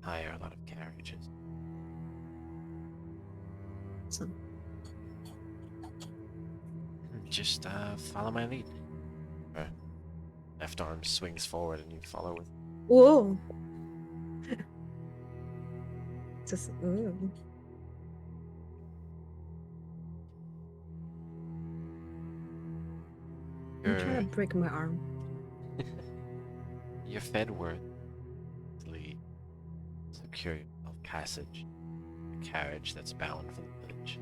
hire a lot of carriages. So, Just follow my lead. Her left arm swings forward and you follow with. whoa. Just. I'm trying to break my arm. You're fed word to lead. Secure yourself passage. A carriage that's bound for the village.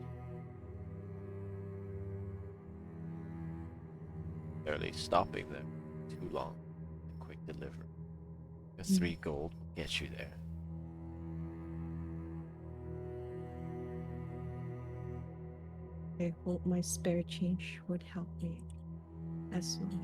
barely stopping there too long. A quick delivery. Your 3 gold will get you there. I hope my spare change would help me as well.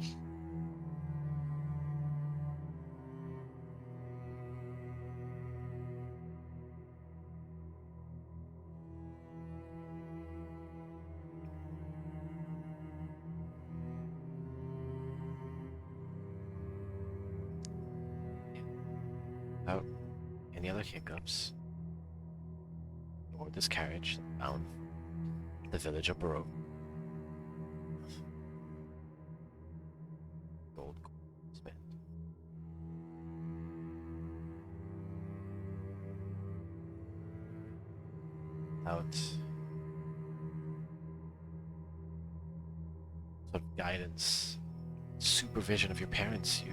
Without any other hiccups, or this carriage bound the village of Baroque. Gold spent. Without sort of guidance, supervision of your parents, you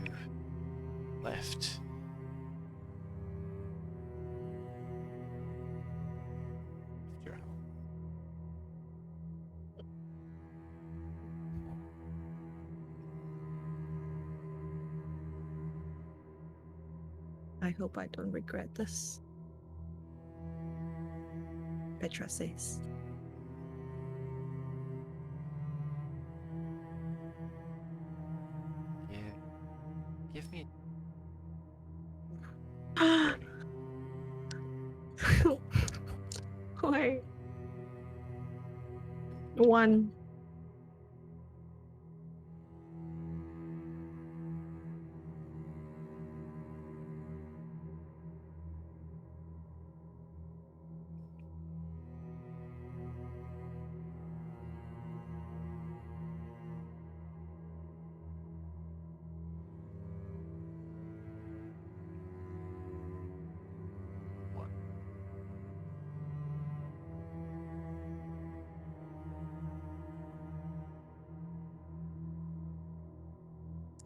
left. Your home. I hope I don't regret this. Petra says. Yeah. Give me Ah, journey. why? One.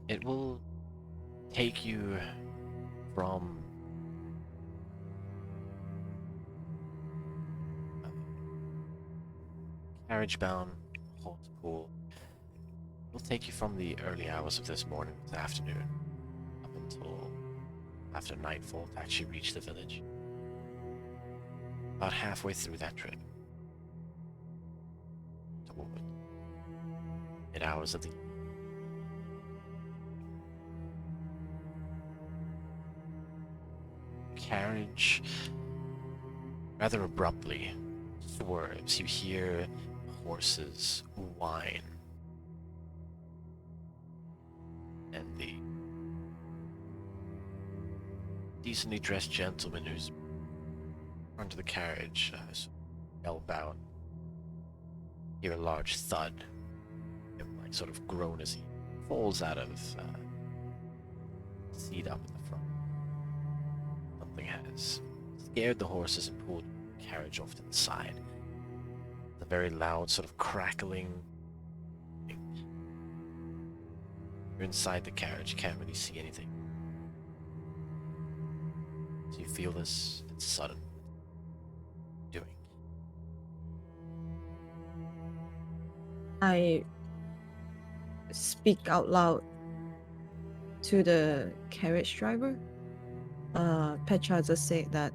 It will take you from carriage-bound Pool. It'll take you from the early hours of this morning, this afternoon, up until after nightfall to actually reach the village. About halfway through that trip, toward mid-hours of the carriage rather abruptly swerves. You hear horses whine, and the decently dressed gentleman who's front of the carriage yelp out. Hear a large thud, like sort of groan as he falls out of seat up in the front. Something has scared the horses and pulled the carriage off to the side. The very loud sort of crackling. You're inside the carriage, you can't really see anything. So you feel this, it's sudden. Doing. I speak out loud to the carriage driver. Petra just said that.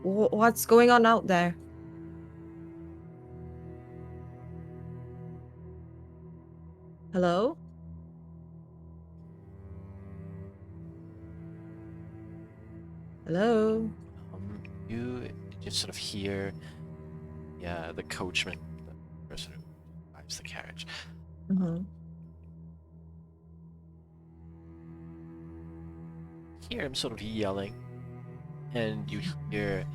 What's going on out there? Hello? Hello? You just sort of hear, the coachman, the person who drives the carriage, Uh-huh. hear him sort of yelling, and you hear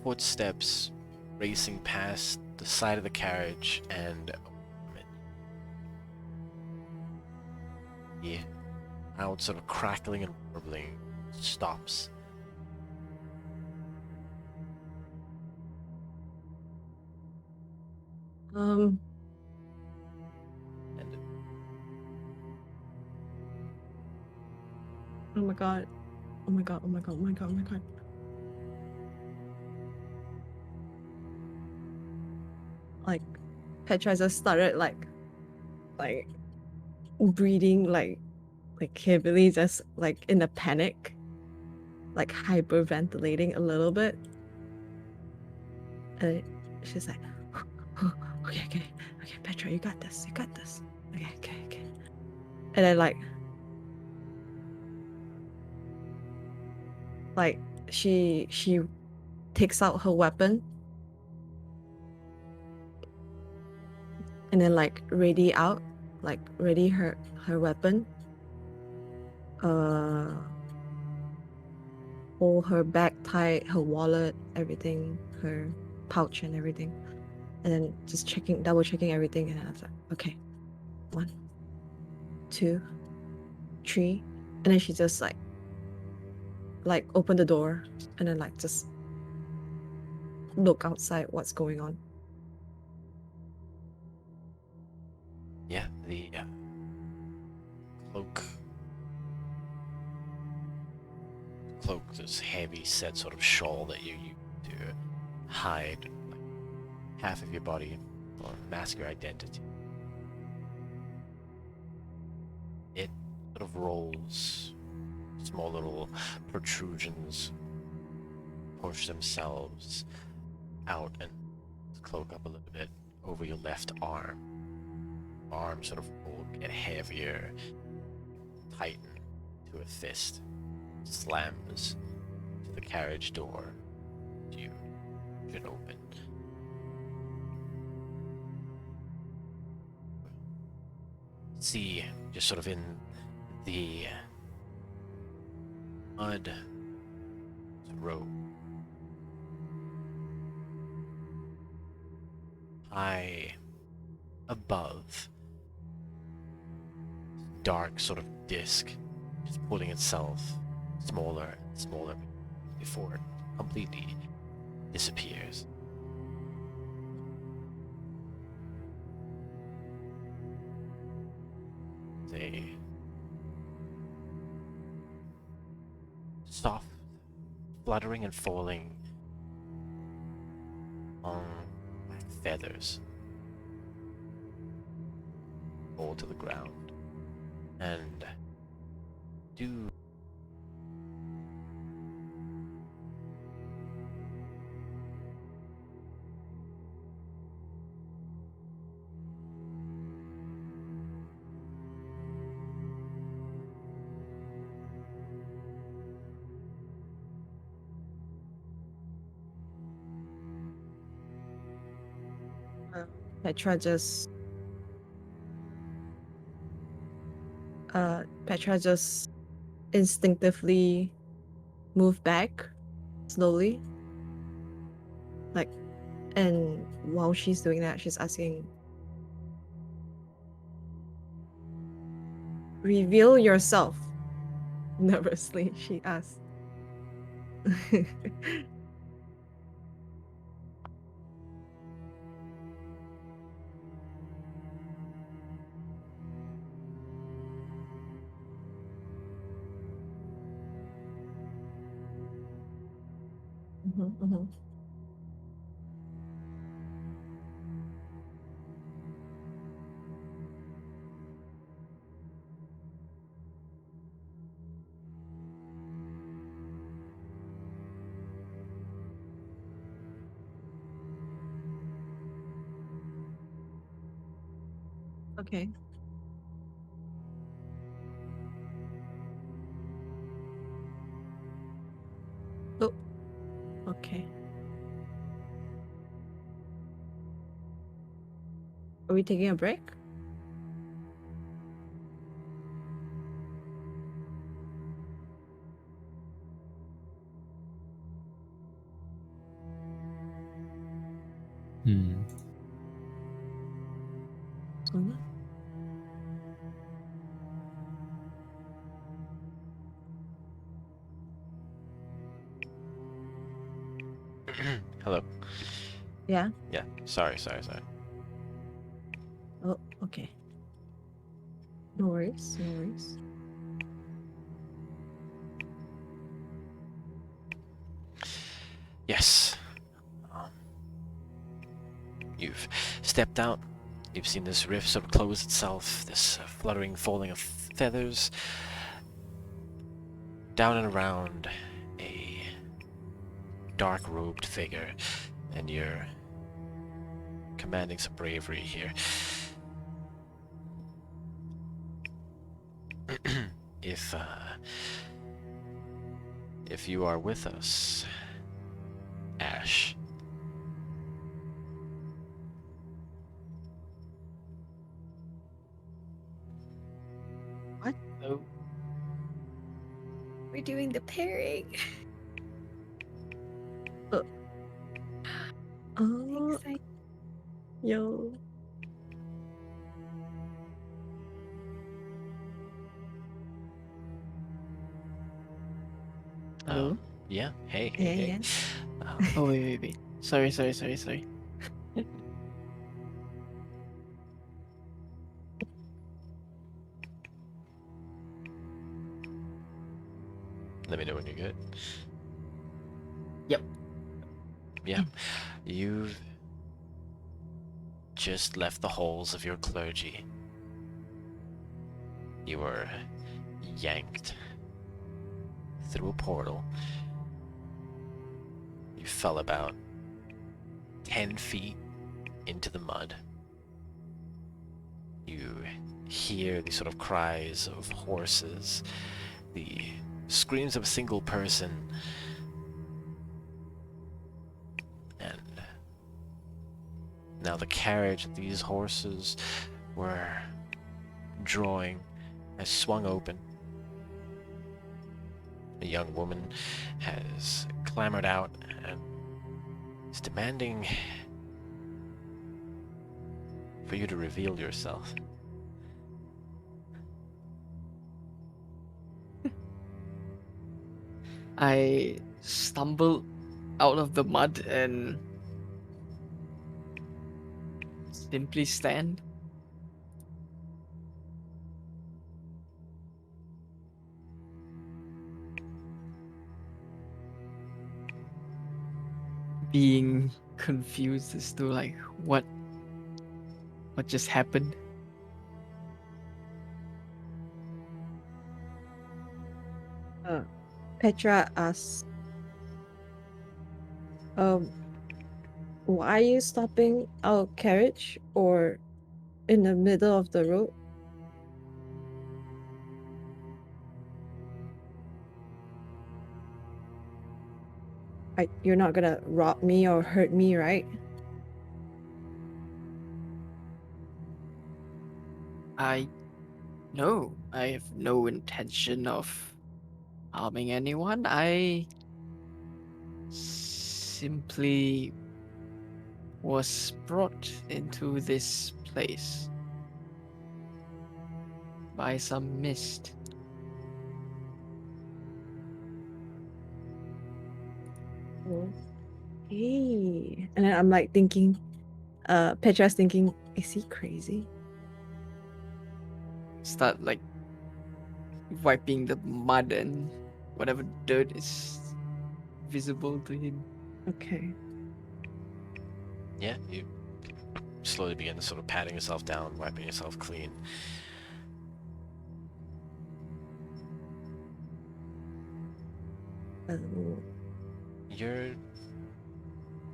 footsteps racing past the side of the carriage, and the loud sort of crackling and warbling stops. Um, And oh my god. Oh my god, oh my god, oh my god, oh my god. Like, Petra just started like like breathing like heavily, just like in a panic, like hyperventilating a little bit. And she's like, okay, Petra, you got this. Okay. And then like she takes out her weapon and then like ready her weapon, hold her bag tight, her wallet, everything, her pouch and everything, and then just double checking everything. And I was like, okay, 1, 2, 3, and then she just like open the door and then like just look outside what's going on. Yeah, the cloak, this heavy set sort of shawl that you use to hide like half of your body or mask your identity. It sort of rolls, small little protrusions push themselves out and cloak up a little bit over your left arm. Arm sort of will get heavier, tighten to a fist, slams to the carriage door. You should open. See, just sort of in the mud road, high above, dark sort of disc, just pulling itself smaller and smaller before it completely disappears. A soft fluttering and falling on black feathers fall to the ground and do Petra just instinctively move back slowly, like, and while she's doing that, she's asking, reveal yourself. Nervously, she asks. Mhm. Okay. Oh, okay. Are we taking a break? Sona? hello. Yeah. Yeah, sorry. Oh, okay. No worries. Yes. You've stepped out You've seen this rift sort of close itself, this fluttering, folding of feathers. Down and around a dark-robed figure, and you're commanding some bravery here. If you are with us, Ash. Oh, We're doing the pairing. Oh, Exciting. yo. hello. Yeah. Hey. Yeah, Hey. yeah. Oh, wait. Sorry. Let me know when you're good. Yep. Yeah. You've just left the halls of your clergy. You were yanked through a portal. You fell about 10 feet into the mud. You hear the sort of cries of horses, the screams of a single person, and now the carriage that these horses were drawing has swung open. A young woman has clambered out and is demanding for you to reveal yourself. I stumbled out of the mud and simply stand. Being confused as to like what just happened. Petra asks, why are you stopping our carriage or in the middle of the road? You're not gonna rob me or hurt me, right? I have no intention of harming anyone. I simply was brought into this place by some mist. Oh. Hey. And then I'm like thinking, Petra's thinking, is he crazy? Start like wiping the mud and whatever dirt is visible to him. Okay. Yeah, you slowly begin sort of patting yourself down, wiping yourself clean. Oh. You're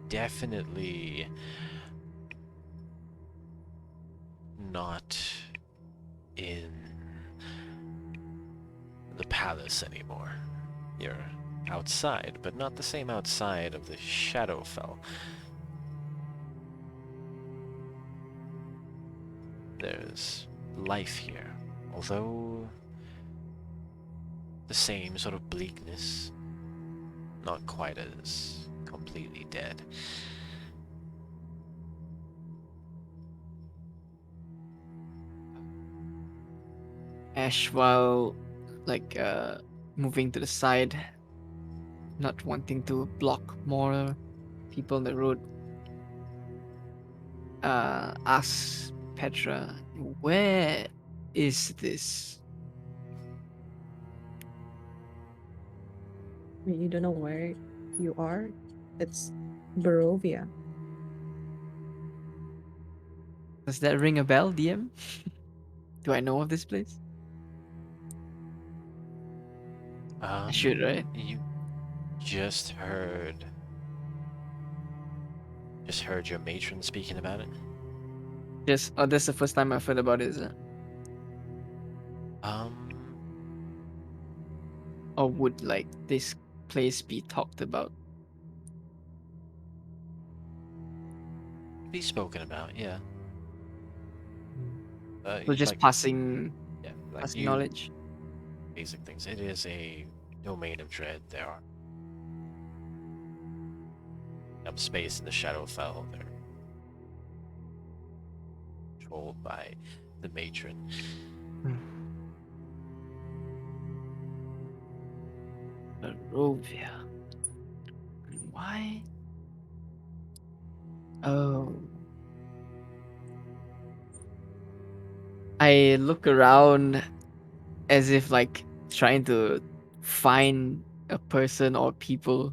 definitely not in the palace anymore. You're outside, but not the same outside of the Shadowfell. There's life here, although the same sort of bleakness, not quite as completely dead. Ash, while like moving to the side, not wanting to block more people on the road, asks Petra, where is this? You don't know where you are? It's Barovia. Does that ring a bell, DM? Do I know of this place? I should, right? You just heard your matron speaking about it. Yes. Oh, that's the first time I've heard about it, is it? Um, Or would like this place be talked about? be spoken about, yeah. So just Like, passing yeah, like passing you knowledge. basic things. It is a domain of dread. There are space in the Shadowfell. They're controlled by the matron. Barovia. Why? Oh. I look around as if like trying to find a person or people.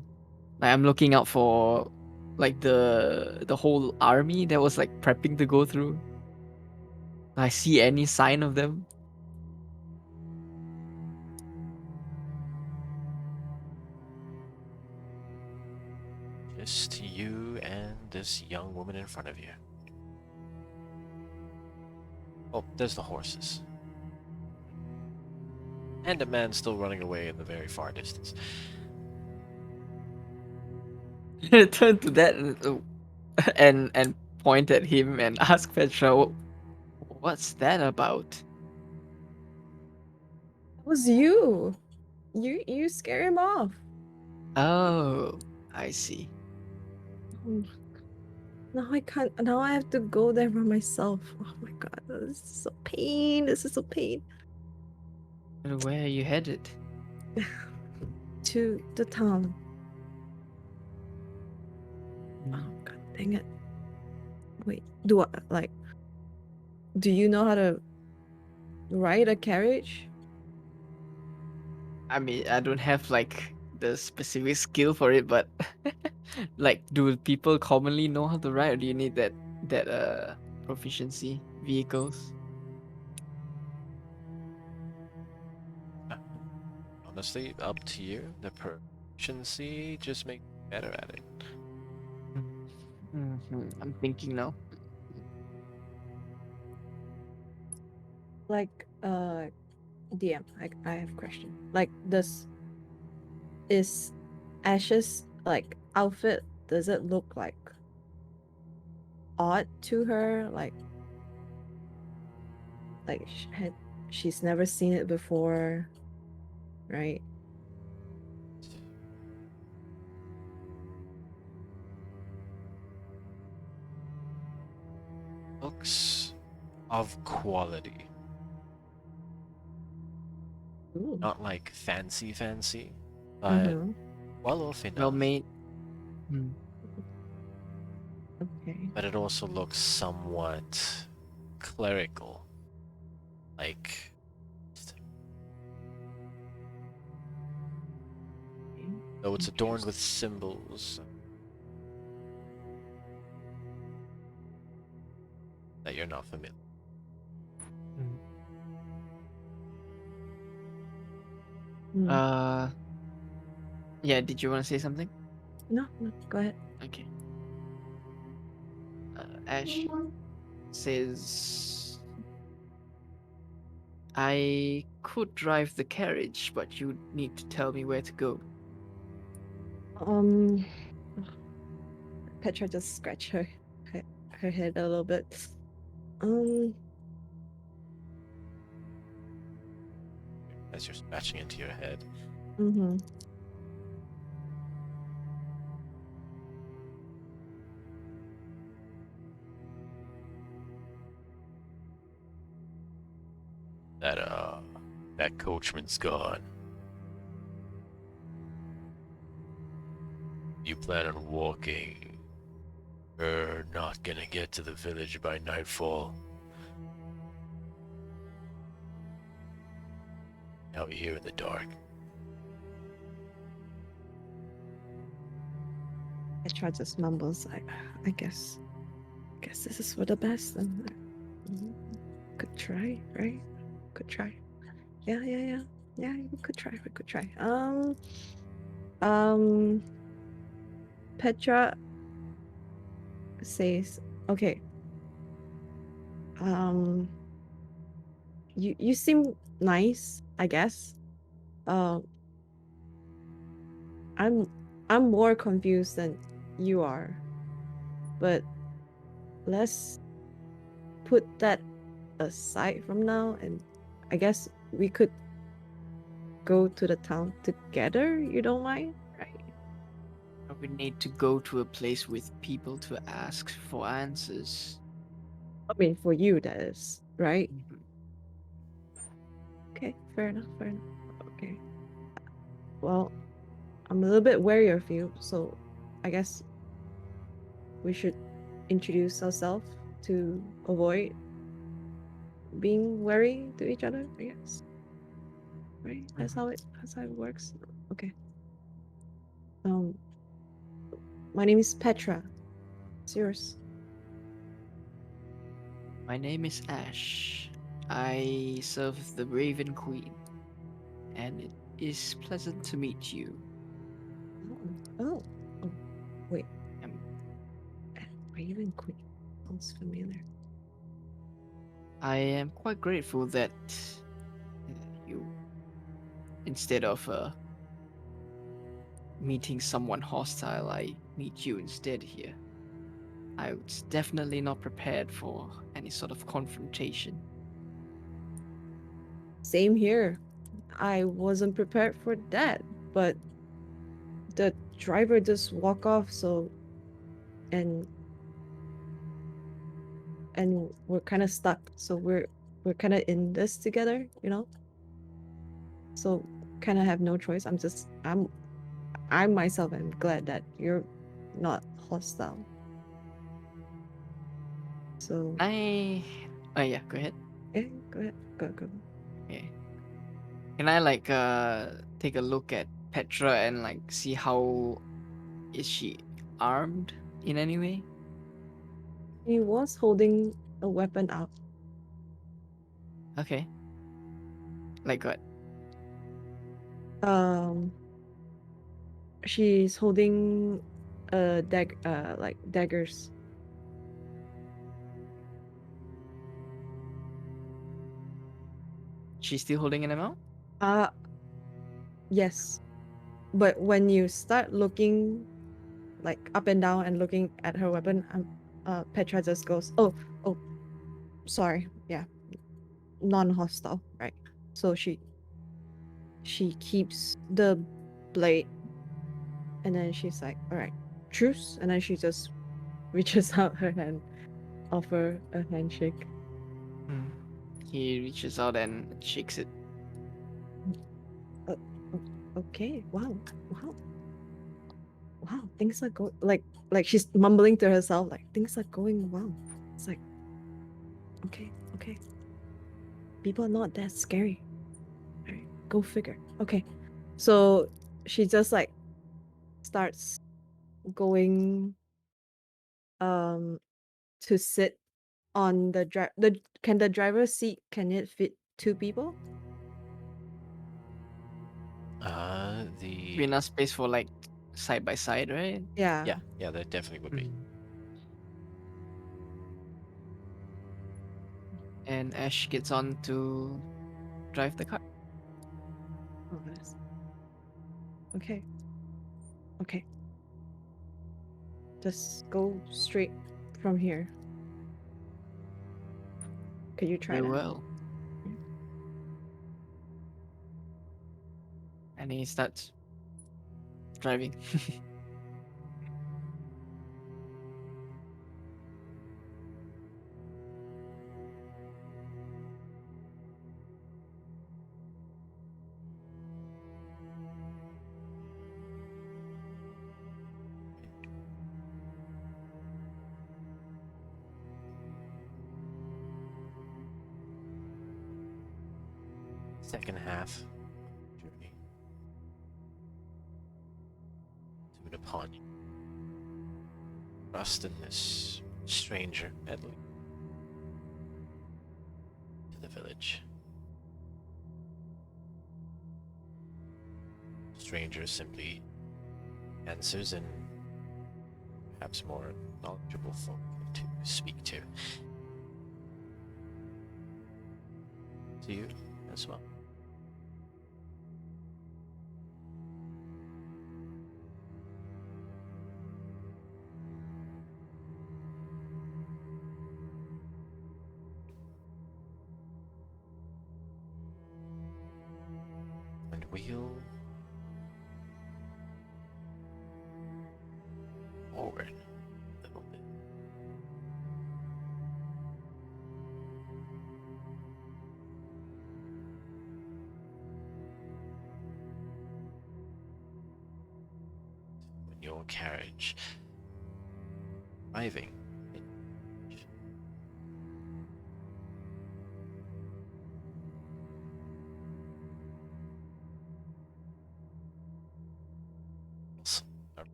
Like I'm looking out for like the whole army that was like prepping to go through. I see any sign of them. Just you and this young woman in front of you. Oh, there's the horses. And a man still running away in the very far distance. Turn to that and point at him and ask Petra, "What's that about?" It was you. You scare him off. Oh, I see. Oh, now I can't. Now I have to go there by myself. Oh my god, this is so pain. This is so pain. And where are you headed? To the town. Mm. Oh god, dang it. Wait, do I like? Do you know how to ride a carriage? I mean, I don't have like the specific skill for it, but like, do people commonly know how to ride, or do you need that proficiency vehicles? Honestly, up to you. The proficiency just makes you better at it. I'm thinking now. Like, DM, I have a question. Like, is Ash's like outfit? Does it look like odd to her? Like she's never seen it before, right? Looks of quality. Ooh. Not like fancy, but Mm-hmm. well off enough. Well made. Hmm. Okay. But it also looks somewhat clerical. Like, though it's adorned with symbols that you're not familiar. Mm. Yeah. Did you want to say something? No, go ahead. Okay. Ash says, "I could drive the carriage, but you need to tell me where to go." Um, Petra just scratched her head a little bit. As you're scratching into your head. Mm-hmm. That coachman's gone. You plan on walking. You're not gonna get to the village by nightfall. Out here in the dark. Petra just mumbles, I guess this is for the best. And Mhm. Could try, right? Could try. Yeah. Yeah, we could try. We could try. Um, Petra says, okay. You seem nice, I guess. Um, I'm more confused than you are, but let's put that aside from now, and I guess we could go to the town together. You don't mind, right? We need to go to a place with people to ask for answers. I mean, for you, that is, right? Mhm. Okay, fair enough, fair enough. Okay. Well, I'm a little bit wary of you, so I guess we should introduce ourselves to avoid being wary to each other, I guess. Right? That's how it works. Okay. Um, my name is Petra. It's yours. My name is Ash. I serve the Raven Queen, and it is pleasant to meet you. Oh, oh, wait. Um, Raven Queen. Sounds familiar. I am quite grateful that you, instead of meeting someone hostile, I meet you instead here. I was definitely not prepared for any sort of confrontation. Same here. I wasn't prepared for that, but the driver just walk off, so and we're kind of stuck. So we're kind of in this together, you know? So kind of have no choice. I myself am glad that you're not hostile. So Oh yeah, go ahead. yeah, go ahead. Go. Okay. Can I like take a look at Petra and like see how is she armed in any way? He was holding a weapon out. Okay. Like what? Um, she's holding like daggers. She's still holding an amount? Uh, yes. But when you start looking like up and down and looking at her weapon, Petra just goes, oh, sorry, yeah, non-hostile, right? So she keeps the blade, and then she's like, all right, truce, and then she just reaches out her hand, offer a handshake. Hmm. He reaches out and shakes it. Uh, okay, wow, things are going like she's mumbling to herself, like things are going well. It's like, okay, people are not that scary. All right, go figure. Okay, so she just like starts going um to sit on the can the driver's seat, can it fit two people? The Enough space for like side by side, right? Yeah. yeah, that definitely would be. Mhm. And Ash gets on to drive the car. Oh, nice. Okay. Okay. Just go straight from here. Could you try Very that? well. And he starts driving. Second half journey. Soon upon you. Trust in this stranger, at least. village. Stranger simply answers, and perhaps more knowledgeable folk to speak to. To you as well. And we'll forward a little bit. When your carriage arriving in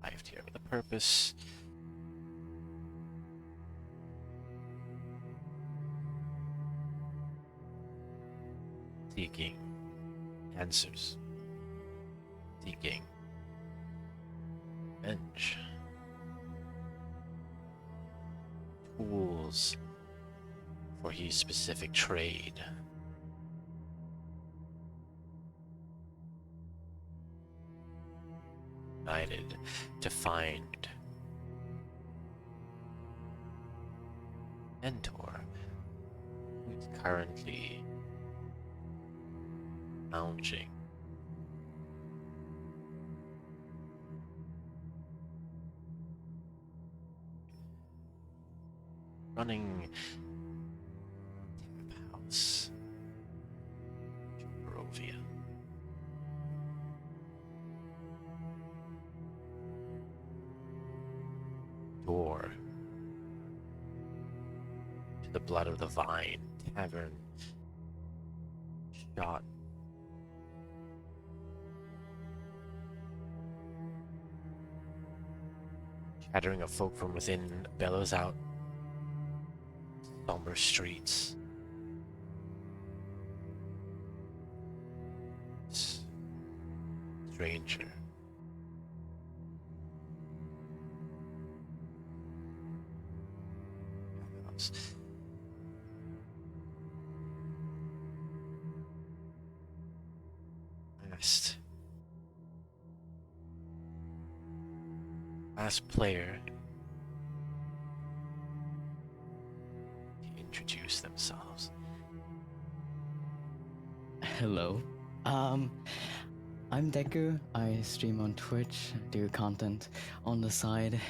arrived here with a purpose. Seeking answers. Seeking revenge. Tools for his specific trade. United to find mentor who's currently lounging running tap house to Barovia. Door to the Blood of the Vine Tavern. Shot chattering of folk from within bellows out somber streets. Stranger. Last player to introduce themselves. Hello. I'm Deku. I stream on Twitch, do content on the side.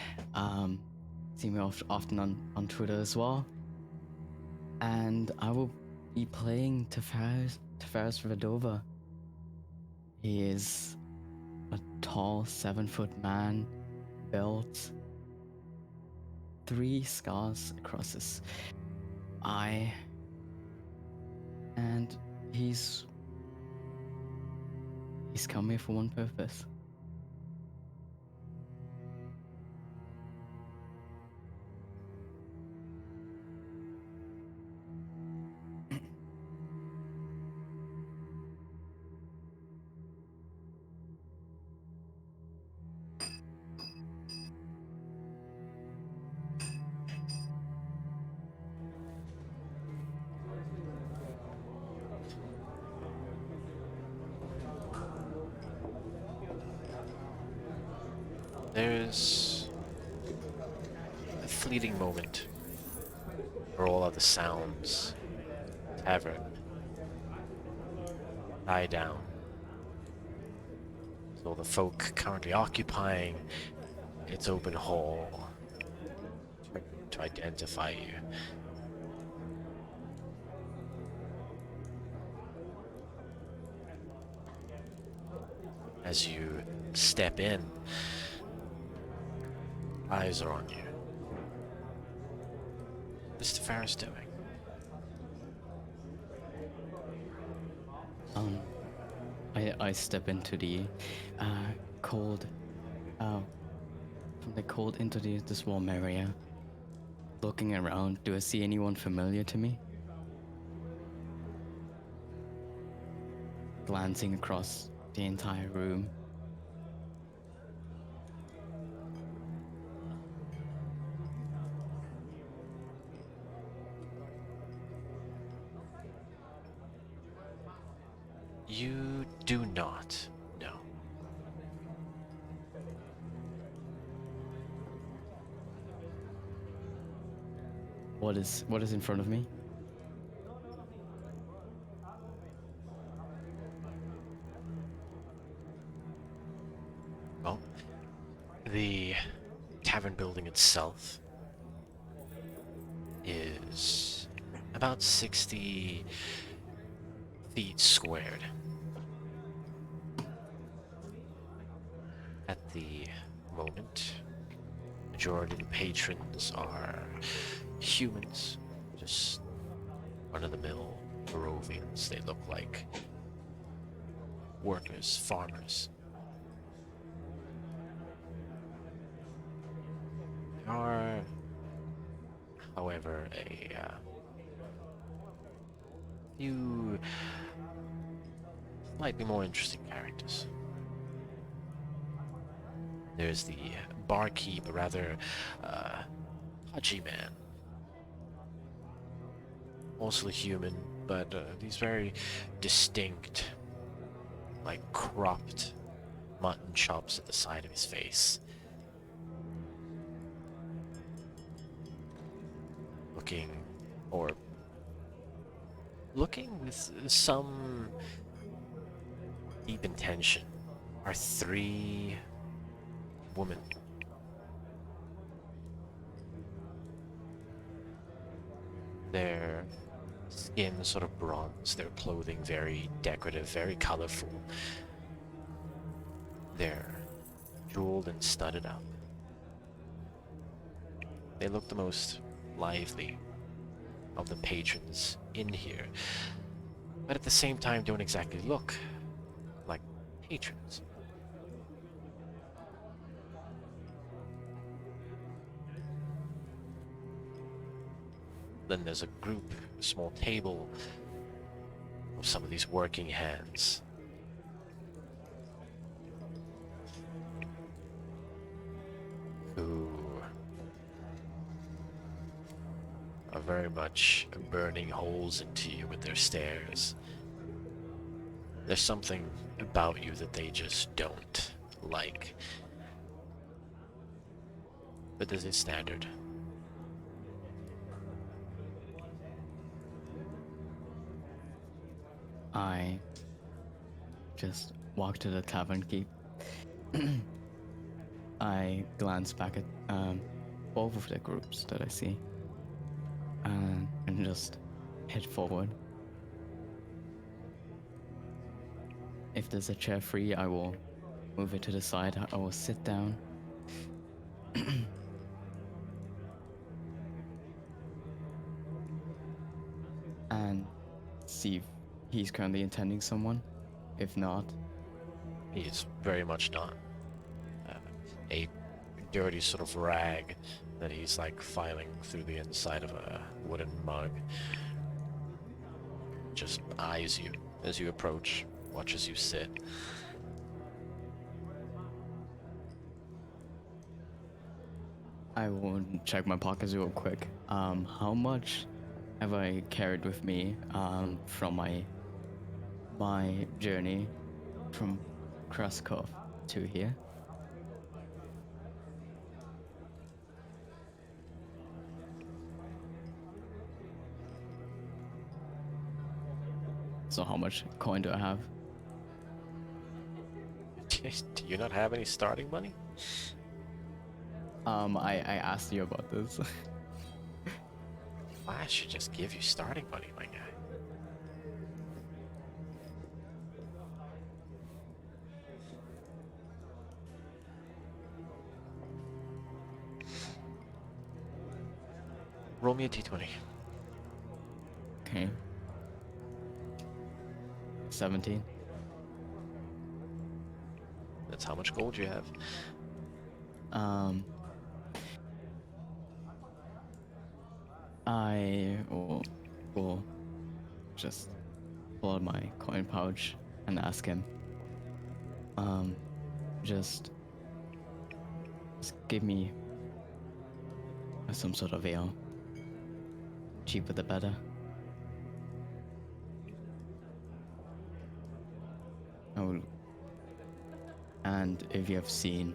See me often on Twitter as well. And I will be playing Teferis Vedova. He is a tall 7-foot man, built, 3 scars across his eye, and he's come here for one purpose. There's a fleeting moment where all of the sounds, tavern, die down. So the folk currently occupying its open hall to identify you. As you step in, eyes are on you. What's Teferis doing? I step into the cold, from the cold into this warm area. Looking around, do I see anyone familiar to me? glancing across the entire room. You do not know. What is in front of me? Well, the tavern building itself is about 60 feet squared. At the moment, majority of the patrons are humans, just run-of-the-mill Barovians. They look like workers, farmers. There are, however, a few slightly more interesting characters. There's the barkeep, a rather pudgy man. Also human, but these very distinct, like cropped mutton chops at the side of his face. Looking with some deep intention are three women. Their skin sort of bronze, their clothing very decorative, very colorful. They're jeweled and studded up. They look the most lively of the patrons in here, but at the same time don't exactly look like patrons. Then there's a group, a small table of some of these working hands. Who are very much burning holes into you with their stares. There's something about you that they just don't like. But this is standard. I just walk to the tavern keep. I glance back at both of the groups that I see, and just head forward. If there's a chair free, I will move it to the side. I will sit down. And see if he's currently attending someone. If not, He's very much not. A dirty sort of rag that he's like filing through the inside of a wooden mug. Just eyes you as you approach, watches you sit. I will check my pockets real quick. How much have I carried with me from my journey from Kraskov to here? So how much coin do I have? Do you not have any starting money? I asked you about this. I should just give you starting money, my guy. Roll me a d20. Okay. 17. That's how much gold you have. I will just pull out my coin pouch and ask him, just give me some sort of ale. Cheaper the better. I will. And if you have seen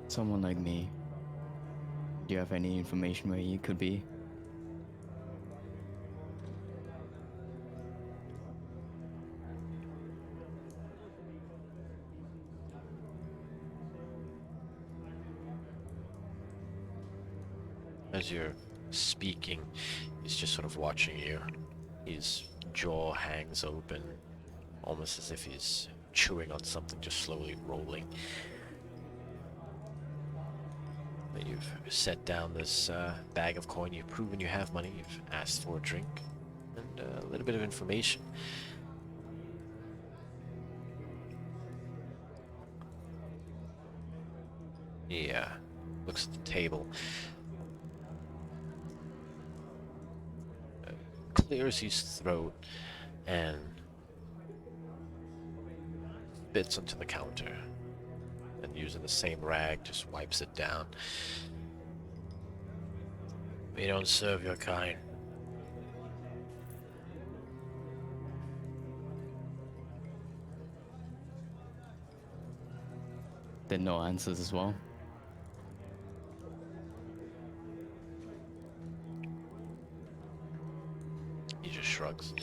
someone like me, do you have any information where he could be? As you're speaking, he's just sort of watching you. His jaw hangs open, almost as if he's chewing on something, just slowly rolling. But you've set down this bag of coin, you've proven you have money, you've asked for a drink, and a little bit of information. Yeah, looks at the table. Clears his throat and spits onto the counter. And using the same rag, just wipes it down. We don't serve your kind. Then no answers as well. He just shrugs.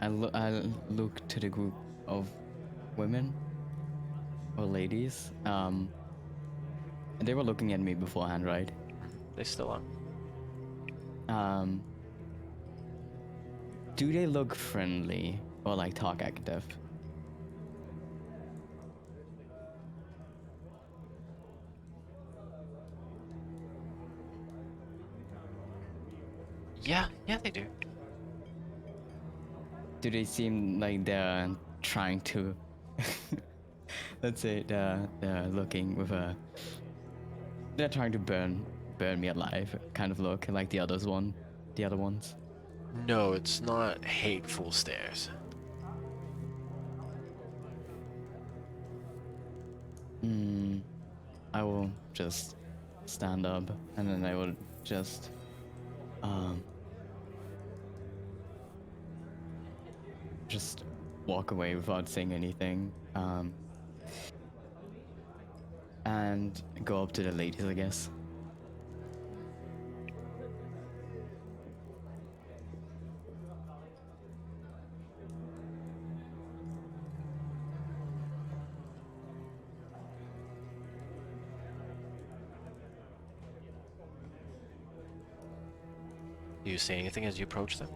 I look to the group of women or ladies. They were looking at me beforehand, right? They still are. Do they look friendly or like talkative? Yeah, they do. Do they seem like they're trying to let's say they're looking with a they're trying to burn me alive kind of look like the other ones? No, it's not hateful stares. I will just stand up and then I will just walk away without saying anything, and go up to the ladies, I guess. Do you say anything as you approach them?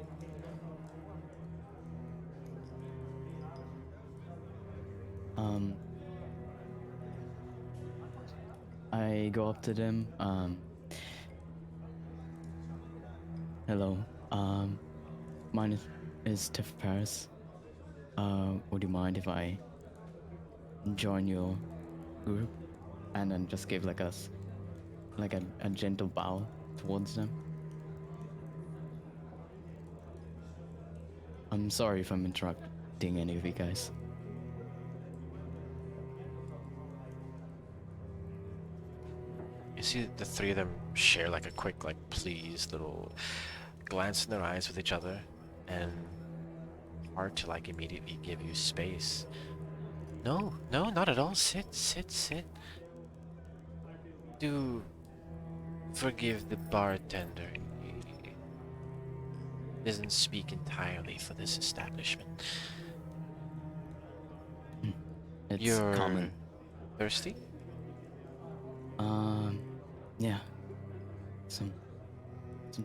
I go up to them. Hello. Mine is Tiff Paris. Would you mind if I join your group? And then just give like a gentle bow towards them. I'm sorry if I'm interrupting any of you guys. You see the three of them share like a quick, like, pleased little glance in their eyes with each other, and hard to like immediately give you space. No, not at all. Sit. Do forgive the bartender. He doesn't speak entirely for this establishment. It's You're common. thirsty? Yeah. Some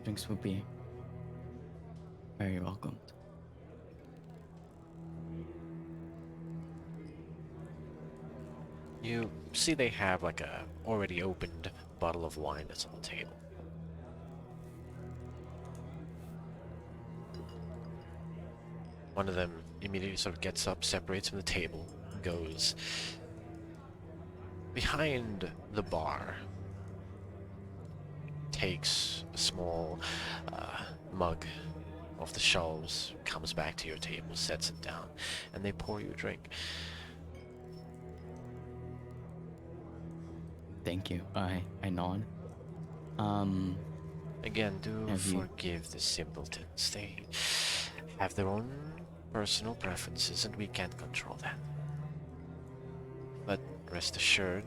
drinks would be very welcomed. You see they have like a already opened bottle of wine that's on the table. One of them immediately sort of gets up, separates from the table, goes behind the bar. takes a small mug off the shelves, comes back to your table, sets it down, and they pour you a drink. Thank you. I nod. Again, do Have you- forgive the simpletons. They have their own personal preferences, and we can't control that. But rest assured,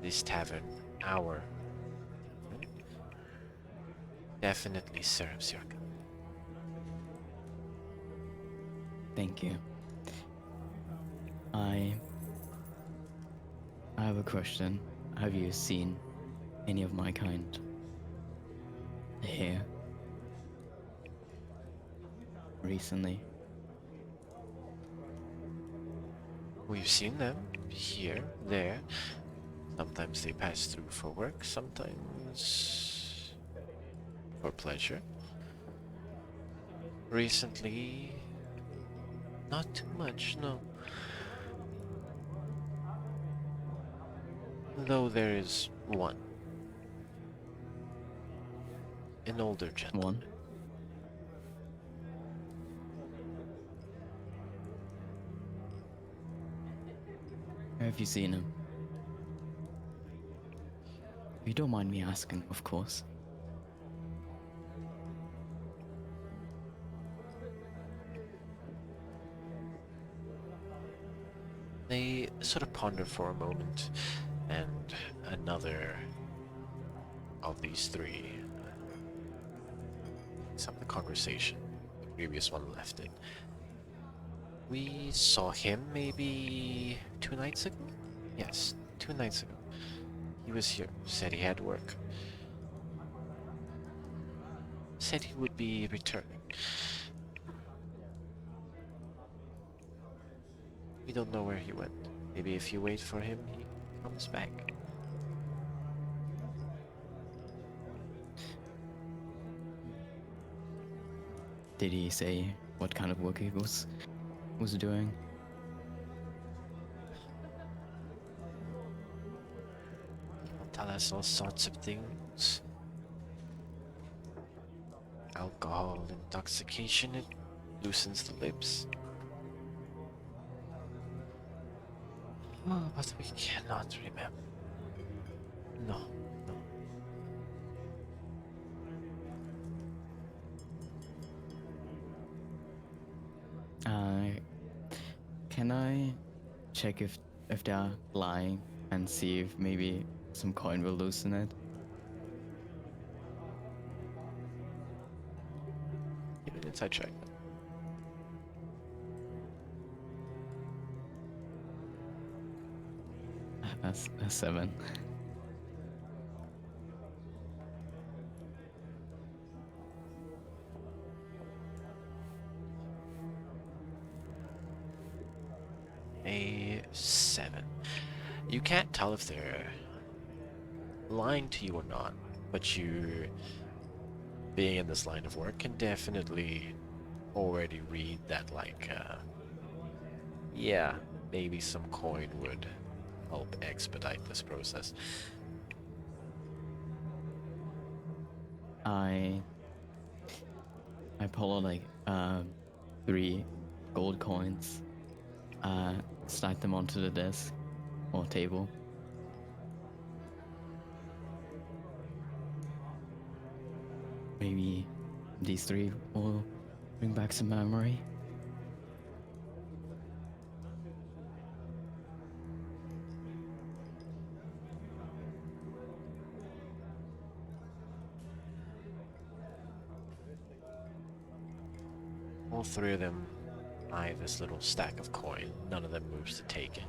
this tavern, our tavern, definitely serves your kind. Thank you. I have a question. Have you seen any of my kind here recently? We've seen them here, there. Sometimes they pass through for work, sometimes for pleasure. Recently, not too much, no. Though there is one. An older gentleman. One? Where have you seen him? If you don't mind me asking, of course. They sort of ponder for a moment, and another of these three picks up the conversation. The previous one left it. We saw him maybe 2 nights ago? Yes, 2 nights ago. He was here, said he had work. Said he would be returning. We don't know where he went. Maybe if you wait for him, he comes back. Did he say what kind of work he was doing? He'll tell us all sorts of things. Alcohol intoxication, it loosens the lips. Oh, but we cannot remember. No, no. Can I check if they're lying and see if maybe some coin will loosen it? Give me an inside check. A 7. A 7. You can't tell if they're lying to you or not, but you, being in this line of work, can definitely already read that, like, yeah, maybe some coin would help expedite this process. I pull out like 3 gold coins, slide them onto the desk or table. Maybe these 3 will bring back some memory. All 3 of them eye this little stack of coin. None of them moves to take it.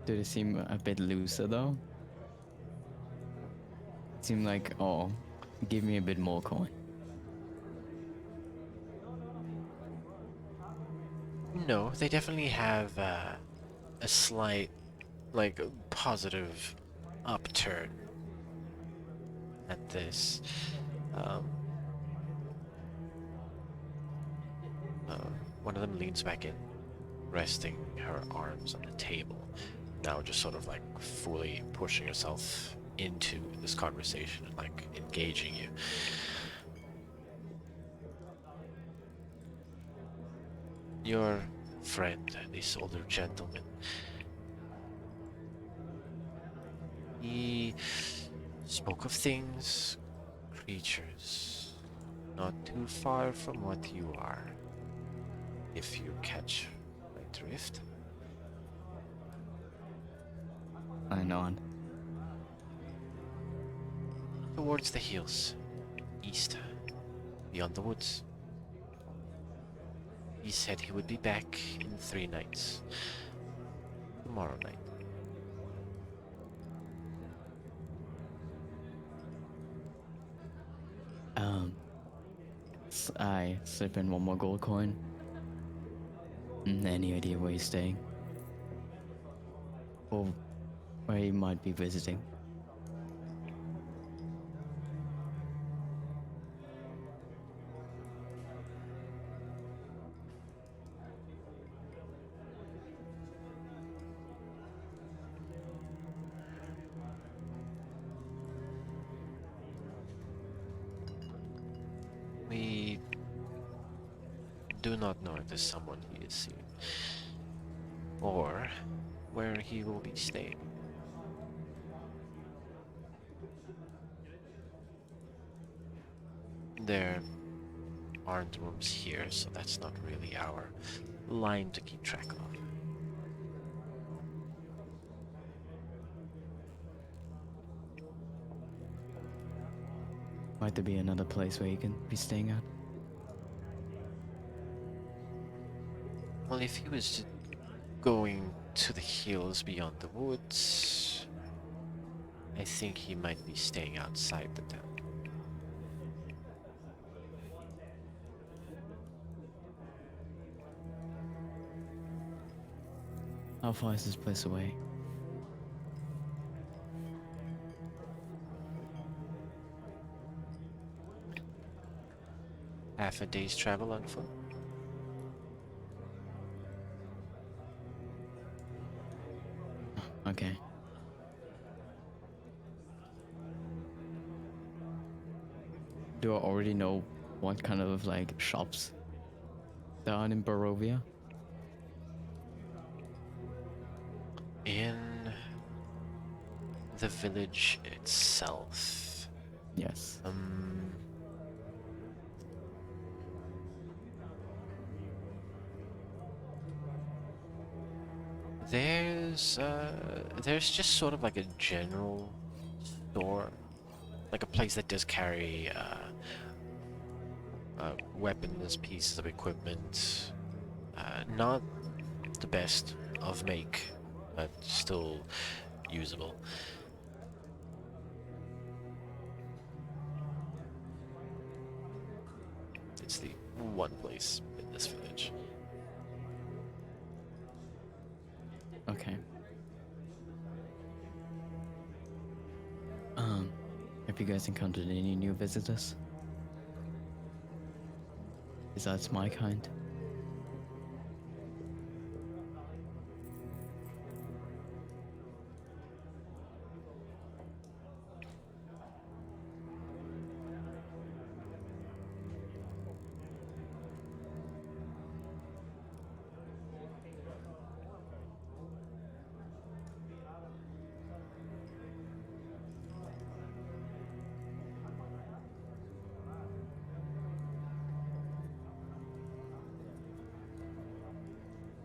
Do they seem a bit looser though? Seem like, oh, give me a bit more coin. No, they definitely have a slight, like, positive upturn at this. One of them leans back in, resting her arms on the table, now just sort of like fully pushing herself into this conversation and like engaging you. Your friend, this older gentleman, he spoke of things, creatures, not too far from what you are, if you catch my drift. I nod. Towards the hills, east, beyond the woods. He said he would be back in 3 nights. Tomorrow night. I slip in one more gold coin. Any idea where he's staying? Or where he might be visiting? We do not know if there's someone he is seeing, or where he will be staying. There aren't rooms here, so that's not really our line to keep track of. Might there be another place where he can be staying at? Well, if he was going to the hills beyond the woods, I think he might be staying outside the town. How far is this place away? Half a day's travel on foot. Okay. Do I already know what kind of like shops there are in Barovia? In the village itself, Yes. there's just sort of like a general store, like a place that does carry weapons, pieces of equipment, not the best of make, but still usable. It's the one place in this village. Okay. Have you guys encountered any new visitors? Besides my kind?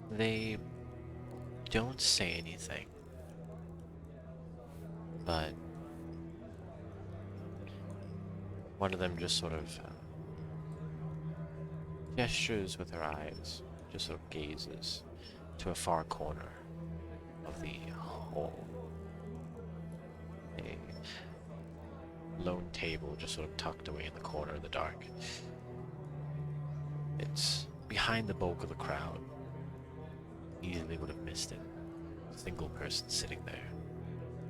They don't say anything, but one of them just sort of gestures with her eyes, just sort of gazes to a far corner of the hall. A lone table just sort of tucked away in the corner in the dark. It's behind the bulk of the crowd. Easily would have missed it. A single person sitting there.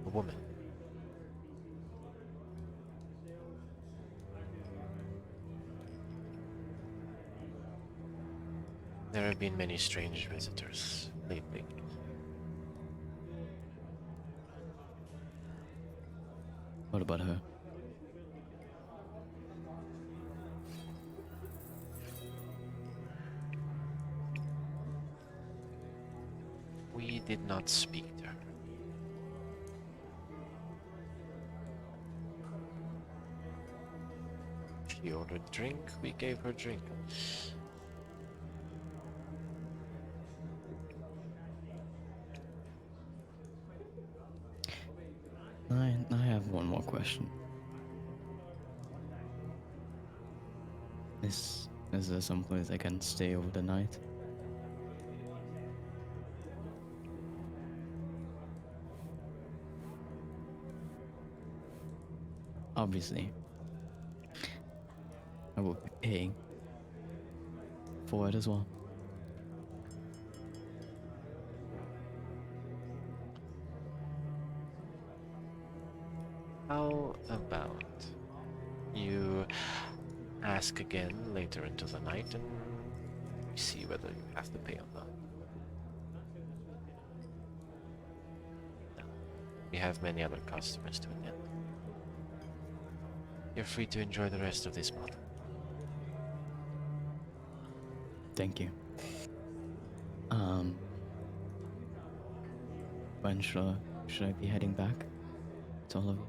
A woman. There have been many strange visitors lately. What about her? We did not speak to her. She ordered drink, we gave her drink. I have one more question. Is there some place I can stay over the night? Obviously, I will be paying for it as well. How about you ask again later into the night and we see whether you have to pay or not. No. We have many other customers to attend. You're free to enjoy the rest of this bottle. Thank you. When should I be heading back to all of you?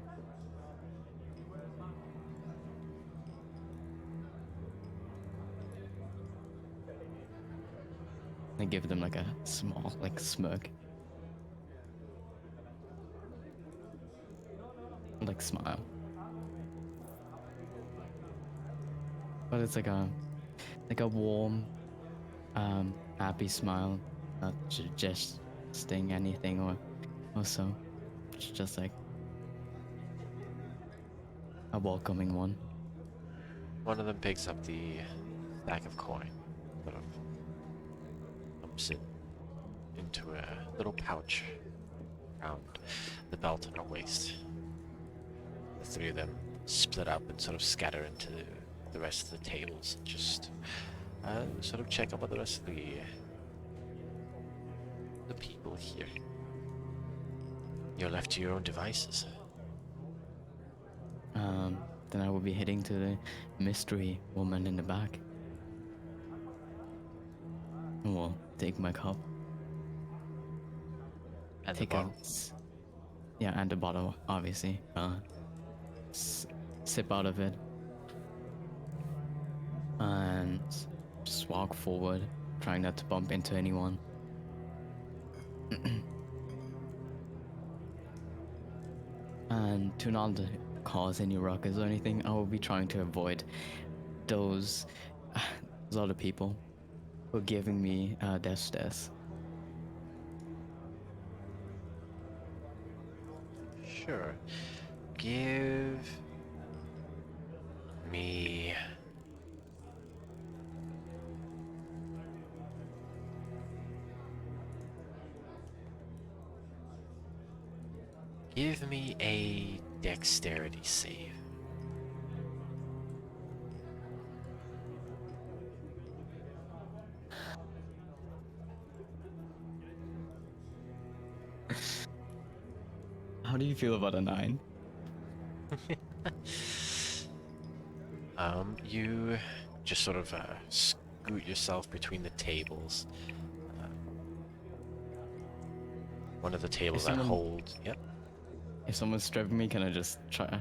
I give them like a small smirk. Like smile. But it's like a warm, happy smile, not just sting anything or so. It's just like a welcoming one. One of them picks up the stack of coin, sort of dumps it into a little pouch around the belt on her waist. The three of them split up and sort of scatter into the rest of the tables, just sort of check up on the rest of the people here. You're left to your own devices. Then I will be heading to the mystery woman in the back. And we'll take my cup. And Take the bottle. Yeah, and the bottle, obviously. Sip out of it. And just walk forward, trying not to bump into anyone. And to not cause any ruckus or anything, I will be trying to avoid those other people who are giving me death stares. Sure. Give me a dexterity save. How do you feel about a 9? You just sort of scoot yourself between the tables. One of the tables that hold. Yep. If someone's stripping me, can I just try,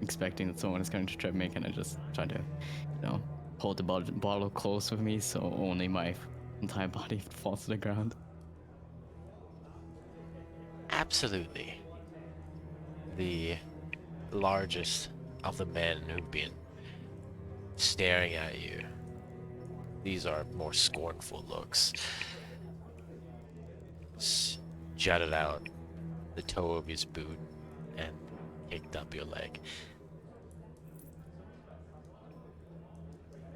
expecting that someone is going to strip me, can I just try to, hold the bottle close with me so only my entire body falls to the ground? Absolutely. The largest of the men who've been staring at you. These are more scornful looks. Jutted out the toe of his boot and kicked up your leg.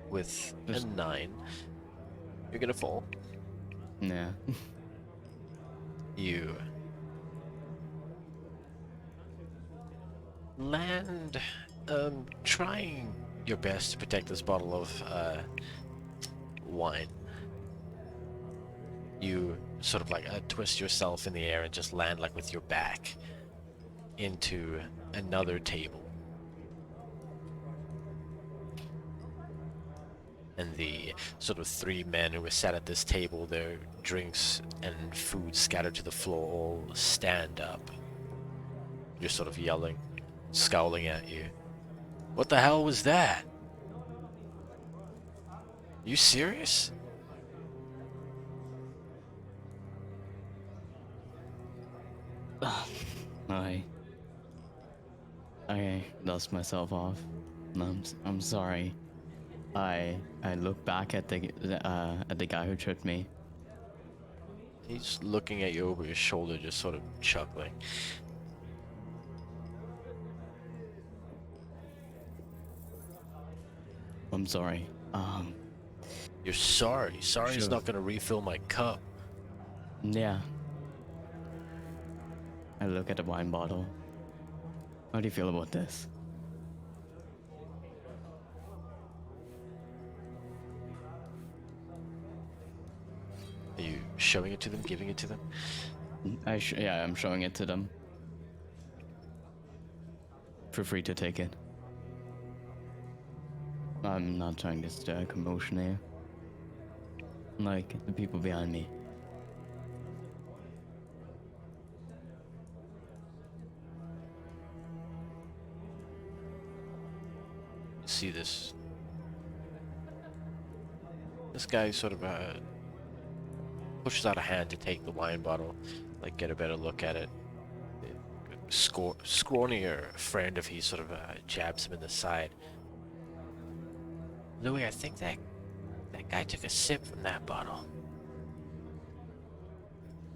With a 9, you're gonna fall. Yeah. You land, trying your best to protect this bottle of wine. You sort of like twist yourself in the air and just land like with your back into another table. And the sort of three men who were sat at this table, their drinks and food scattered to the floor, all stand up. You're sort of yelling, scowling at you. What the hell was that? You serious? I dust myself off. I'm sorry. I look back at the guy who tripped me. He's looking at you over your shoulder, just sort of chuckling. I'm sorry. You're sorry. Sorry's Sure. not gonna refill my cup. Yeah. I look at the wine bottle. How do you feel about this? Are you showing it to them, giving it to them? Yeah, I'm showing it to them. Feel free to take it. I'm not trying to stir commotion here. Like the people behind me. You see this guy sort of pushes out a hand to take the wine bottle, like get a better look at it. Scrawnier friend of his sort of jabs him in the side. Louis, I think that guy took a sip from that bottle.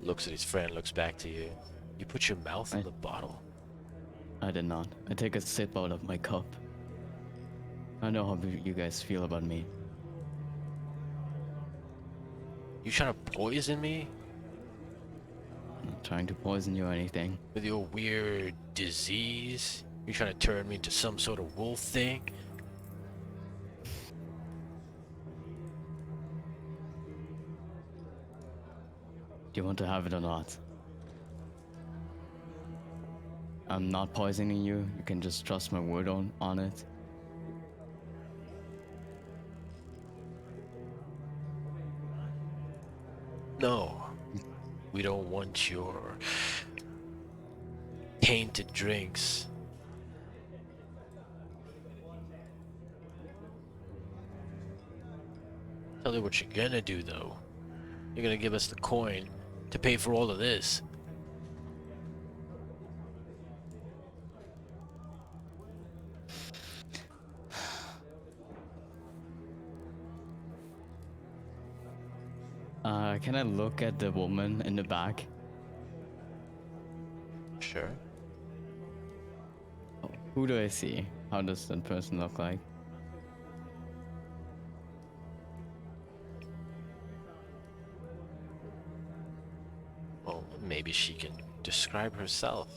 Looks at his friend, looks back to you. You put your mouth in the bottle. I did not. I take a sip out of my cup. I know how you guys feel about me. You trying to poison me? I'm not trying to poison you or anything. With your weird disease? You trying to turn me into some sort of wolf thing? Do you want to have it or not? I'm not poisoning you. You can just trust my word on it. No. We don't want your tainted drinks. Tell you what you're gonna do, though. You're gonna give us the coin to pay for all of this. Can I look at the woman in the back? Sure. Oh, who do I see? How does that person look like? Well, maybe she can describe herself.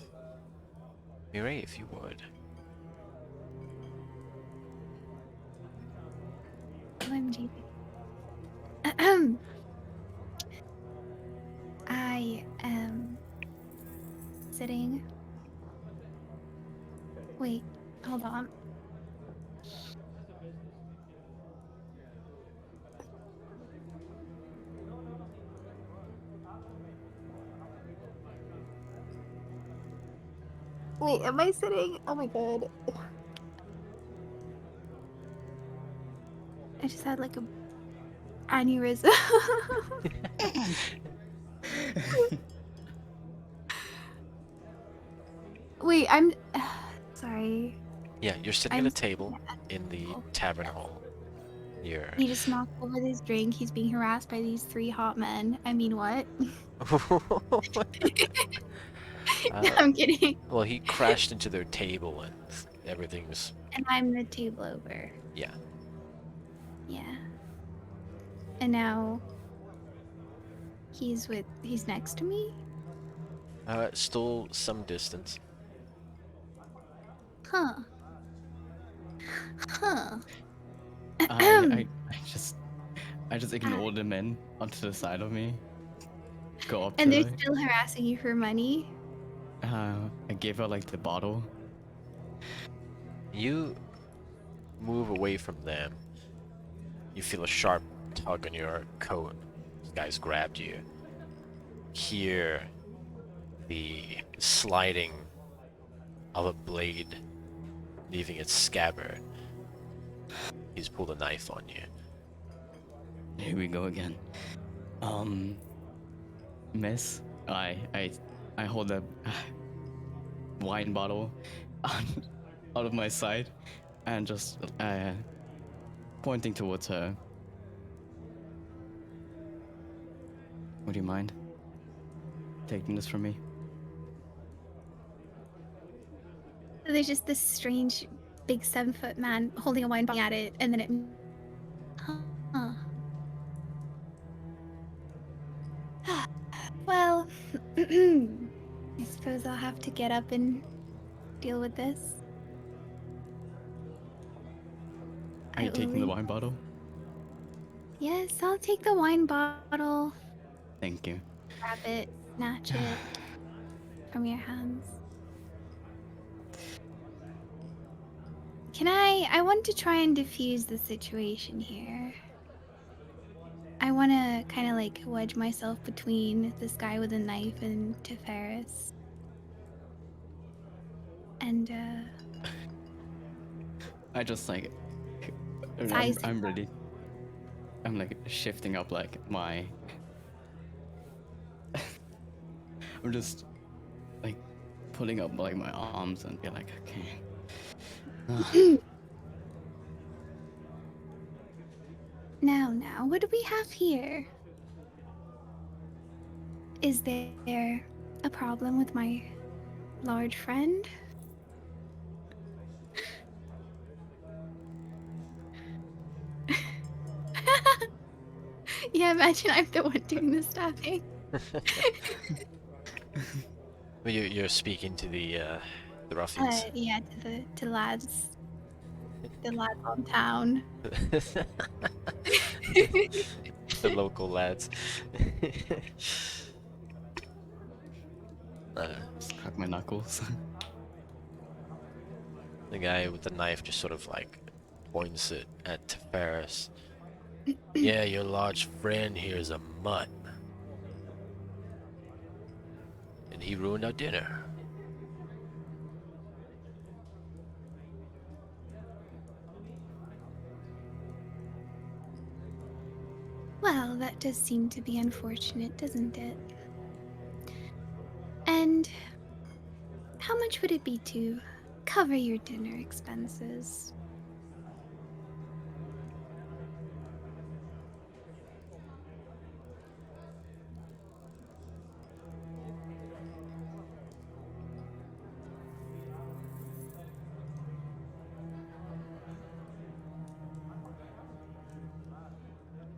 Mireille, if you would. OMG. I am sitting. Wait, hold on. Wait, am I sitting? Oh my god. I just had like a aneurysm. Wait, I'm sorry. Yeah, you're sitting I'm at a table in the Oh. tavern hall. You're... He just knocked over this drink. He's being harassed by these three hot men. I mean, what? I'm kidding. Well, he crashed into their table and everything's... And I'm the table over. Yeah. Yeah. And now he's next to me? Still some distance. Huh. Huh. I just ignore the men onto the side of me. go up And to they're her. still harassing you for money? I gave her like the bottle. You move away from them. You feel a sharp tug on your coat. These guys grabbed you. Hear the sliding of a blade leaving its scabbard. He's pulled a knife on you. Here we go again. Miss, I hold a wine bottle out of my side and just pointing towards her. Would you mind taking this from me? So there's just this strange, big 7-foot man holding a wine bottle at it, and then it. Huh. Well, I suppose I'll have to get up and deal with this. Are you I taking the will- wine bottle? Yes, I'll take the wine bottle, Thank you. grab it, snatch it from your hands. I want to try and diffuse the situation here. I want to kind of like wedge myself between this guy with a knife and Teferis. And, I just like size I'm ready. I'm like shifting up like my I'm just like pulling up like my arms and be like, okay. Now, what do we have here? Is there a problem with my large friend? Yeah, imagine I'm the one doing the stabbing. Well, you're speaking to the ruffians. Yeah, to lads. The lads on town. The local lads. Just crack my knuckles. The guy with the knife just sort of like points it at Ferris. Yeah, your large friend here is a mutt. And he ruined our dinner. Well, that does seem to be unfortunate, doesn't it? And how much would it be to cover your dinner expenses?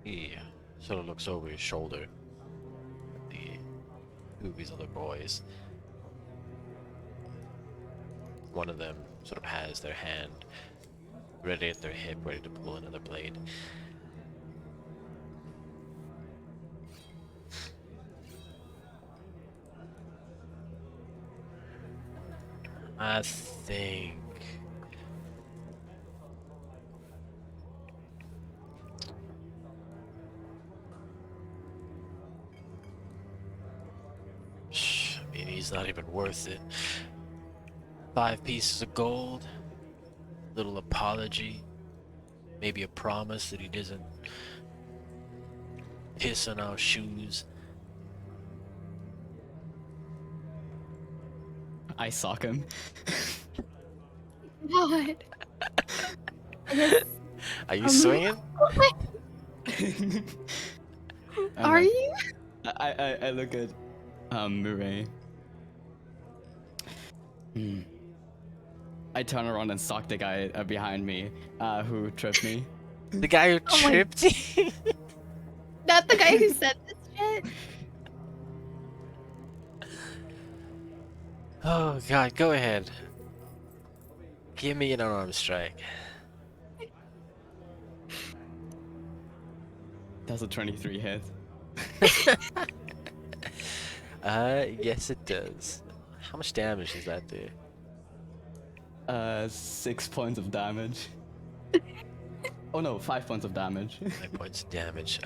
He sort of looks over his shoulder at two of his other boys. One of them sort of has their hand ready at their hip, ready to pull another blade. I think maybe he's not even worth it. 5 pieces of gold, little apology, maybe a promise that he doesn't piss on our shoes. I sock him. God. I guess, Are you swinging? I'm are like- you? I look at Murray. I turn around and sock the guy behind me who tripped me. The guy who Oh my- tripped you? Not the guy who said this shit? Oh god, go ahead. Give me an unarmed strike. That's a 23 hit. Yes, it does. How much damage does that do? 6 points of damage. Oh no, 5 points of damage. 5 points of damage.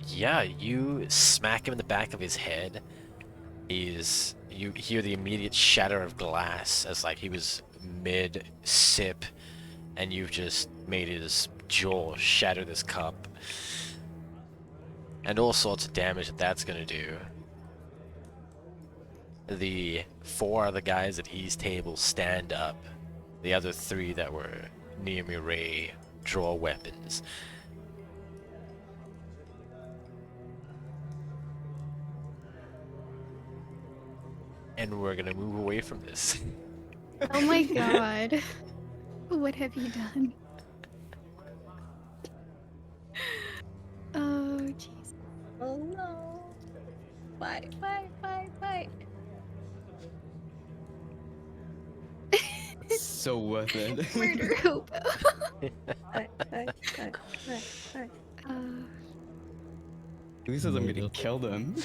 Yeah, you smack him in the back of his head. You hear the immediate shatter of glass as like he was mid-sip, and you've just made his jaw shatter this cup. And all sorts of damage that's gonna do. The 4 other guys at his table stand up. The other 3 that were near Mireille draw weapons. And we're gonna move away from this. Oh my god. What have you done? Oh, jeez. Oh no. Fight, fight, fight, fight. So worth it. Murder hobo. Fight, fight, fight, fight, fight. Who says I'm gonna Murder. kill them?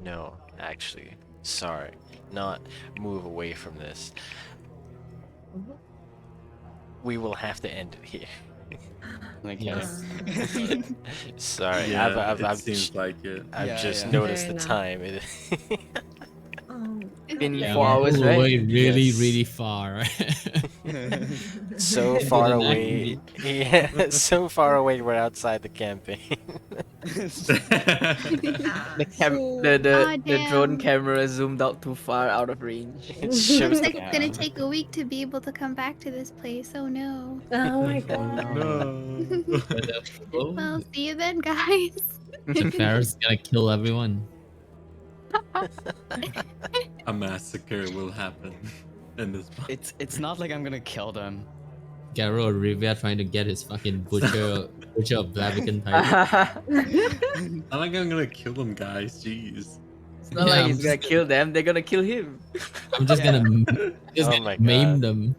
No, actually, sorry, not move away from this. We will have to end it here. Like, Yes. Sorry, Yeah, I've it seems like it. I've just Yeah. noticed Fair the enough. time. Been Yeah, 4 we're hours, all right? away really, Yes. really far, right? So To far the away. Yeah, so far away. We're outside the campaign. The drone damn. camera zoomed out too far out of range. It shows It's the like gonna take a week to be able to come back to this place. Oh no. Oh my Oh god. no. Well, see you then, guys. Paris is gonna kill everyone. A massacre will happen in this one. it's not like I'm gonna kill them. Garo or Rivia trying to get his fucking butcher of Blaviken title. Not like I'm gonna kill them, guys. Jeez. It's not like he's gonna kill them, they're gonna kill him. I'm just Yeah. gonna Oh my maim God. them.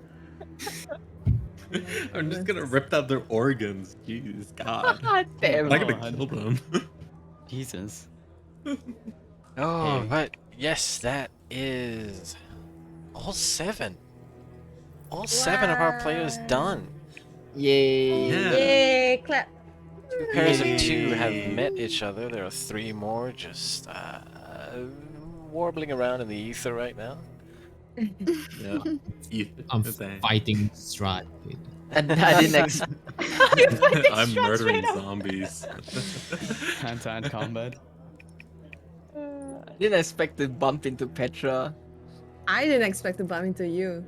I'm just gonna rip out their organs. Jeez, God. God damn. I'm not gonna God. kill them. Jesus. Oh, Hey. but yes, that is all 7. All 7 of our players Wow. done. Yay. Yeah. Yay, clap. 2 pairs of 2 Yay. have met each other. There are 3 more just warbling around in the ether right now. Yeah. Ethan, I'm thanks. fighting Strat. dude. And I didn't expect. I'm murdering zombies. Hand-to-hand combat. I didn't expect to bump into Petra. I didn't expect to bump into you.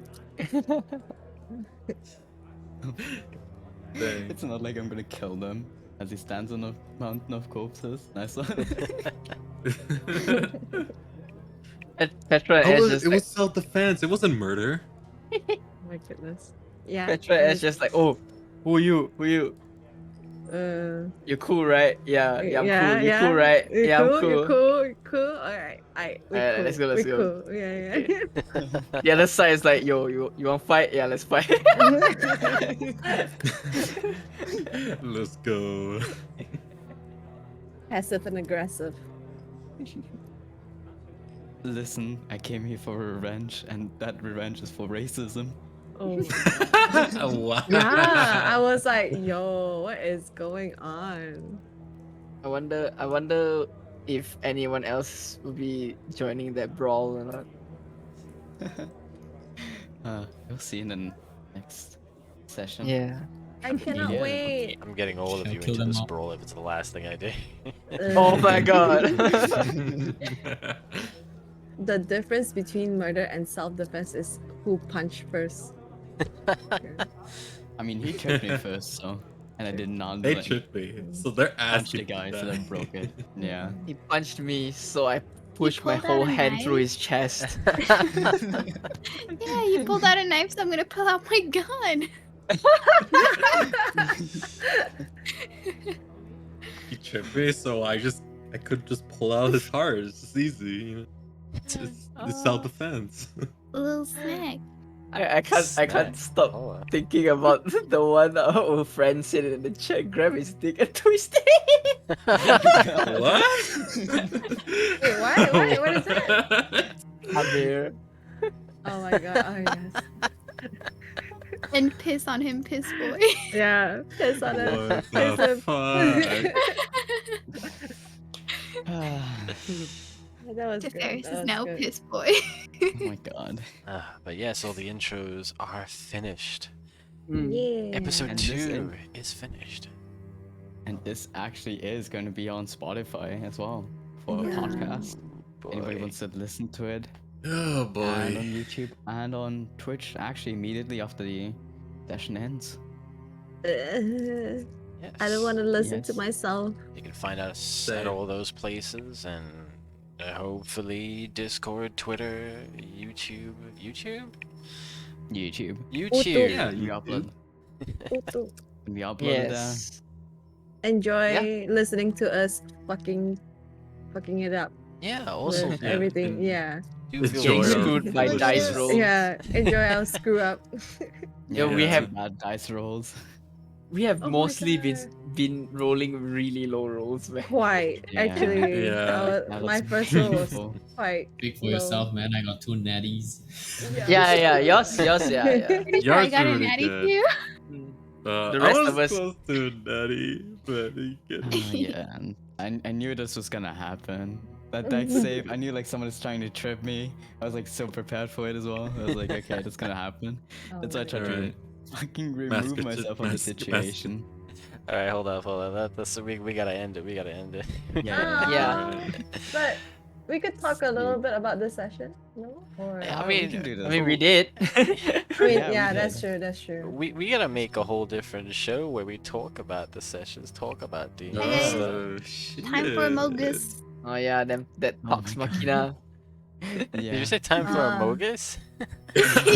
Dang. It's not like I'm gonna kill them as he stands on a mountain of corpses. Nice one. And Petra Oh, is it just was like, self-defense. It wasn't murder. Oh my goodness. Yeah. Petra is just like, oh, who are you? Who are you? You're cool, right? Yeah, I'm cool. You're cool, right? You're Yeah, I'm cool. cool. You're cool. You're cool. All right. Alright, Cool. let's go, let's we're go. Cool. Yeah. The other side is like, yo, you want fight? Yeah, let's fight. Let's go. Passive and aggressive. Listen, I came here for revenge, and that revenge is for racism. Oh. Wow. Yeah. I was like, yo, what is going on? I wonder if anyone else will be joining that brawl or not. You'll see in the next session. Yeah. I cannot Yeah. wait. I'm getting all of Shall I you kill into them this all? brawl if it's the last thing I do. Oh my god. The difference between murder and self-defense is who punched first. I mean, he tricked me first, so, and I did not They like, should be. So they're punch asking the guy, so then broke it. Yeah. He punched me, so I pushed my pulled out whole a hand through knife? his chest. Yeah, you pulled out a knife, so I'm gonna pull out my gun. He tripped me, so I could just pull out his card. It's just easy. You know? It's self-defense. A little snack. I can't Snack. stop Hold on. thinking about the one our friend said in the chat. Grab his dick and twist it. What? Wait, what? What is that? Amir. Oh my god. Oh yes. And piss on him, piss boy. Yeah. Piss on it. What Piss the him. That was good. Teferis That is was now good. piss boy. Oh my god. But yeah, so the intros are finished. Yeah. Episode And this 2 is finished. And this actually is going to be on Spotify as well for a Yeah. podcast. Boy. Anybody wants to listen to it? Oh And boy. on YouTube and on Twitch, actually immediately after the session ends. Uh, Yes. I don't want to listen to Yes. myself. You can find us at Same. all those places, and hopefully Discord, Twitter, YouTube. YouTube. YouTube. Yeah, We YouTube. upload. We upload it there. Yes. Enjoy listening to us fucking it up Yeah. Also, with yeah, everything. and- Yeah. do feel Enjoy Getting our- screwed by Look dice at- rolls. Yeah. Enjoy our screw up. Yo, Yeah, we two have- bad dice rolls. We have Oh my mostly God. been rolling really low rolls, man. Quite. Yeah. Actually, Yeah. That my looks first roll was painful. quite Speak for low. yourself, man. I got 2 natties. Yeah, yours, yeah. Pretty sure I Yours got are a really natty good. too. Mm. The rest I was of us- close to Natty, but he couldn't. Yeah, and I knew this was gonna happen. That deck save, I knew like someone was trying to trip me. I was like so prepared for it as well. I was like, okay, that's gonna happen. Oh That's why I my tried God. Alright. to fucking remove Master- myself from the master- situation. All right, hold up. That's we gotta end it. Yeah. Yeah. But we could talk a little bit about this session, no? Or Yeah, I we mean, can do this. I mean, we did. I mean, Yeah, we yeah, did. that's true. That's true. we gotta make a whole different show where we talk about the sessions, talk about the Okay. stuff. Oh, shit. Time for Amogus. Oh yeah, that Oh Pox my God. Machina. Yeah. Did you say time for Ah. Amogus?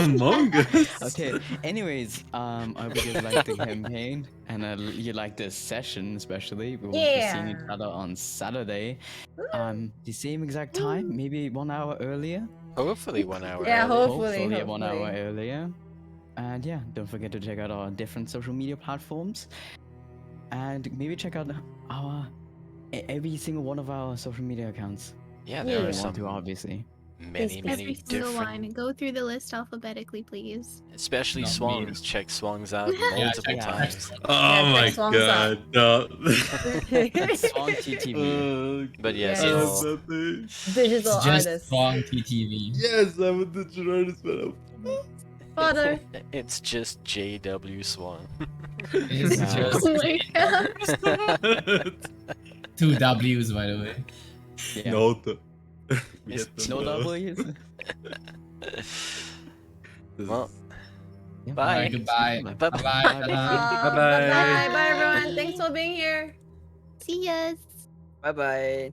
Among Us. Okay. Anyways, I hope you guys like the campaign and you like this session especially. We will be seeing each Yeah. other on Saturday. The same exact time, maybe 1 hour earlier. Hopefully 1 hour. Yeah, earlier. Hopefully, 1 hour hopefully. earlier. And yeah, don't forget to check out our different social media platforms. And maybe check out our every single one of our social media accounts. Yeah, Yeah. there If are you want to, some obviously. many Every single different. one. Go through the list alphabetically, please. Especially Not Swongs. me. Check Swongs out Yeah, multiple check times. Oh my check Swang's god. No. Swan TTV. But yeah, Yeah, so nothing. Digital It's just artist. strong TTV. Yes, I'm a digital artist, but I'm Father. it's just JW Swan. It's No. just Oh my god. 2 W's, by the way. Yeah. No, we It's hit them, No though. W's. This Well, is- bye. Alright, goodbye. Bye. Bye-bye. Bye-bye. Bye-bye. Bye, everyone. Thanks for being here. See yas. Bye bye.